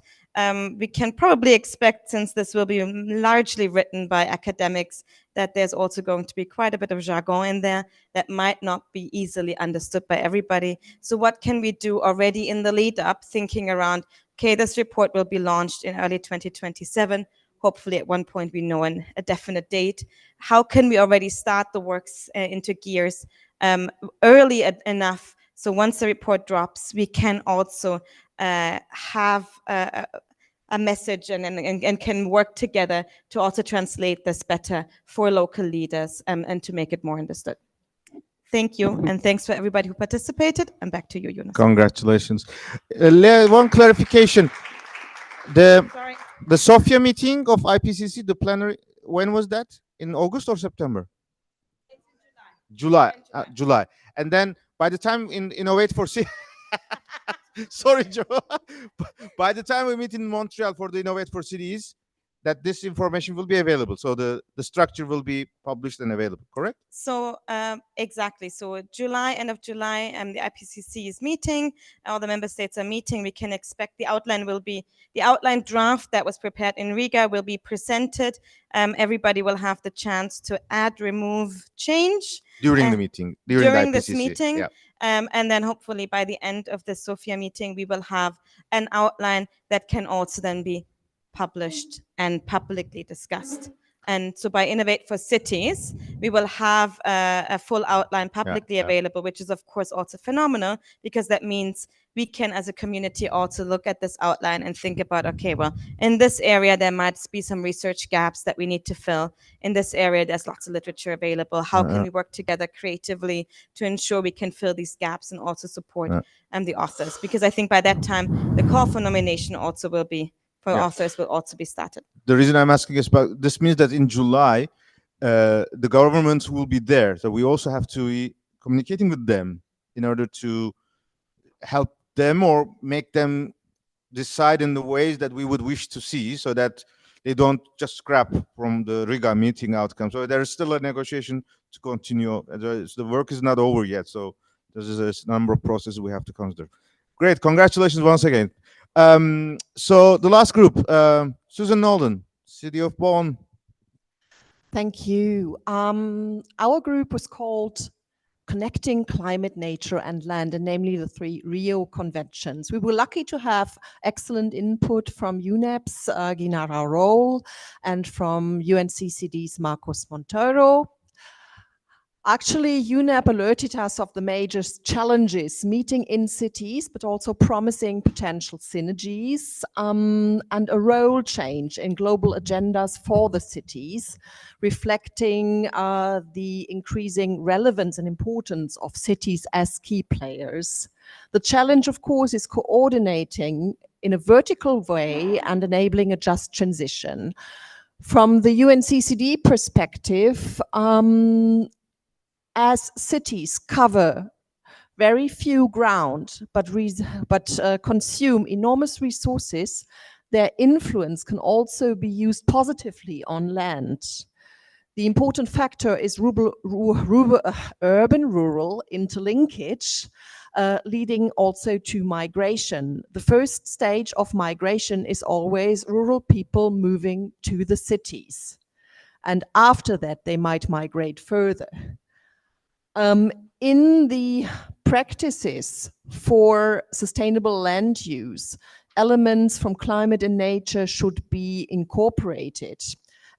we can probably expect, since this will be largely written by academics, that there's also going to be quite a bit of jargon in there that might not be easily understood by everybody. So what can we do already in the lead up, thinking around, okay, this report will be launched in early 2027. Hopefully at one point we know a definite date. How can we already start the works into gears early enough, so once the report drops, we can also have a message and can work together to also translate this better for local leaders and to make it more understood. Thank you, and thanks for everybody who participated. And back to you, Jonas. Congratulations. One clarification. The Sofia meeting of IPCC, the plenary, when was that? In August or September? July. July. And then by the time in Innovate for Cities, sorry, Joe. By the time we meet in Montreal for the Innovate for Cities, that this information will be available. So the structure will be published and available, correct? So exactly. So July, end of July, the IPCC is meeting. All the member states are meeting. We can expect the outline draft that was prepared in Riga will be presented. Everybody will have the chance to add, remove, change during the meeting. During the this meeting. Yeah. And then hopefully by the end of the Sofia meeting, we will have an outline that can also then be published and publicly discussed. And so by Innovate for Cities, we will have a full outline publicly available, which is of course also phenomenal, because that means we can as a community also look at this outline and think about, okay, well, in this area, there might be some research gaps that we need to fill. In this area, there's lots of literature available. How can we work together creatively to ensure we can fill these gaps and also support the authors? Because I think by that time, the call for nomination also will be, for authors will also be started. The reason I'm asking is about, this means that in July, the governments will be there. So we also have to be communicating with them in order to help them or make them decide in the ways that we would wish to see, so that they don't just scrap from the Riga meeting outcome. So there is still a negotiation to continue. The work is not over yet. So there's a number of processes we have to consider. Great, congratulations once again. So the last group, Susan Nolden, City of Bonn. Thank you. Our group was called Connecting Climate, Nature and Land, and namely the 3 Rio Conventions. We were lucky to have excellent input from UNEP's Ginara Roll and from UNCCD's Marcos Montero. Actually, UNEP alerted us of the major challenges meeting in cities, but also promising potential synergies and a role change in global agendas for the cities, reflecting the increasing relevance and importance of cities as key players. The challenge, of course, is coordinating in a vertical way and enabling a just transition. From the UNCCD perspective, as cities cover very few ground, but consume enormous resources, their influence can also be used positively on land. The important factor is urban-rural interlinkage, leading also to migration. The first stage of migration is always rural people moving to the cities. And after that, they might migrate further. In the practices for sustainable land use, elements from climate and nature should be incorporated.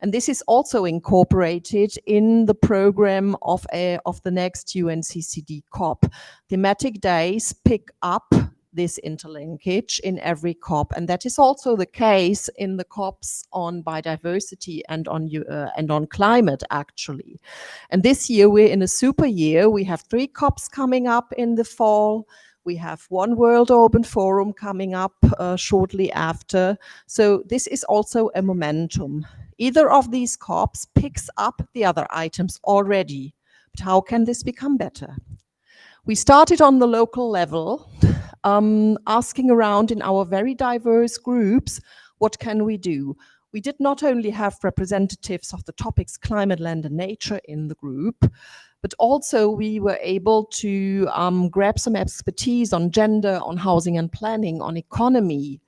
And this is also incorporated in the program of the next UNCCD COP. Thematic days pick up this interlinkage in every COP, and that is also the case in the COPs on biodiversity and on climate, actually. And this year we're in a super year. We have 3 COPs coming up in the fall. We have one World Urban Forum coming up shortly after. So this is also a momentum. Either of these COPs picks up the other items already. But how can this become better? We started on the local level, asking around in our very diverse groups, what can we do? We did not only have representatives of the topics climate, land and nature in the group, but also we were able to grab some expertise on gender, on housing and planning, on economy.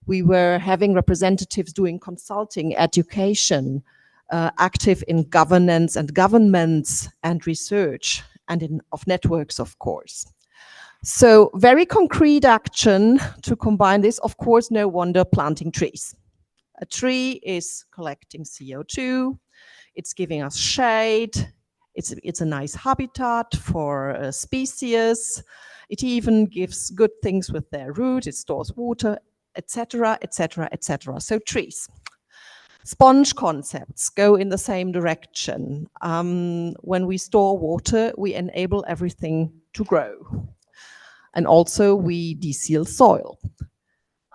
We were having representatives doing consulting, education, active in governance and governments and research and of networks, of course. So very concrete action to combine this, of course, no wonder planting trees. A tree is collecting CO2, it's giving us shade, it's a nice habitat for species, it even gives good things with their root, it stores water, etc., etc., etc. So trees. Sponge concepts go in the same direction. When we store water, we enable everything to grow. And also we deseal soil.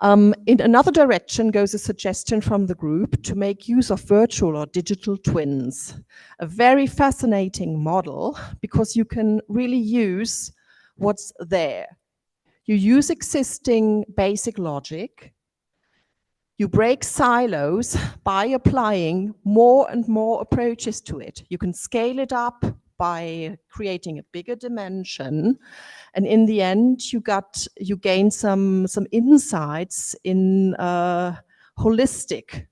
In another direction goes a suggestion from the group to make use of virtual or digital twins. A very fascinating model because you can really use what's there. You use existing basic logic. You break silos by applying more and more approaches to it. You can scale it up by creating a bigger dimension, and in the end, you gain some insights in a holistic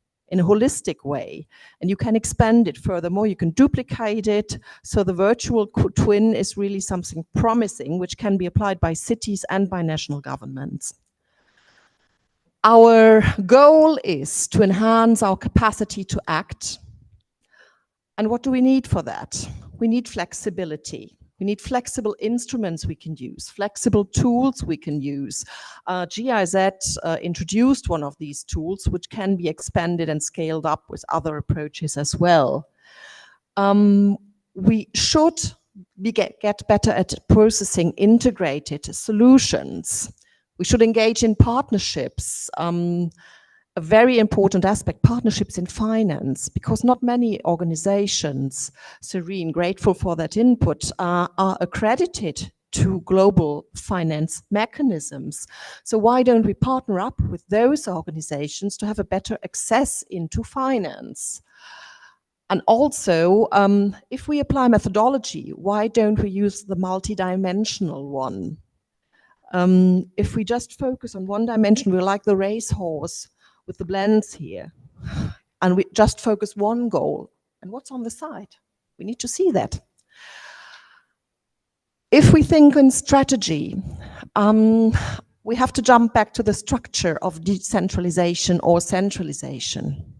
way, and you can expand it furthermore. You can duplicate it, so the virtual twin is really something promising, which can be applied by cities and by national governments. Our goal is to enhance our capacity to act. And what do we need for that? We need flexibility. We need flexible instruments we can use, flexible tools we can use. GIZ introduced one of these tools, which can be expanded and scaled up with other approaches as well. We should get better at processing integrated solutions. We should engage in partnerships. A very important aspect, partnerships in finance, because not many organizations, Serene, grateful for that input, are accredited to global finance mechanisms. So why don't we partner up with those organizations to have a better access into finance? And also, if we apply methodology, why don't we use the multidimensional one? If we just focus on one dimension, we're like the racehorse with the blends here, and we just focus one goal. And what's on the side? We need to see that. If we think in strategy, we have to jump back to the structure of decentralization or centralization.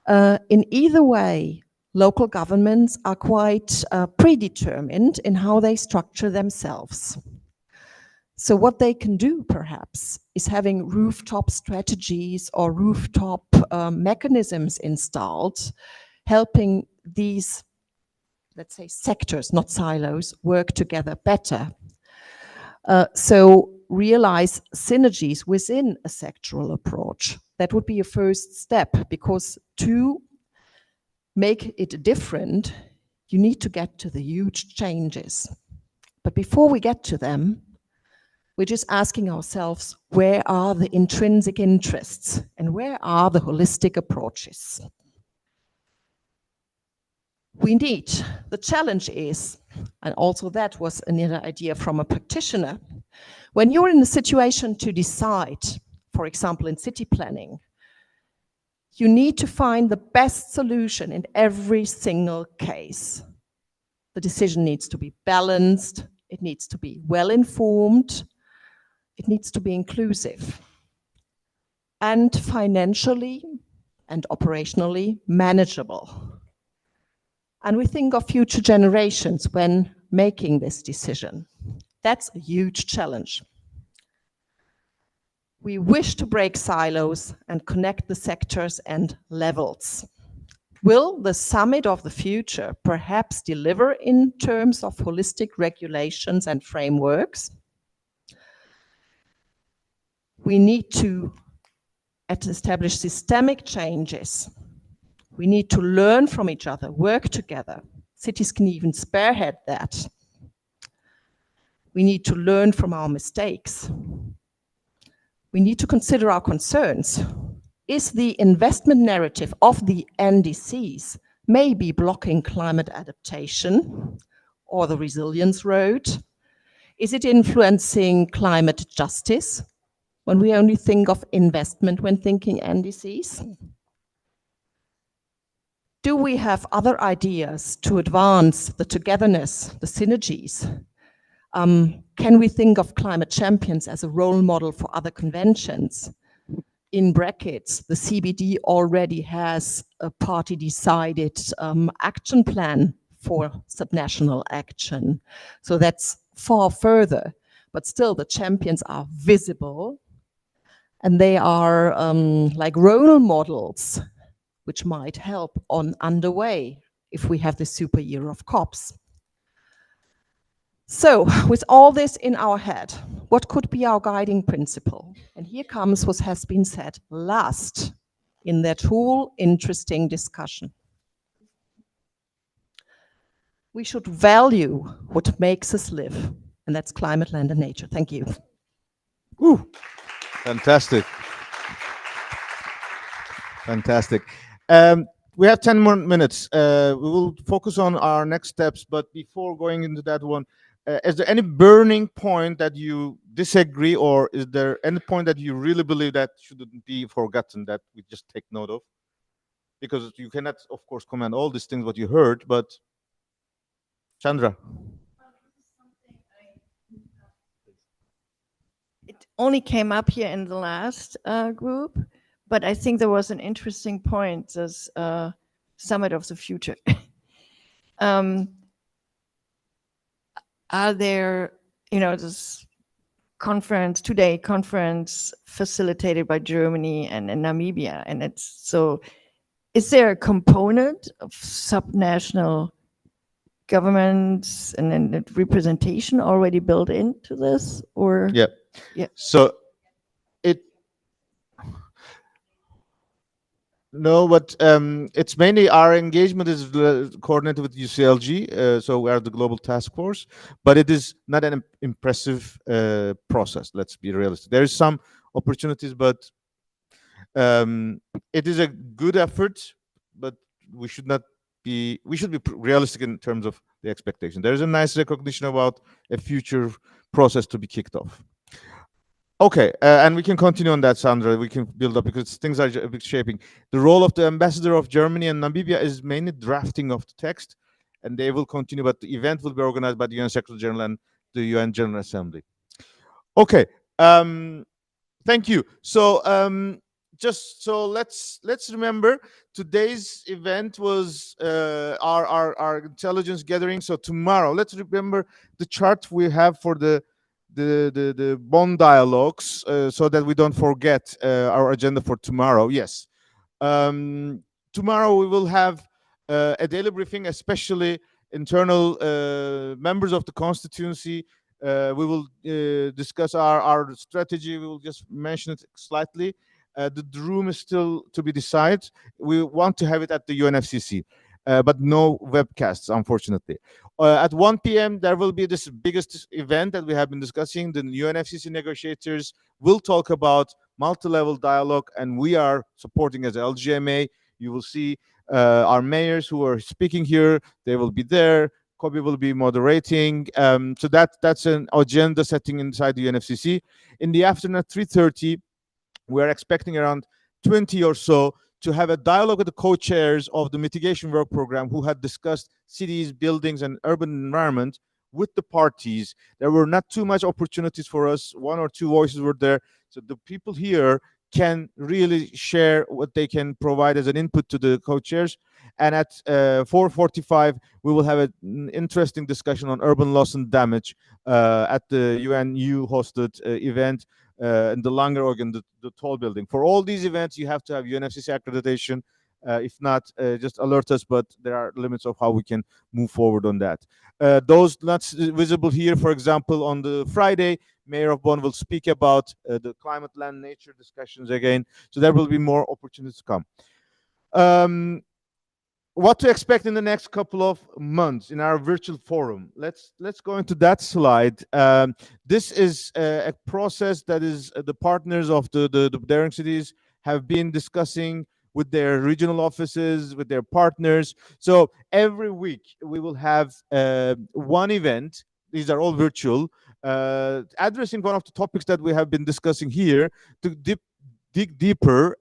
In either way, local governments are quite predetermined in how they structure themselves. So what they can do, perhaps, is having rooftop strategies or rooftop mechanisms installed, helping these, let's say, sectors, not silos, work together better. So realize synergies within a sectoral approach. That would be a first step, because to make it different, you need to get to the huge changes. But before we get to them, we're just asking ourselves, where are the intrinsic interests and where are the holistic approaches? We need, the challenge is, and also that was another idea from a practitioner, when you're in a situation to decide, for example, in city planning, you need to find the best solution in every single case. The decision needs to be balanced, it needs to be well-informed, it needs to be inclusive, and financially and operationally manageable. And we think of future generations when making this decision. That's a huge challenge. We wish to break silos and connect the sectors and levels. Will the summit of the future perhaps deliver in terms of holistic regulations and frameworks? We need to establish systemic changes. We need to learn from each other, work together. Cities can even spearhead that. We need to learn from our mistakes. We need to consider our concerns. Is the investment narrative of the NDCs maybe blocking climate adaptation or the resilience road? Is it influencing climate justice when we only think of investment when thinking NDCs? Do we have other ideas to advance the togetherness, the synergies? Can we think of climate champions as a role model for other conventions? In brackets, the CBD already has a party-decided action plan for subnational action. So that's far further, but still the champions are visible and they are like role models, which might help on underway if we have the super year of COPs. So with all this in our head, what could be our guiding principle? And here comes what has been said last in that whole interesting discussion. We should value what makes us live, and that's climate, land, and nature. Thank you. Ooh, fantastic. Fantastic. We have 10 more minutes. We will focus on our next steps, but before going into that one, is there any burning point that you disagree, or is there any point that you really believe that shouldn't be forgotten that we just take note of? Because you cannot, of course, comment all these things what you heard, but Chandra. It only came up here in the last group, but I think there was an interesting point, this Summit of the Future. Are there, this conference, two-day conference facilitated by Germany and Namibia, and it's so, is there a component of subnational governments and then representation already built into this, or? Yeah. Yeah. So no, but it's mainly our engagement is coordinated with UCLG, so we are the global task force, but it is not an impressive process. Let's be realistic. There is some opportunities, but it is a good effort, but we should be realistic in terms of the expectation. There is a nice recognition about a future process to be kicked off. Okay, and we can continue on that, Sandra. We can build up because things are shaping. The role of the ambassador of Germany and Namibia is mainly drafting of the text, and they will continue, but the event will be organized by the UN Secretary General and the UN General Assembly. Okay, thank you. So just so let's remember today's event was our intelligence gathering. So tomorrow, let's remember the chart we have for the Bonn Dialogues, so that we don't forget our agenda for tomorrow. Yes, tomorrow we will have a daily briefing, especially internal members of the constituency. We will discuss our strategy. We will just mention it slightly. The room is still to be decided. We want to have it at the UNFCCC. But no webcasts, unfortunately. At 1 p.m., there will be this biggest event that we have been discussing. The UNFCCC negotiators will talk about multi-level dialogue, and we are supporting as LGMA. You will see our mayors who are speaking here. They will be there. Kobe will be moderating. So that's an agenda setting inside the UNFCCC. In the afternoon at 3:30, we are expecting around 20 or so to have a dialogue with the co-chairs of the mitigation work program who had discussed cities, buildings, and urban environment with the parties. There were not too much opportunities for us. One or two voices were there. So the people here can really share what they can provide as an input to the co-chairs. And at 4:45, we will have an interesting discussion on urban loss and damage at the UNU hosted event in the Langer organ, the tall building. For all these events, you have to have UNFCCC accreditation. If not, just alert us, but there are limits of how we can move forward on that. Those not visible here, for example, on the Friday, Mayor of Bonn will speak about the climate, land, nature discussions again. So there will be more opportunities to come. What to expect in the next couple of months in our virtual forum. Let's go into that slide. This is a process that is the partners of the daring cities have been discussing with their regional offices, with their partners. So every week we will have one event. These are all virtual addressing one of the topics that we have been discussing here, to dig deeper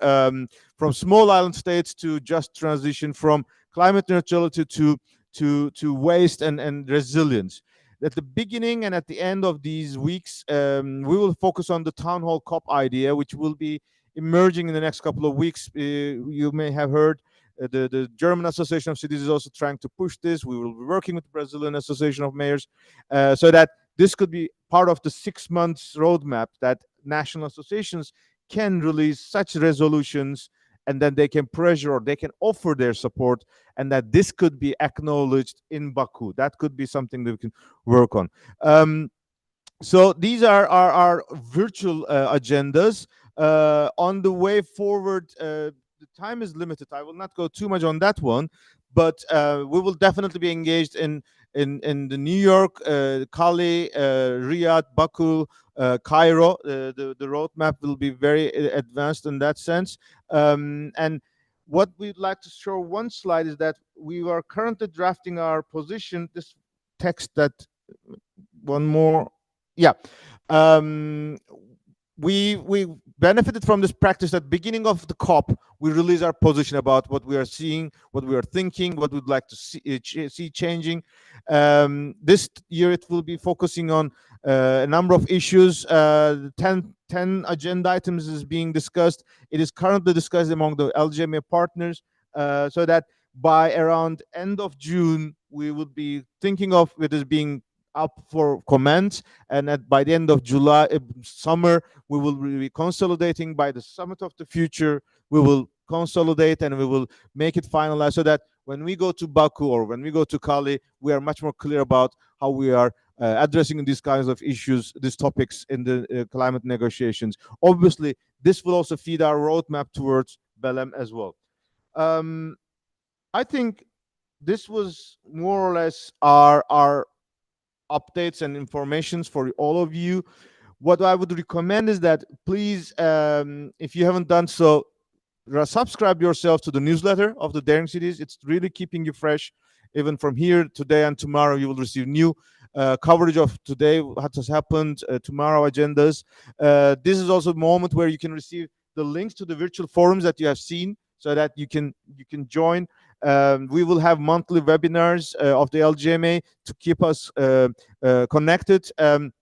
from small island states to just transition, from climate neutrality to waste and resilience. At the beginning and at the end of these weeks, we will focus on the town hall COP idea, which will be emerging in the next couple of weeks. You may have heard the German Association of Cities is also trying to push this. We will be working with the Brazilian Association of Mayors so that this could be part of the 6 months roadmap, that national associations can release such resolutions, and then they can pressure or they can offer their support, and that this could be acknowledged in Baku. That could be something that we can work on. So these are our virtual agendas. On the way forward, the time is limited. I will not go too much on that one, but we will definitely be engaged in the New York, Cali, Riyadh, Baku, Cairo. The roadmap will be very advanced in that sense. And what we'd like to show one slide is that we are currently drafting our position. This text, that one more, yeah. We benefited from this practice at beginning of the COP. We release our position about what we are seeing, what we are thinking, what we'd like to see changing. This year it will be focusing on a number of issues. 10 agenda items is being discussed. It is currently discussed among the LGMA partners, so that by around end of June, we would be thinking of it as being up for comment, and by the end of July, summer, we will be consolidating. By the Summit of the Future, we will consolidate and we will make it finalized, so that when we go to Baku or when we go to Cali, we are much more clear about how we are addressing these kinds of issues, these topics in the climate negotiations. Obviously, this will also feed our roadmap towards Belém as well. I think this was more or less our updates and informations for all of you. What I would recommend is that please, if you haven't done so, subscribe yourself to the newsletter of the Daring Cities. It's really keeping you fresh. Even from here today and tomorrow, you will receive new coverage of today, what has happened, tomorrow agendas. This is also a moment where you can receive the links to the virtual forums that you have seen, so that you can join. We will have monthly webinars of the LGMA to keep us connected. And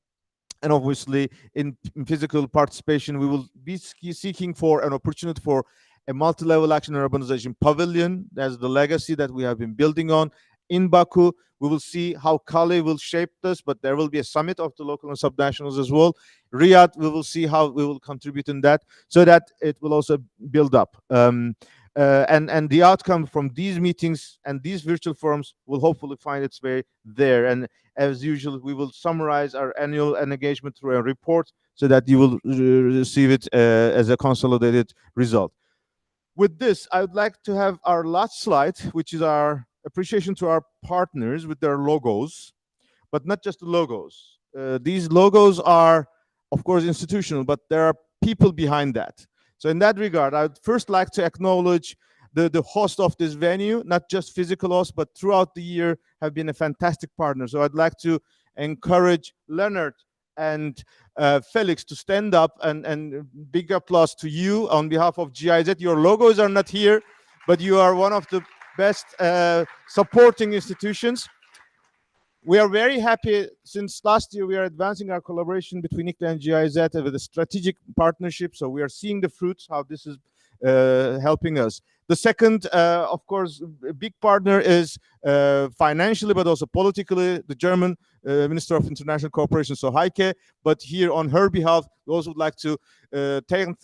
obviously, in physical participation, we will be seeking for an opportunity for a multi-level action and urbanization pavilion. That's the legacy that we have been building on. In Baku, we will see how Cali will shape this, but there will be a summit of the local and subnationals as well. Riyadh, we will see how we will contribute in that, so that it will also build up. And the outcome from these meetings and these virtual forums will hopefully find its way there. And as usual, we will summarize our annual engagement through a report, so that you will receive it as a consolidated result. With this, I would like to have our last slide, which is our appreciation to our partners with their logos, but not just the logos. These logos are, of course, institutional, but there are people behind that. So in that regard, I would first like to acknowledge the host of this venue, not just physical host, but throughout the year have been a fantastic partner. So I'd like to encourage Leonard and Felix to stand up, and big applause to you on behalf of GIZ. Your logos are not here, but you are one of the best supporting institutions. We are very happy. Since last year, we are advancing our collaboration between ICTA and GIZ with a strategic partnership. So we are seeing the fruits, how this is helping us. The second, of course, a big partner is financially, but also politically, the German Minister of International Cooperation, so Heike. But here on her behalf, we also would like to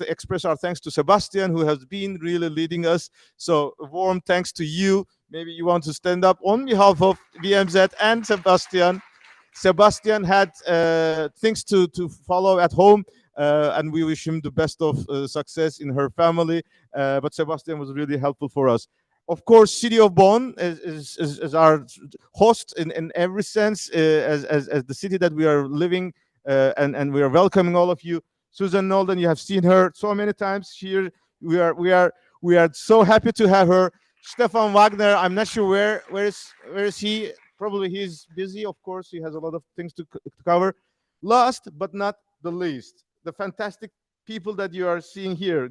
express our thanks to Sebastian, who has been really leading us. So a warm thanks to you. Maybe you want to stand up on behalf of VMZ and Sebastian. Sebastian had things to follow at home, and we wish him the best of success in her family. But Sebastian was really helpful for us. Of course, City of Bonn is our host in every sense, as the city that we are living, and we are welcoming all of you. Susan Nolden, you have seen her so many times here. We are so happy to have her. Stefan Wagner, I'm not sure where is he. Probably he's busy. Of course, he has a lot of things to cover. Last but not the least, the fantastic people that you are seeing here.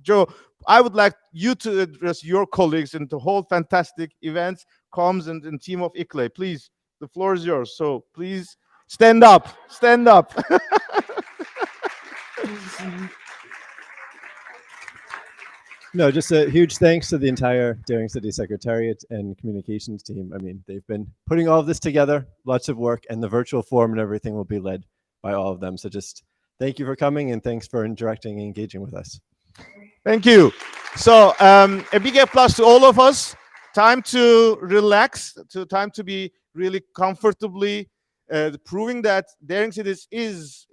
Joe, I would like you to address your colleagues in the whole fantastic events, comms, and team of ICLE. Please, the floor is yours. So please stand up, stand up. No, just a huge thanks to the entire Daring City Secretariat and communications team. I mean, they've been putting all of this together, lots of work, and the virtual forum and everything will be led by all of them. So just thank you for coming and thanks for interacting and engaging with us. Thank you. So a big applause to all of us. Time to relax, time to be really comfortably proving that Daring Cities is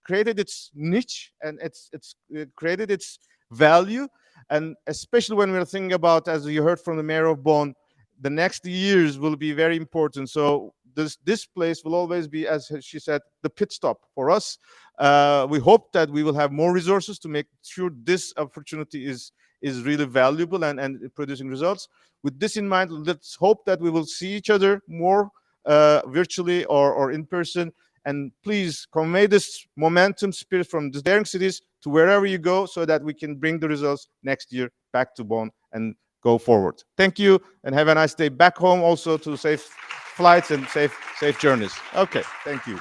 created its niche and it's created its value. And especially when we're thinking about, as you heard from the mayor of Bonn, the next years will be very important. So this place will always be, as she said, the pit stop for us. We hope that we will have more resources to make sure this opportunity is really valuable and producing results. With this in mind, let's hope that we will see each other more virtually or in person. And please convey this momentum spirit from the Daring Cities to wherever you go so that we can bring the results next year back to Bonn and go forward. Thank you and have a nice day back home, also to safe flights and safe journeys. Okay, thank you.